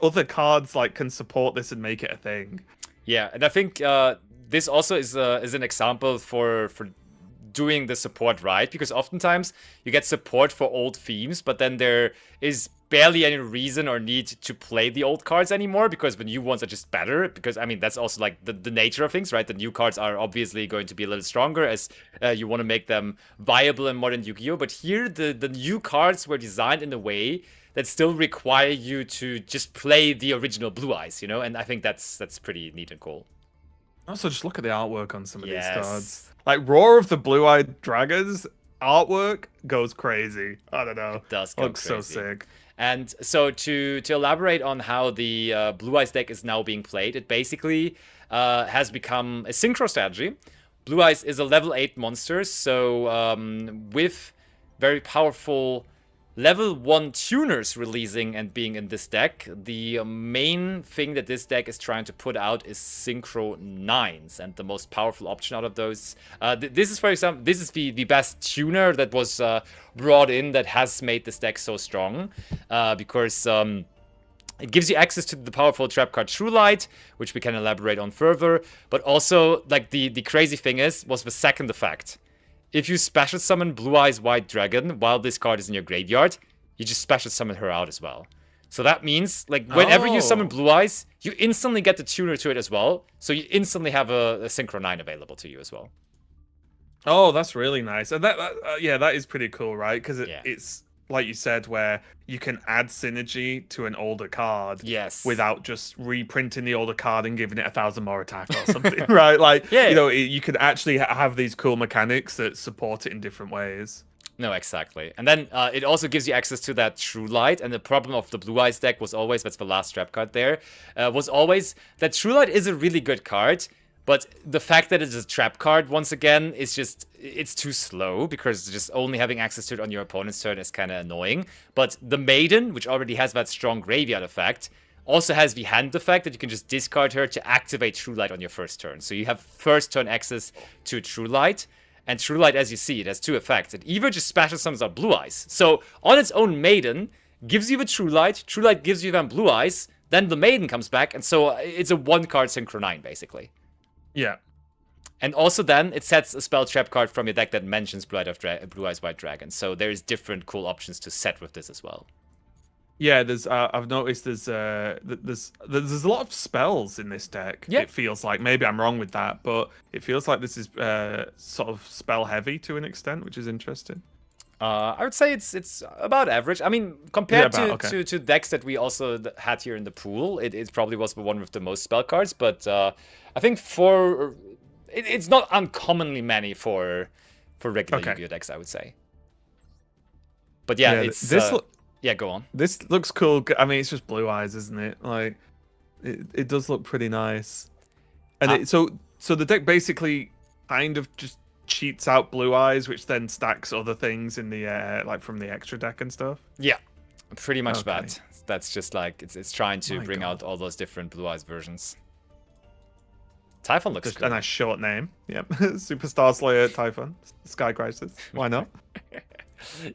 other cards like can support this and make it a thing. Yeah, and I think this also is an example for doing the support right, because oftentimes you get support for old themes, but then there is barely any reason or need to play the old cards anymore, because the new ones are just better. Because I mean, that's also like the nature of things, right? The new cards are obviously going to be a little stronger as you want to make them viable in modern Yu-Gi-Oh! But here the new cards were designed in a way that still require you to just play the original Blue Eyes, you know? And I think that's pretty neat and cool. Also, just look at the artwork on some of these Yes. cards. Like, Roar of the Blue-Eyed Dragons artwork goes crazy. I don't know. It does go Looks so crazy. sick. And so to elaborate on how the Blue Eyes deck is now being played, it basically has become a synchro strategy. Blue Eyes is a level 8 monster, so with very powerful level 1 tuners releasing and being in this deck, the main thing that this deck is trying to put out is Synchro 9s, and the most powerful option out of those. This is, for example, this is the best tuner that was brought in that has made this deck so strong, because it gives you access to the powerful trap card True Light, which we can elaborate on further, but also, like, the crazy thing was the second effect. If you special summon Blue Eyes White Dragon while this card is in your graveyard, you just special summon her out as well. So that means, like, whenever you summon Blue Eyes, you instantly get the tuner to it as well. So you instantly have a Synchro 9 available to you as well. Oh, that's really nice. And yeah, that is pretty cool, right? Because it's, like you said, where you can add synergy to an older card, yes, without just reprinting the older card and giving it 1,000 more attack or something, right? Like, yeah, you know, you could actually have these cool mechanics that support it in different ways. No, exactly. And then it also gives you access to that True Light. And the problem of the Blue Eyes deck was always, that's the last trap card there, was always that True Light is a really good card. But the fact that it's a trap card, once again, is just, it's too slow, because just only having access to it on your opponent's turn is kind of annoying. But the Maiden, which already has that strong graveyard effect, also has the hand effect that you can just discard her to activate True Light on your first turn. So you have first turn access to True Light. And True Light, as you see, it has 2 effects. It either just special summons out Blue Eyes. So on its own, Maiden gives you the True Light gives you then Blue Eyes, then the Maiden comes back, and so it's a 1-card Synchro 9, basically. Yeah. And also then it sets a spell trap card from your deck that mentions Blue Eyes White Dragon. So there's different cool options to set with this as well. Yeah, there's I've noticed there's a lot of spells in this deck. Yeah. It feels like, maybe I'm wrong with that, but it feels like this is sort of spell heavy to an extent, which is interesting. I would say it's about average. I mean, compared to decks that we also had here in the pool, it probably was the one with the most spell cards. But I think it's not uncommonly many for regular Yu-Gi-Oh decks, I would say. But yeah, it's yeah, go on. This looks cool. I mean, it's just Blue Eyes, isn't it? Like, it does look pretty nice. And so the deck basically kind of just cheats out Blue Eyes, which then stacks other things in the like from the extra deck and stuff. Yeah, pretty much that. That's just like it's trying to bring out all those different Blue Eyes versions. Typhon looks Just cool. a nice short name. Yep. Superstar Slayer Typhon. Sky Crisis. Why not?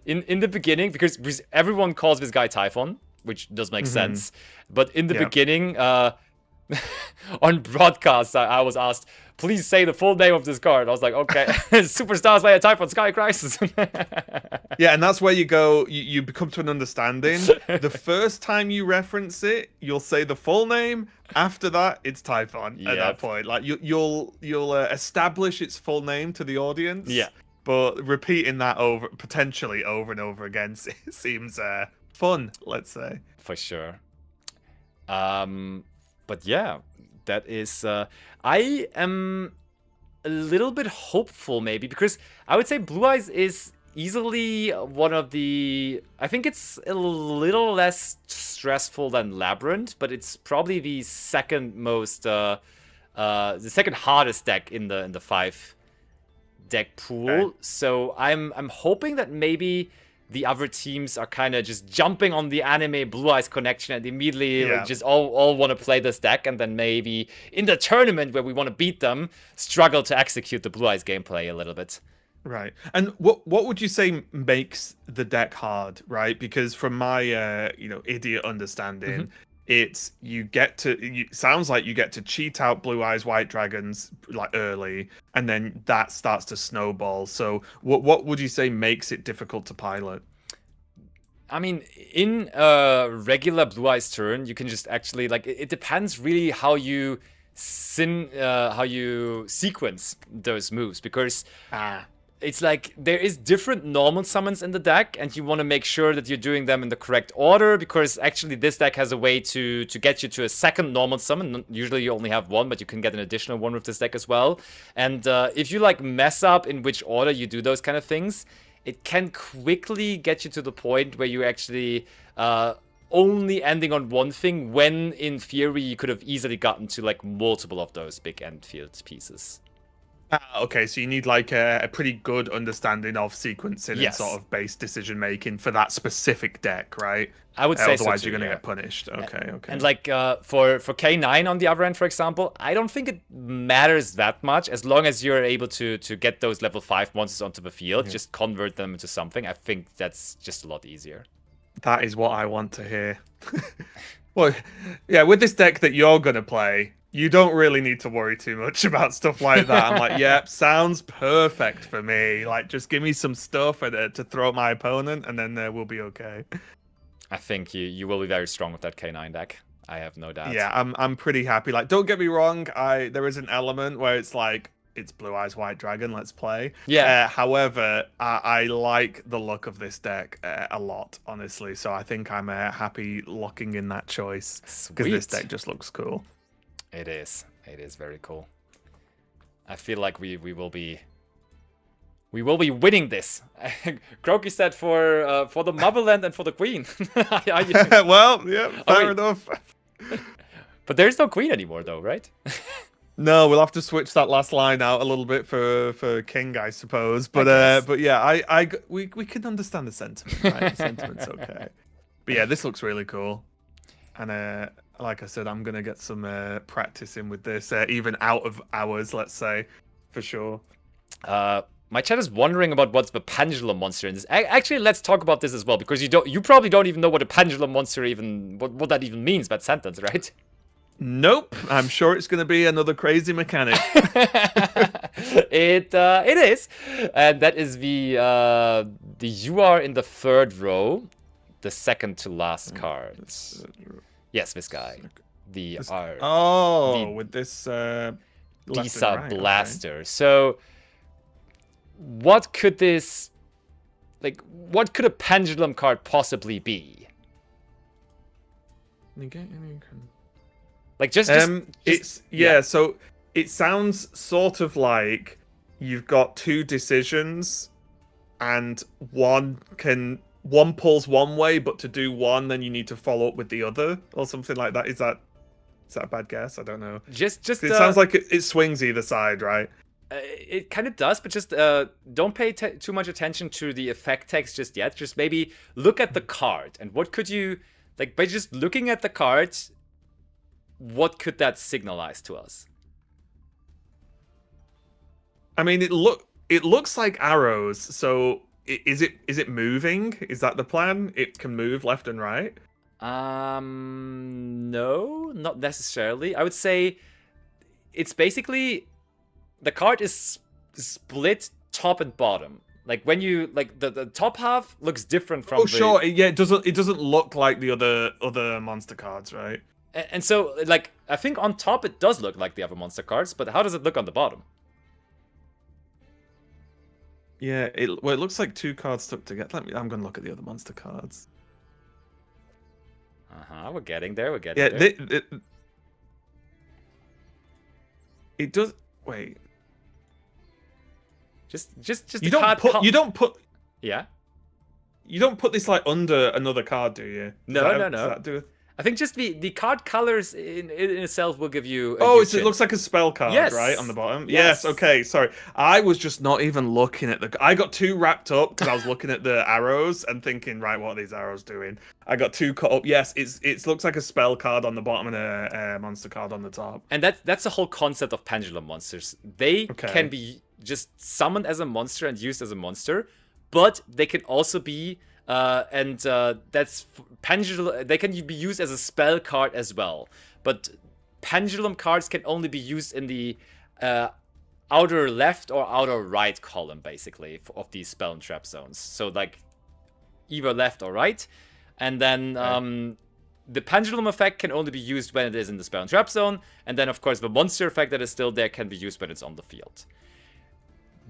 In the beginning, because everyone calls this guy Typhon, which does make sense. But in the beginning, on broadcast, I was asked, please say the full name of this card. I was like, okay, Superstar Slayer Typhon Sky Crisis. Yeah, and that's where you go. You become to an understanding. The first time you reference it, you'll say the full name. After that, it's Typhon. At that point, like you'll establish its full name to the audience. Yeah. But repeating that potentially over and over again seems fun. Let's say. For sure. But yeah, that is. I am a little bit hopeful, maybe, because I would say Blue Eyes is easily one of the. I think it's a little less stressful than Labyrinth, but it's probably the second most, the second hardest deck in the 5 deck pool. Okay. So I'm hoping that maybe the other teams are kind of just jumping on the anime Blue Eyes connection and immediately like, just all want to play this deck, and then maybe in the tournament where we want to beat them, struggle to execute the Blue Eyes gameplay a little bit. Right. And what would you say makes the deck hard, right? Because from my idiot understanding, it's sounds like you get to cheat out Blue Eyes White Dragons like early, and then that starts to snowball. So what would you say makes it difficult to pilot? I mean, in a regular Blue Eyes turn, you can just actually like it depends really how you sequence those moves, because it's like there is different normal summons in the deck, and you want to make sure that you're doing them in the correct order, because actually this deck has a way to get you to a second normal summon. Usually you only have one, but you can get an additional one with this deck as well. And if you like mess up in which order you do those kind of things, it can quickly get you to the point where you actually only ending on one thing, when in theory you could have easily gotten to like multiple of those big end field pieces. Okay, so you need like a pretty good understanding of sequencing and sort of base decision making for that specific deck, right? I would say otherwise so too, you're going to get punished. Okay. And like for K9 on the other end, for example, I don't think it matters that much as long as you're able to get those level 5 monsters onto the field, just convert them into something. I think that's just a lot easier. That is what I want to hear. Well, yeah, with this deck that you're going to play, you don't really need to worry too much about stuff like that. I'm like, yep, sounds perfect for me. Like, just give me some stuff to throw at my opponent, and then we'll be okay. I think you will be very strong with that K9 deck. I have no doubt. Yeah, I'm pretty happy. Like, don't get me wrong, there is an element where it's like, it's Blue Eyes White Dragon, let's play. Yeah. However, I like the look of this deck a lot, honestly. So I think I'm happy locking in that choice, because this deck just looks cool. It is very cool. I feel like we will be winning this. Croaky said for the motherland and for the queen. Well, yeah, fair enough. But there's no queen anymore, though, right? No, we'll have to switch that last line out a little bit for king, I suppose. But yeah, we can understand the sentiment. Right? The sentiment's okay. But yeah, this looks really cool, and like I said, I'm gonna get some practice in with this, even out of hours, let's say, for sure. My chat is wondering about what's the pendulum monster in this. Actually, let's talk about this as well, because you probably don't even know what a pendulum monster what that even means, that sentence, right? Nope. I'm sure it's gonna be another crazy mechanic. It is, and that is the you are in the 3rd row, the second to last card. Yes, this guy. With this Disa Blaster. Okay. So what could a pendulum card possibly be? Like so it sounds sort of like you've got 2 decisions, and one pulls one way, but to do one, then you need to follow up with the other, or something like that. Is that a bad guess? I don't know. Just it sounds like it swings either side, right? It kind of does, but just don't pay too much attention to the effect text just yet. Just maybe look at the card, and what could you like by just looking at the cards? What could that signalize to us? I mean, it looks like arrows. So is it moving? Is that the plan? It can move left and right. No, not necessarily. I would say it's basically the card is split top and bottom. Like when you like the top half looks different from Oh, sure. Yeah, it doesn't look like the other monster cards, right? and so like I think on top it does look like the other monster cards, but how does it look on the bottom? Yeah, it looks like two cards stuck together. I'm gonna look at the other monster cards. We're getting there. We're getting Yeah, there. it does. Wait, Just you the don't card. put you don't put Yeah. you don't put this like under another card, do you? No. Does that do it? I think just the card colors in itself will give you a Oh, huge it looks like a spell card, Yes. right, on the bottom? Yes. Yes, okay, sorry. I was just not even looking at I got too wrapped up because I was looking at the arrows and thinking, right, what are these arrows doing? I got too caught up. Yes, it looks like a spell card on the bottom and a monster card on the top. And that's the whole concept of pendulum monsters. They can be just summoned as a monster and used as a monster, but they can also be that's pendulum. They can be used as a spell card as well. But pendulum cards can only be used in the outer left or outer right column, basically, of these spell and trap zones. So like either left or right, and then the pendulum effect can only be used when it is in the spell and trap zone, and then of course the monster effect that is still there can be used when it's on the field.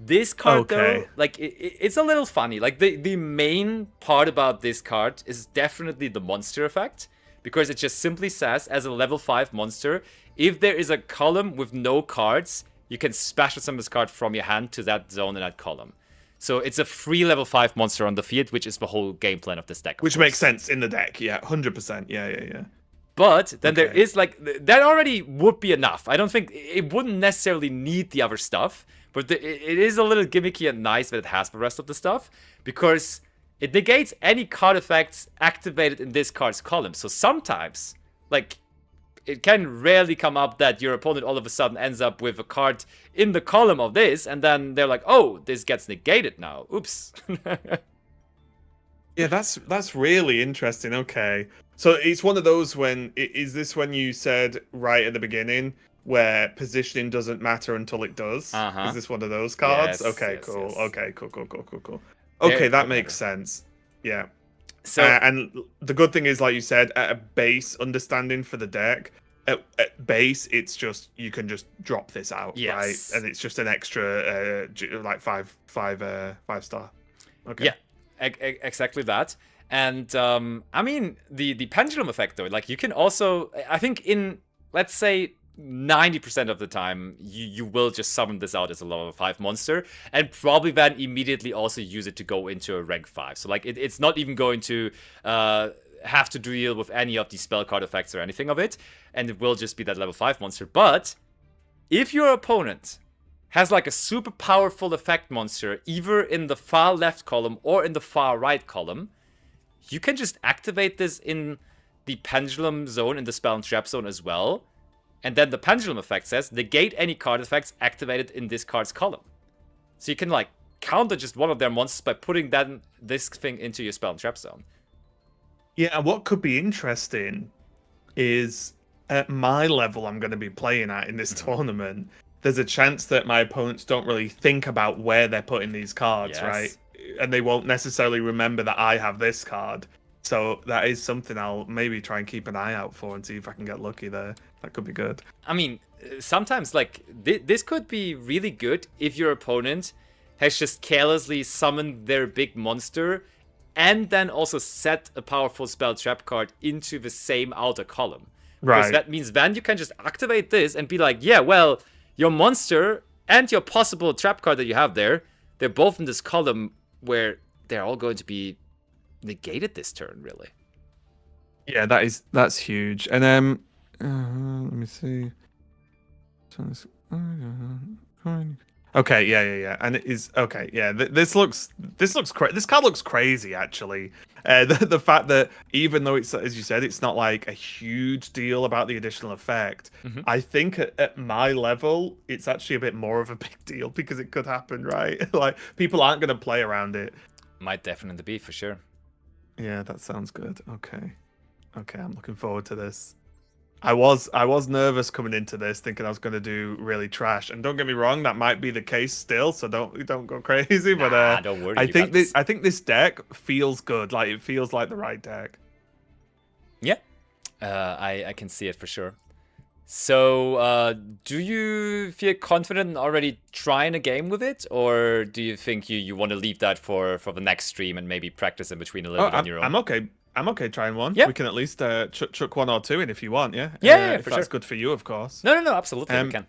This card, though, like it's a little funny. Like the main part about this card is definitely the monster effect, because it just simply says, as a level 5 monster, if there is a column with no cards, you can special summon this card from your hand to that zone in that column. So it's a free level 5 monster on the field, which is the whole game plan of this deck. Which makes sense in the deck, yeah, 100%. Yeah. But then there is like that already would be enough. I don't think it wouldn't necessarily need the other stuff, but it is a little gimmicky and nice that it has the rest of the stuff, because it negates any card effects activated in this card's column. So sometimes, like, it can rarely come up that your opponent all of a sudden ends up with a card in the column of this, and then they're like, oh, this gets negated now. Oops. Yeah, that's really interesting. Okay. So it's one of those is this when you said right at the beginning where positioning doesn't matter until it does? Is this one of those cards? Yes, okay, yes, cool. yes. Okay, cool. Okay, that makes sense. Yeah. So and the good thing is, like you said, at a base understanding for the deck, at base, it's just you can just drop this out, right? And it's just an extra like five star. Okay. Yeah, exactly that. And I mean the pendulum effect, though, like you can also, I think in, let's say, 90% of the time you will just summon this out as a level 5 monster, and probably then immediately also use it to go into a rank 5. So like it's not even going to have to deal with any of these spell card effects or anything of it, and it will just be that level 5 monster. But if your opponent has like a super powerful effect monster either in the far left column or in the far right column, you can just activate this in the pendulum zone, in the spell and trap zone as well. And then the pendulum effect says, negate any card effects activated in this card's column. So you can like counter just one of their monsters by putting this thing into your spell and trap zone. Yeah, and what could be interesting is at my level I'm going to be playing at in this tournament, there's a chance that my opponents don't really think about where they're putting these cards, right? And they won't necessarily remember that I have this card. So that is something I'll maybe try and keep an eye out for and see if I can get lucky there. That could be good. I mean, sometimes like this could be really good if your opponent has just carelessly summoned their big monster and then also set a powerful spell trap card into the same outer column. Because that means then you can just activate this and be like, yeah, well, your monster and your possible trap card that you have there, they're both in this column where they're all going to be negated this turn, really. Yeah, that's huge. And let me see. Okay, yeah, and it is okay. Yeah, this looks this card looks crazy actually. The fact that even though it's, as you said, it's not like a huge deal about the additional effect. Hmm. I think at my level, it's actually a bit more of a big deal because it could happen, right? Like people aren't going to play around it. Might definitely be for sure. Yeah, that sounds good. Okay, I'm looking forward to this. I was nervous coming into this, thinking I was going to do really trash. And don't get me wrong, that might be the case still. So don't go crazy. But Nah, don't worry. You got this. I think this deck feels good. Like it feels like the right deck. Yeah, I can see it for sure. So, do you feel confident in already trying a game with it, or do you think you want to leave that for the next stream and maybe practice in between a little bit on your own? I'm okay. I'm okay trying one. Yeah. We can at least chuck one or two in if you want. Yeah. Yeah, if for that's sure. good for you, of course. No, absolutely, we can.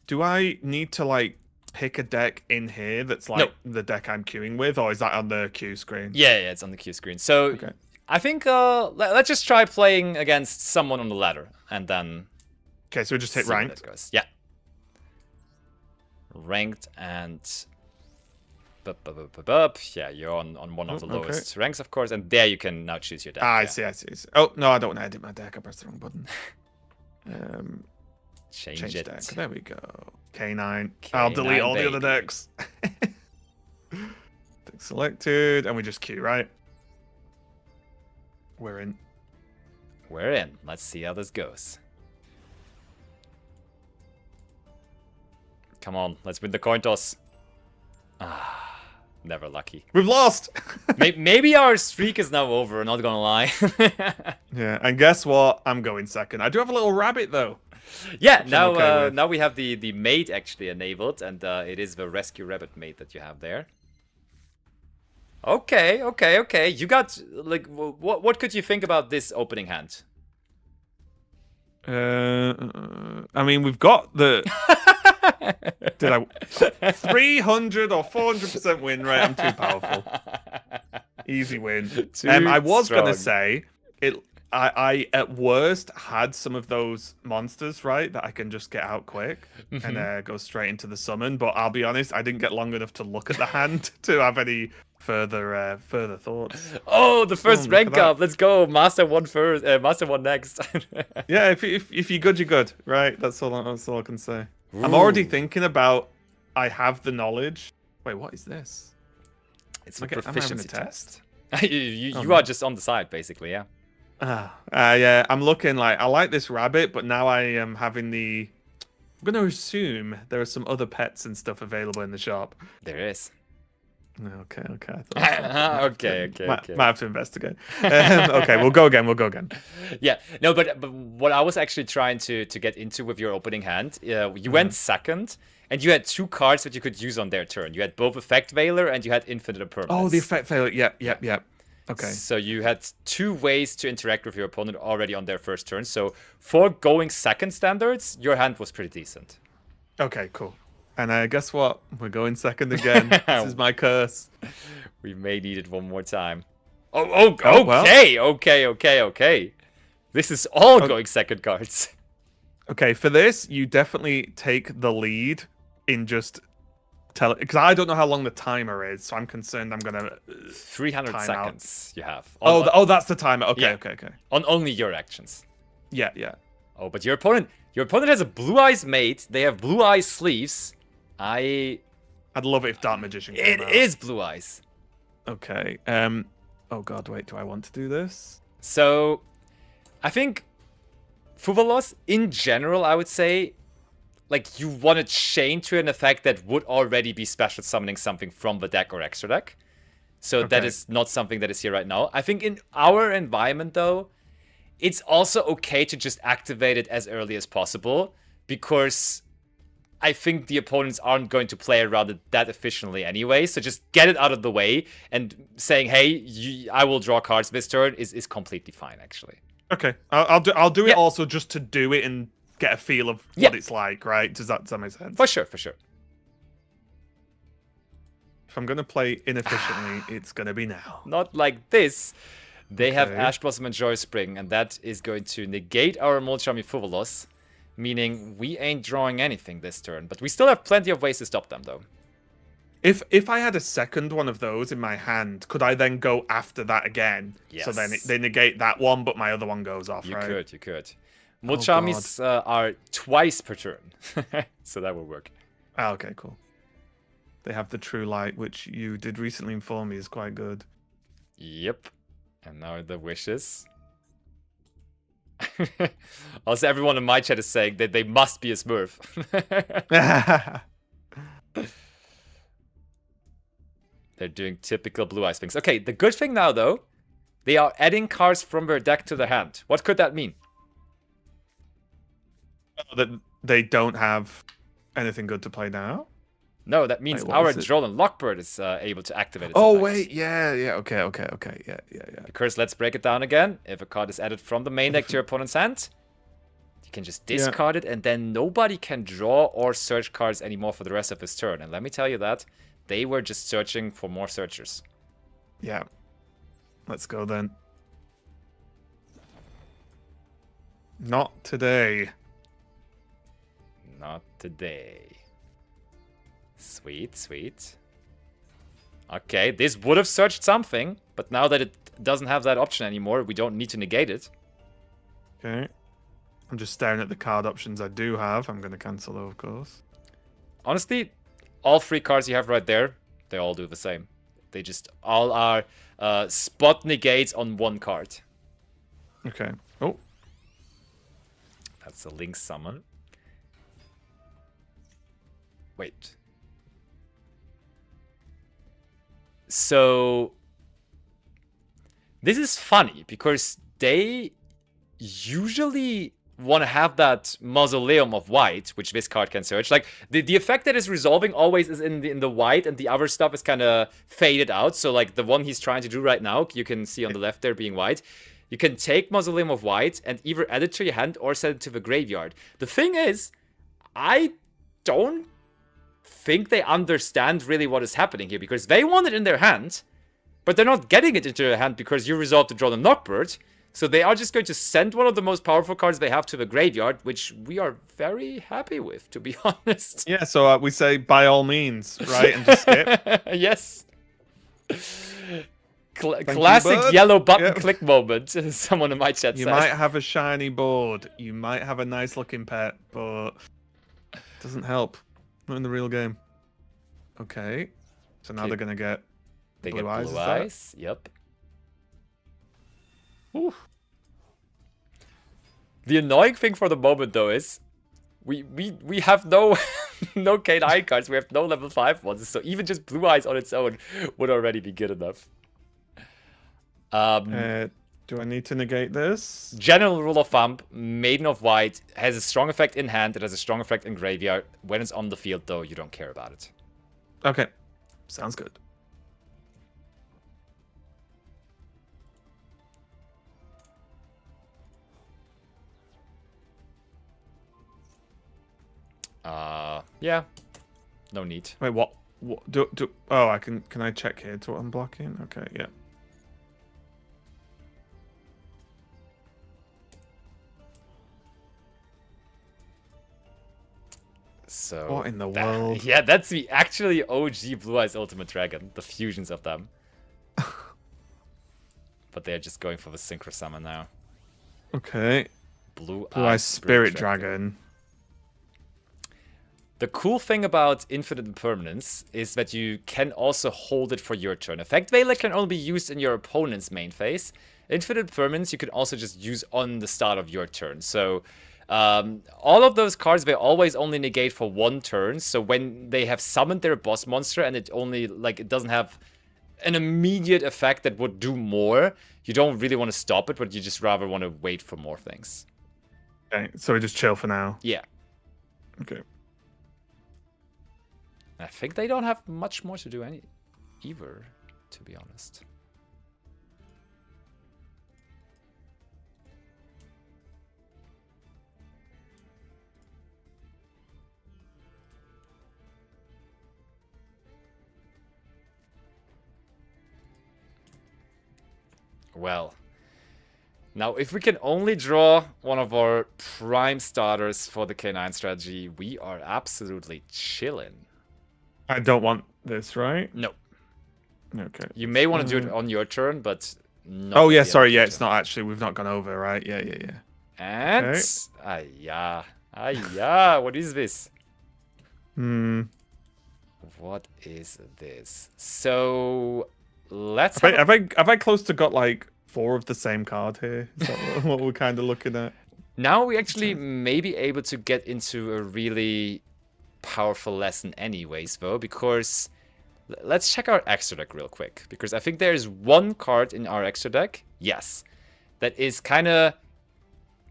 Do I need to like pick a deck in here that's like the deck I'm queuing with, or is that on the queue screen? Yeah, it's on the queue screen. So Okay. I think let's just try playing against someone on the ladder, and then. Okay, so we just hit see how ranked. that goes. Yeah. Ranked and. Yeah, you're on one of the lowest ranks, of course, and there you can now choose your deck. I see. Oh no, I don't want to edit my deck. I pressed the wrong button. Change it. Deck. There we go. K9. I'll delete all the other decks. Deck selected, and we just queue, right? We're in. We're in. Let's see how this goes. Come on, let's win the coin toss. Ah, never lucky. We've lost. Maybe our streak is now over. Not gonna lie. Yeah, and guess what? I'm going second. I do have a little rabbit though. Yeah, now we have the mate actually enabled, and it is the rescue rabbit mate that you have there. Okay. You got like what could you think about this opening hand? I mean, we've got the. Did I 300 or 400% win rate? I'm too powerful. Easy win. I was gonna say it. I at worst had some of those monsters, right, that I can just get out quick and go straight into the summon. But I'll be honest, I didn't get long enough to look at the hand to have any further thoughts. Oh, the first rank up. Let's go. Master 1 first. Master 1 next. Yeah, if you're good, you're good, right? That's all I can say. Ooh. I'm already thinking about. I have the knowledge. Wait, what is this? It's a proficiency test. Oh, you are just on the side, basically, yeah. Yeah, I'm looking like I like this rabbit, but now I am having the. I'm going to assume there are some other pets and stuff available in the shop. There is. Okay. Okay. Might have to investigate. Okay, we'll go again. Yeah, no, but what I was actually trying to get into with your opening hand, you went second, and you had two cards that you could use on their turn. You had both Effect Veiler and you had Infinite Impermanence. Oh, the Effect Veiler. Yeah. Okay. So you had two ways to interact with your opponent already on their first turn. So for going second standards, your hand was pretty decent. Okay, cool. And guess what? We're going second again. This is my curse. We may need it one more time. Okay. Well. Okay. This is all going second cards. Okay, for this, you definitely take the lead in just tell it, because I don't know how long the timer is, so I'm concerned I'm gonna 300 seconds out. You have. That's the timer. Okay. On only your actions. Yeah. Oh, but your opponent has a Blue Eyes mate. They have Blue Eyes sleeves. I'd love it if Dark Magician came out. It is Blue Eyes. Okay. Oh god, wait, do I want to do this? So I think Fuvalos in general, I would say, like, you want to chain to an effect that would already be special summoning something from the deck or extra deck. So that is not something that is here right now. I think in our environment, though, it's also okay to just activate it as early as possible, because I think the opponents aren't going to play around it that efficiently anyway. So just get it out of the way, and saying, hey, I will draw cards this turn is completely fine, actually. Okay, I'll do it also just to do it and get a feel of what it's like, right? Does that make sense? For sure. If I'm gonna play inefficiently, it's gonna be now. Not like this. They have Ash Blossom and Joy Spring, and that is going to negate our Molchami Fuvalos. meaning we ain't drawing anything this turn. But we still have plenty of ways to stop them, though. If I had a second one of those in my hand, could I then go after that again? Yes. So then they negate that one, but my other one goes off, right? You could. Mulchamis are twice per turn, so that will work. Ah, okay, cool. They have the True Light, which you did recently inform me is quite good. Yep. And now the wishes. Also, everyone in my chat is saying that they must be a Smurf. They're doing typical Blue Eyes things. Okay, the good thing now, though, they are adding cards from their deck to their hand. What could that mean? That they don't have anything good to play now? No, that means our Droll Lockbird is able to activate its Oh, effect. wait, yeah, okay, yeah. Because let's break it down again. If a card is added from the main deck to your opponent's hand, you can just discard it, and then nobody can draw or search cards anymore for the rest of his turn. And let me tell you that, they were just searching for more searchers. Yeah. Let's go then. Not today. Not today. Sweet, sweet. Okay, this would have searched something, but now that it doesn't have that option anymore, we don't need to negate it. Okay. I'm just staring at the card options I do have. I'm going to cancel though, of course. Honestly, all 3 cards you have right there, they all do the same. They just all are spot negates on 1 card. Okay. Oh. That's a Link summon. Wait. So this is funny because they usually want to have that mausoleum of white, which this card can search. Like the effect that is resolving always is in the white, and the other stuff is kind of faded out. So like the one he's trying to do right now, you can see on the left there being white. You can take Mausoleum of White and either add it to your hand or send it to the graveyard. The thing is, I don't think they understand really what is happening here, because they want it in their hand, but they're not getting it into their hand because you resolved to draw the Knockbird. So they are just going to send one of the most powerful cards they have to the graveyard, which we are very happy with, to be honest. Yeah, so we say by all means, right? And just skip. Yes. Classic yellow button click moment. Someone in my chat said. You might have a shiny board. You might have a nice looking pet, but it doesn't help. Not in the real game. Okay. So now they're going to get blue eyes. Yep. Ooh. The annoying thing for the moment, though, is we have no no K9 cards. We have no level 5 ones. So even just blue eyes on its own would already be good enough. Do I need to negate this? General rule of thumb, Maiden of White has a strong effect in hand. It has a strong effect in graveyard. When it's on the field, though, you don't care about it. Okay. Sounds good. Yeah. No need. Wait, what oh, I can I check here to what I'm blocking? Okay, yeah. So what in the world? Yeah, that's the actually OG Blue Eyes Ultimate Dragon, the fusions of them. But they're just going for the Synchro Summon now. Okay. Blue Eyes Spirit Dragon. The cool thing about Infinite Impermanence is that you can also hold it for your turn. Effect Veiler can only be used in your opponent's main phase. Infinite Impermanence you can also just use on the start of your turn. So all of those cards, they always only negate for 1 turn. So when they have summoned their boss monster and it only, like, it doesn't have an immediate effect that would do more, you don't really want to stop it, but you just rather want to wait for more things. Okay, so we just chill for now. Yeah. Okay. I think they don't have much more to do either, to be honest. Well, Now, if we can only draw one of our prime starters for the K9 strategy, we are absolutely chilling. I don't want this, right? No. Okay. You may want to do it on your turn, but not. Oh yeah, the sorry. Yeah, allocator. it's not actually. We've not gone over, right? Yeah, yeah, yeah. And Okay. what is this? What is this? So let's have I close to got like 4 of the same card here? Is that what we're kind of looking at? Now we actually may be able to get into a really powerful lesson anyways, though, because let's check our extra deck real quick, because I think there's one card in our extra deck, yes, that is kind of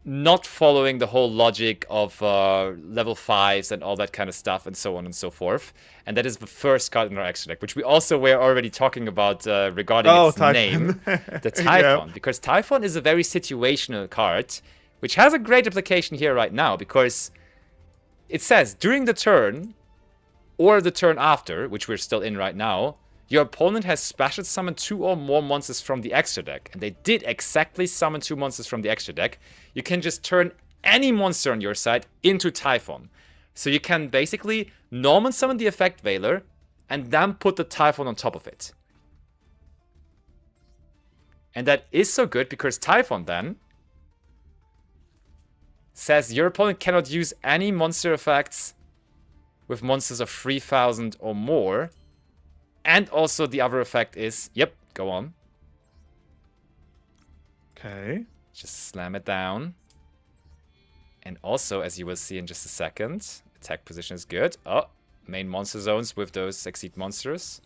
not following the whole logic of level 5s and all that kind of stuff and so on and so forth. And that is the first card in our extra deck, which we also were already talking about regarding its name, the Typhon. Yeah. Because Typhon is a very situational card, which has a great application here right now, because it says during the turn or the turn after, which we're still in right now, your opponent has special summoned 2 or more monsters from the extra deck, and they did exactly summon 2 monsters from the extra deck. You can just turn any monster on your side into Typhon. So you can basically normal summon the Effect Veiler, and then put the Typhon on top of it. And that is so good because Typhon then says your opponent cannot use any monster effects with monsters of 3,000 or more. And also the other effect is, yep, go on. Okay. Just slam it down. And also, as you will see in just a second, attack position is good. Oh, main monster zones with those Exceed monsters.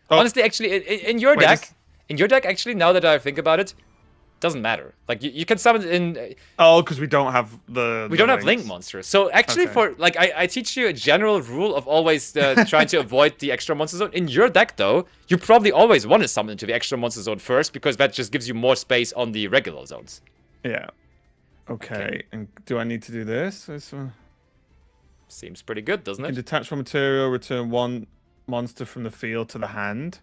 Oh. Honestly, actually, in your deck, actually, now that I think about it, doesn't matter. Like you can summon in. Oh, because we don't have the. We don't have link monsters. So actually, for like I teach you a general rule of always trying to avoid the extra monster zone. In your deck, though, you probably always want to summon into the extra monster zone first because that just gives you more space on the regular zones. Yeah. Okay. And do I need to do this? Seems pretty good, doesn't it? You can detach from material, return 1 monster from the field to the hand.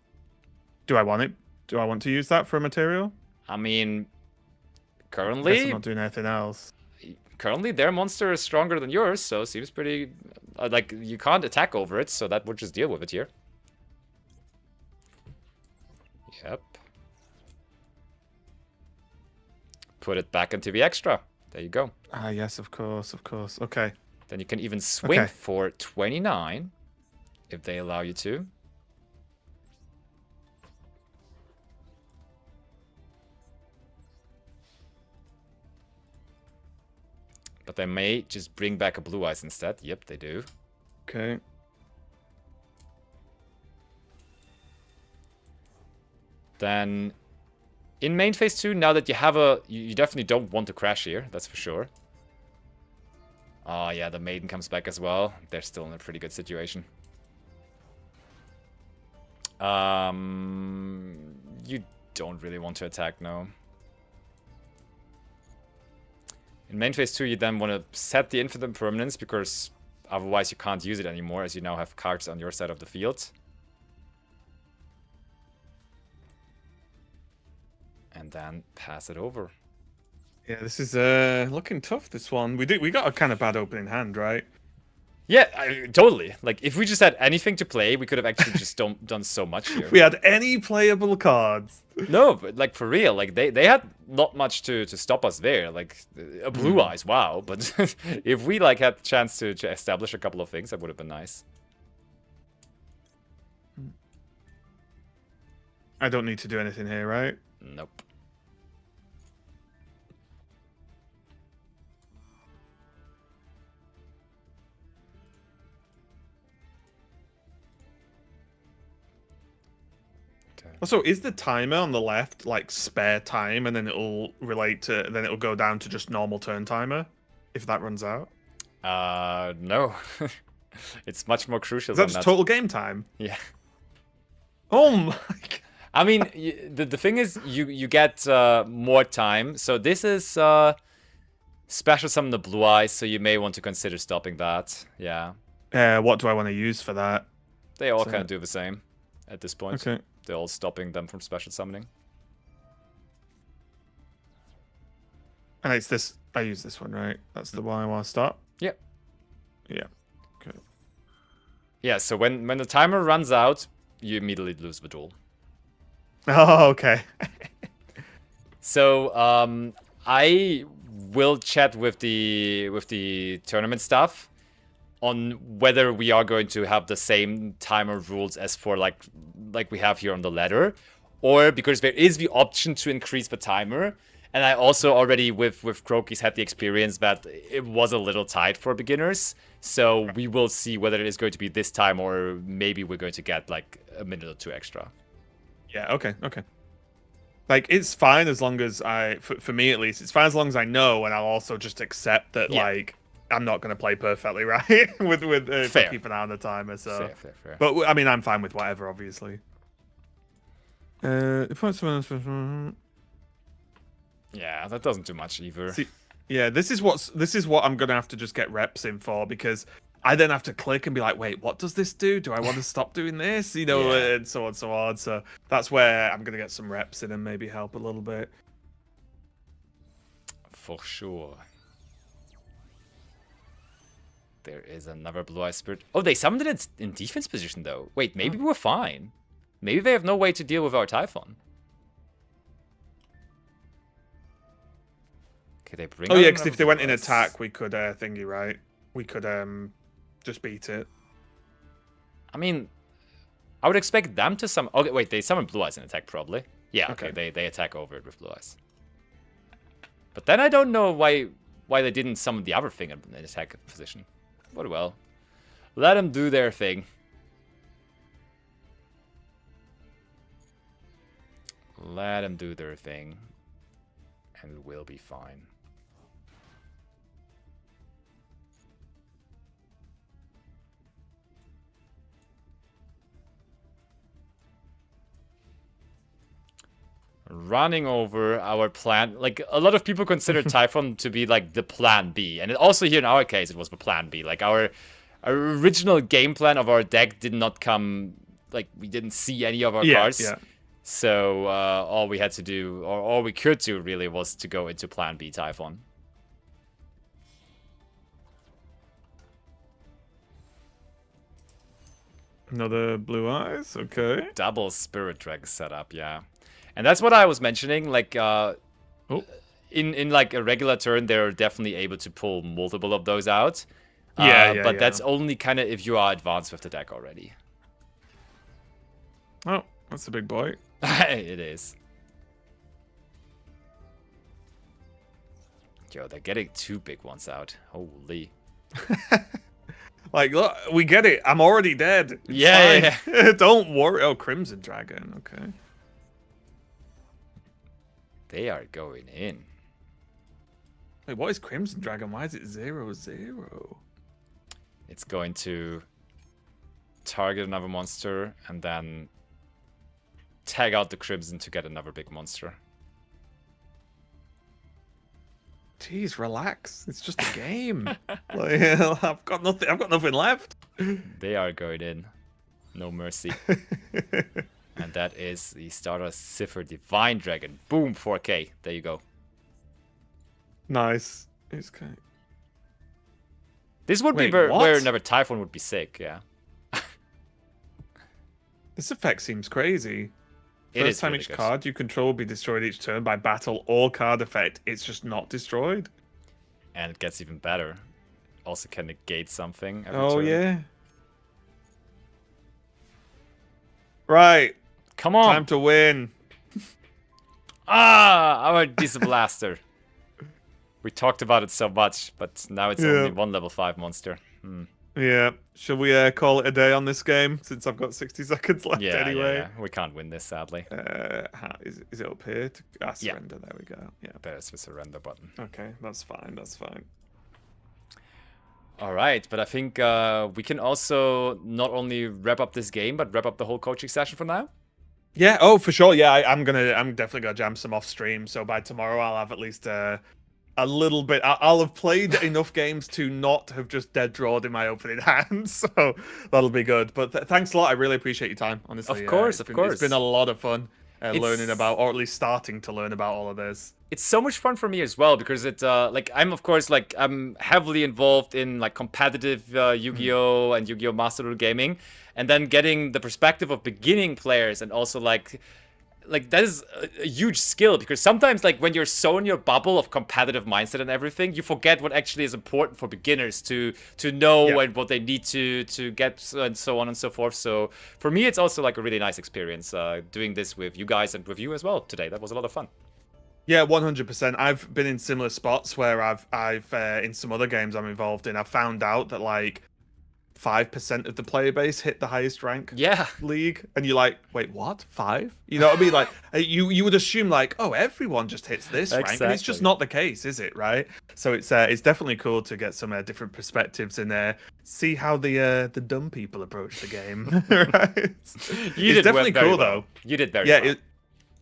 Do I want it? Do I want to use that for a material? I mean, currently... I guess I'm not doing anything else. Currently, their monster is stronger than yours, so it seems pretty... like, you can't attack over it, so that would just deal with it here. Yep. Put it back into the extra. There you go. Ah, yes, of course, of course. Okay. Then you can even swing for 29, if they allow you to. But they may just bring back a Blue Eyes instead. Yep, they do. Okay. Then, in main phase 2, now that you have a... You definitely don't want to crash here, that's for sure. Oh yeah, the Maiden comes back as well. They're still in a pretty good situation. You don't really want to attack, no. In main phase 2, you then want to set the Infinite Permanence, because otherwise you can't use it anymore, as you now have cards on your side of the field. And then pass it over. Yeah, this is looking tough, this one. We got a kind of bad opening hand, right? Yeah, totally. Like, if we just had anything to play, we could have actually just done so much here. If we had any playable cards. No, but like for real, like they had not much to stop us there. Like a Blue Eyes, wow. But if we like had the chance to establish a couple of things, that would have been nice. I don't need to do anything here, right? Nope. Also, is the timer on the left like spare time, and then it'll relate to, then it'll go down to just normal turn timer if that runs out? No. It's much more crucial. Is that just total game time? Yeah. Oh my God. I mean, the thing is, you get more time. So this is special summon the Blue Eyes, so you may want to consider stopping that. Yeah. What do I want to use for that? They all kind of do the same at this point. Okay. They're all stopping them from special summoning. And it's this. I use this one, right? That's the one I want to start. Yep. Yeah. Okay. Yeah, so when the timer runs out, you immediately lose the duel. Oh, okay. So I will chat with the tournament staff on whether we are going to have the same timer rules as for like we have here on the ladder, or because there is the option to increase the timer. And I also already with Croaky's had the experience that it was a little tight for beginners. So we will see whether it is going to be this time or maybe we're going to get like a minute or two extra. Yeah. Okay. Okay. Like it's fine as long as for me at least, it's fine as long as I know, and I'll also just accept that like I'm not going to play perfectly right with if I keep an eye on the timer. So, fair. But I mean, I'm fine with whatever, obviously. Yeah, that doesn't do much either. See, yeah, this is what I'm gonna have to just get reps in for, because I then have to click and be like, wait, what does this do? Do I want to stop doing this? You know, and so on, so on. So that's where I'm gonna get some reps in and maybe help a little bit. For sure. There is another Blue Eye Spirit. Oh, they summoned it in defense position though. Wait, maybe we're fine. Maybe they have no way to deal with our Typhon. Okay, they bring. Oh yeah, because if they went in attack, we could thingy, right? We could just beat it. I mean, I would expect them to summon. Okay, wait, they summon Blue Eyes in attack probably. Yeah, okay, they attack over it with Blue Eyes. But then I don't know why they didn't summon the other thing in attack position. But well, let them do their thing. Let them do their thing, and we'll be fine. Running over our plan. Like, a lot of people consider Typhon to be like the plan B. And also here in our case, it was the plan B. Like, our original game plan of our deck did not come, like, we didn't see any of our cards. Yeah. So all we had to do, or all we could do really, was to go into plan B Typhon. Another Blue Eyes, okay. Double Spirit Dragon setup, yeah. And that's what I was mentioning, like, in like a regular turn, they're definitely able to pull multiple of those out. But that's only kind of if you are advanced with the deck already. Oh, that's a big boy. It is. Yo, they're getting two big ones out. Holy. Like, look, we get it. I'm already dead. It's yeah. Don't worry. Oh, Crimson Dragon, okay. They are going in. Wait, what is Crimson Dragon? Why is it 0/0? It's going to target another monster and then tag out the Crimson to get another big monster. Jeez, relax. It's just a game. Like, I've got nothing left. They are going in. No mercy. And that is the starter Cipher Divine Dragon. Boom, 4K. There you go. Nice. It's okay. This would be where another Typhon would be sick, yeah. This effect seems crazy. First time each card you control will be destroyed each turn by battle or card effect. It's just not destroyed. And it gets even better. Also can negate something every turn. Yeah. Right. Come on. Time to win. Our Diesel Blaster. We talked about it so much, but now it's only one level 5 monster. Yeah. Shall we call it a day on this game, since I've got 60 seconds left anyway? Yeah. We can't win this, sadly. Is it up here? Surrender. There we go. Yeah. There's the surrender button. Okay, that's fine. That's fine. All right, but I think we can also not only wrap up this game, but wrap up the whole coaching session for now. Yeah. Oh, for sure. Yeah, I'm definitely gonna jam some off stream. So by tomorrow, I'll have at least a little bit. I'll have played enough games to not have just dead drawed in my opening hand. So that'll be good. But thanks a lot. I really appreciate your time. Honestly, of course. It's been a lot of fun. learning It's about, or at least starting to learn about all of this. it's so much fun for me as well because it like I'm of course like I'm heavily involved in like competitive Yu-Gi-Oh and Yu-Gi-Oh Master Duel gaming, and then getting the perspective of beginning players and also like that is a huge skill because sometimes like when you're so in your bubble of competitive mindset and everything, you forget what actually is important for beginners to know Yeah. and what they need to get and so on and so forth. So for me, it's also like a really nice experience doing this with you guys and with you as well today. That was a lot of fun. Yeah, 100%. I've been in similar spots where I've in some other games I'm involved in, I've found out that like 5% of the player base hit the highest rank Yeah. league, and you're like, wait, what? 5? You know what I mean? Like, you would assume like, oh, everyone just hits this rank, and it's just Exactly. not the case, is it? Right? So it's definitely cool to get some different perspectives in there, see how the dumb people approach the game. Right? You It's did definitely very cool well. though. You did very Yeah, well.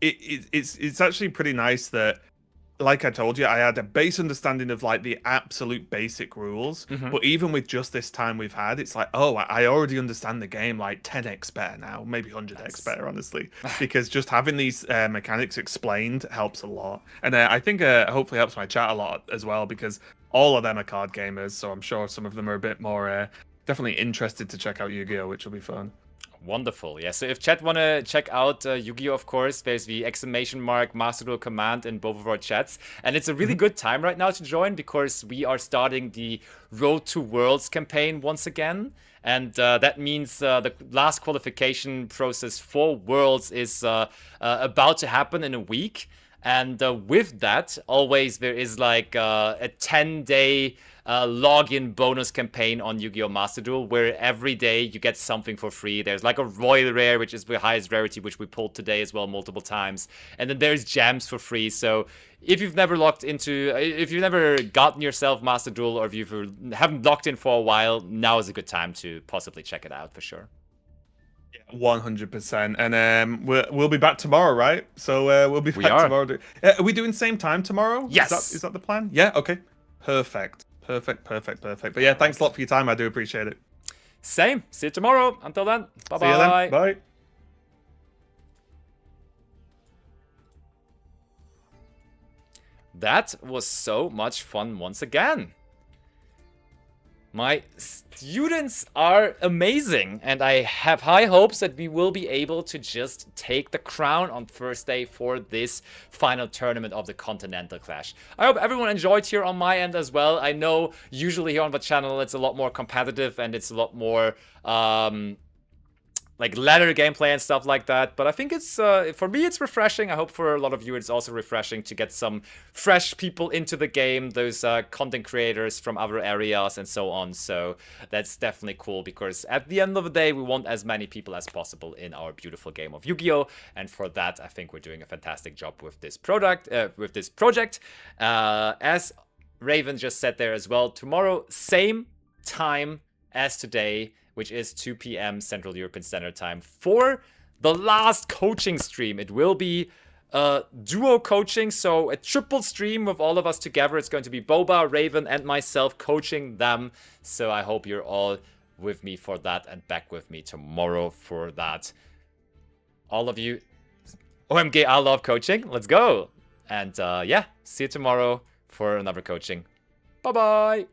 it's actually pretty nice that, like I told you, I had a base understanding of like the absolute basic rules, Mhm. but even with just this time we've had, it's like, oh, I already understand the game like 10x better now, maybe 100x Nice. better, honestly, because just having these mechanics explained helps a lot, and I think hopefully helps my chat a lot as well, because all of them are card gamers, so I'm sure some of them are a bit more definitely interested to check out Yu-Gi-Oh, which will be fun. Wonderful. Yeah, so if chat want to check out Yu-Gi-Oh, of course, there's the exclamation mark Master Duel command in both of our chats. And it's a really good time right now to join because we are starting the Road to Worlds campaign once again. And that means the last qualification process for Worlds is about to happen in a week. And with that, always there is like a 10-day login bonus campaign on Yu-Gi-Oh! Master Duel, where every day you get something for free. There's like a Royal Rare, which is the highest rarity, which we pulled today as well multiple times. And then there's gems for free. So if you've never if you've never gotten yourself Master Duel, or if you haven't logged in for a while, now is a good time to possibly check it out for sure. 100%. And we'll be back tomorrow, right? So we'll be We back are. tomorrow. Are we doing same time tomorrow? Yes. Is that the plan? Yeah. Okay. Perfect. But yeah, thanks a lot for your time. I do appreciate it. Same. See you tomorrow. Until then, bye See you then. bye. Bye. That was so much fun once again. My students are amazing, and I have high hopes that we will be able to just take the crown on Thursday for this final tournament of the Continental Clash. I hope everyone enjoyed here on my end as well. I know usually here on the channel it's a lot more competitive and it's a lot more like ladder gameplay and stuff like that, but I think it's for me it's refreshing. I hope for a lot of you it's also refreshing to get some fresh people into the game, those content creators from other areas and so on. So that's definitely cool, because at the end of the day we want as many people as possible in our beautiful game of Yu-Gi-Oh, and for that I think we're doing a fantastic job with this project. As Raven just said there as well, tomorrow same time as today, which is 2 p.m. Central European Standard Time, for the last coaching stream. It will be duo coaching, so a triple stream with all of us together. It's going to be Boba, Raven, and myself coaching them. So I hope you're all with me for that and back with me tomorrow for that. All of you, OMG, I love coaching. Let's go. And yeah, see you tomorrow for another coaching. Bye-bye.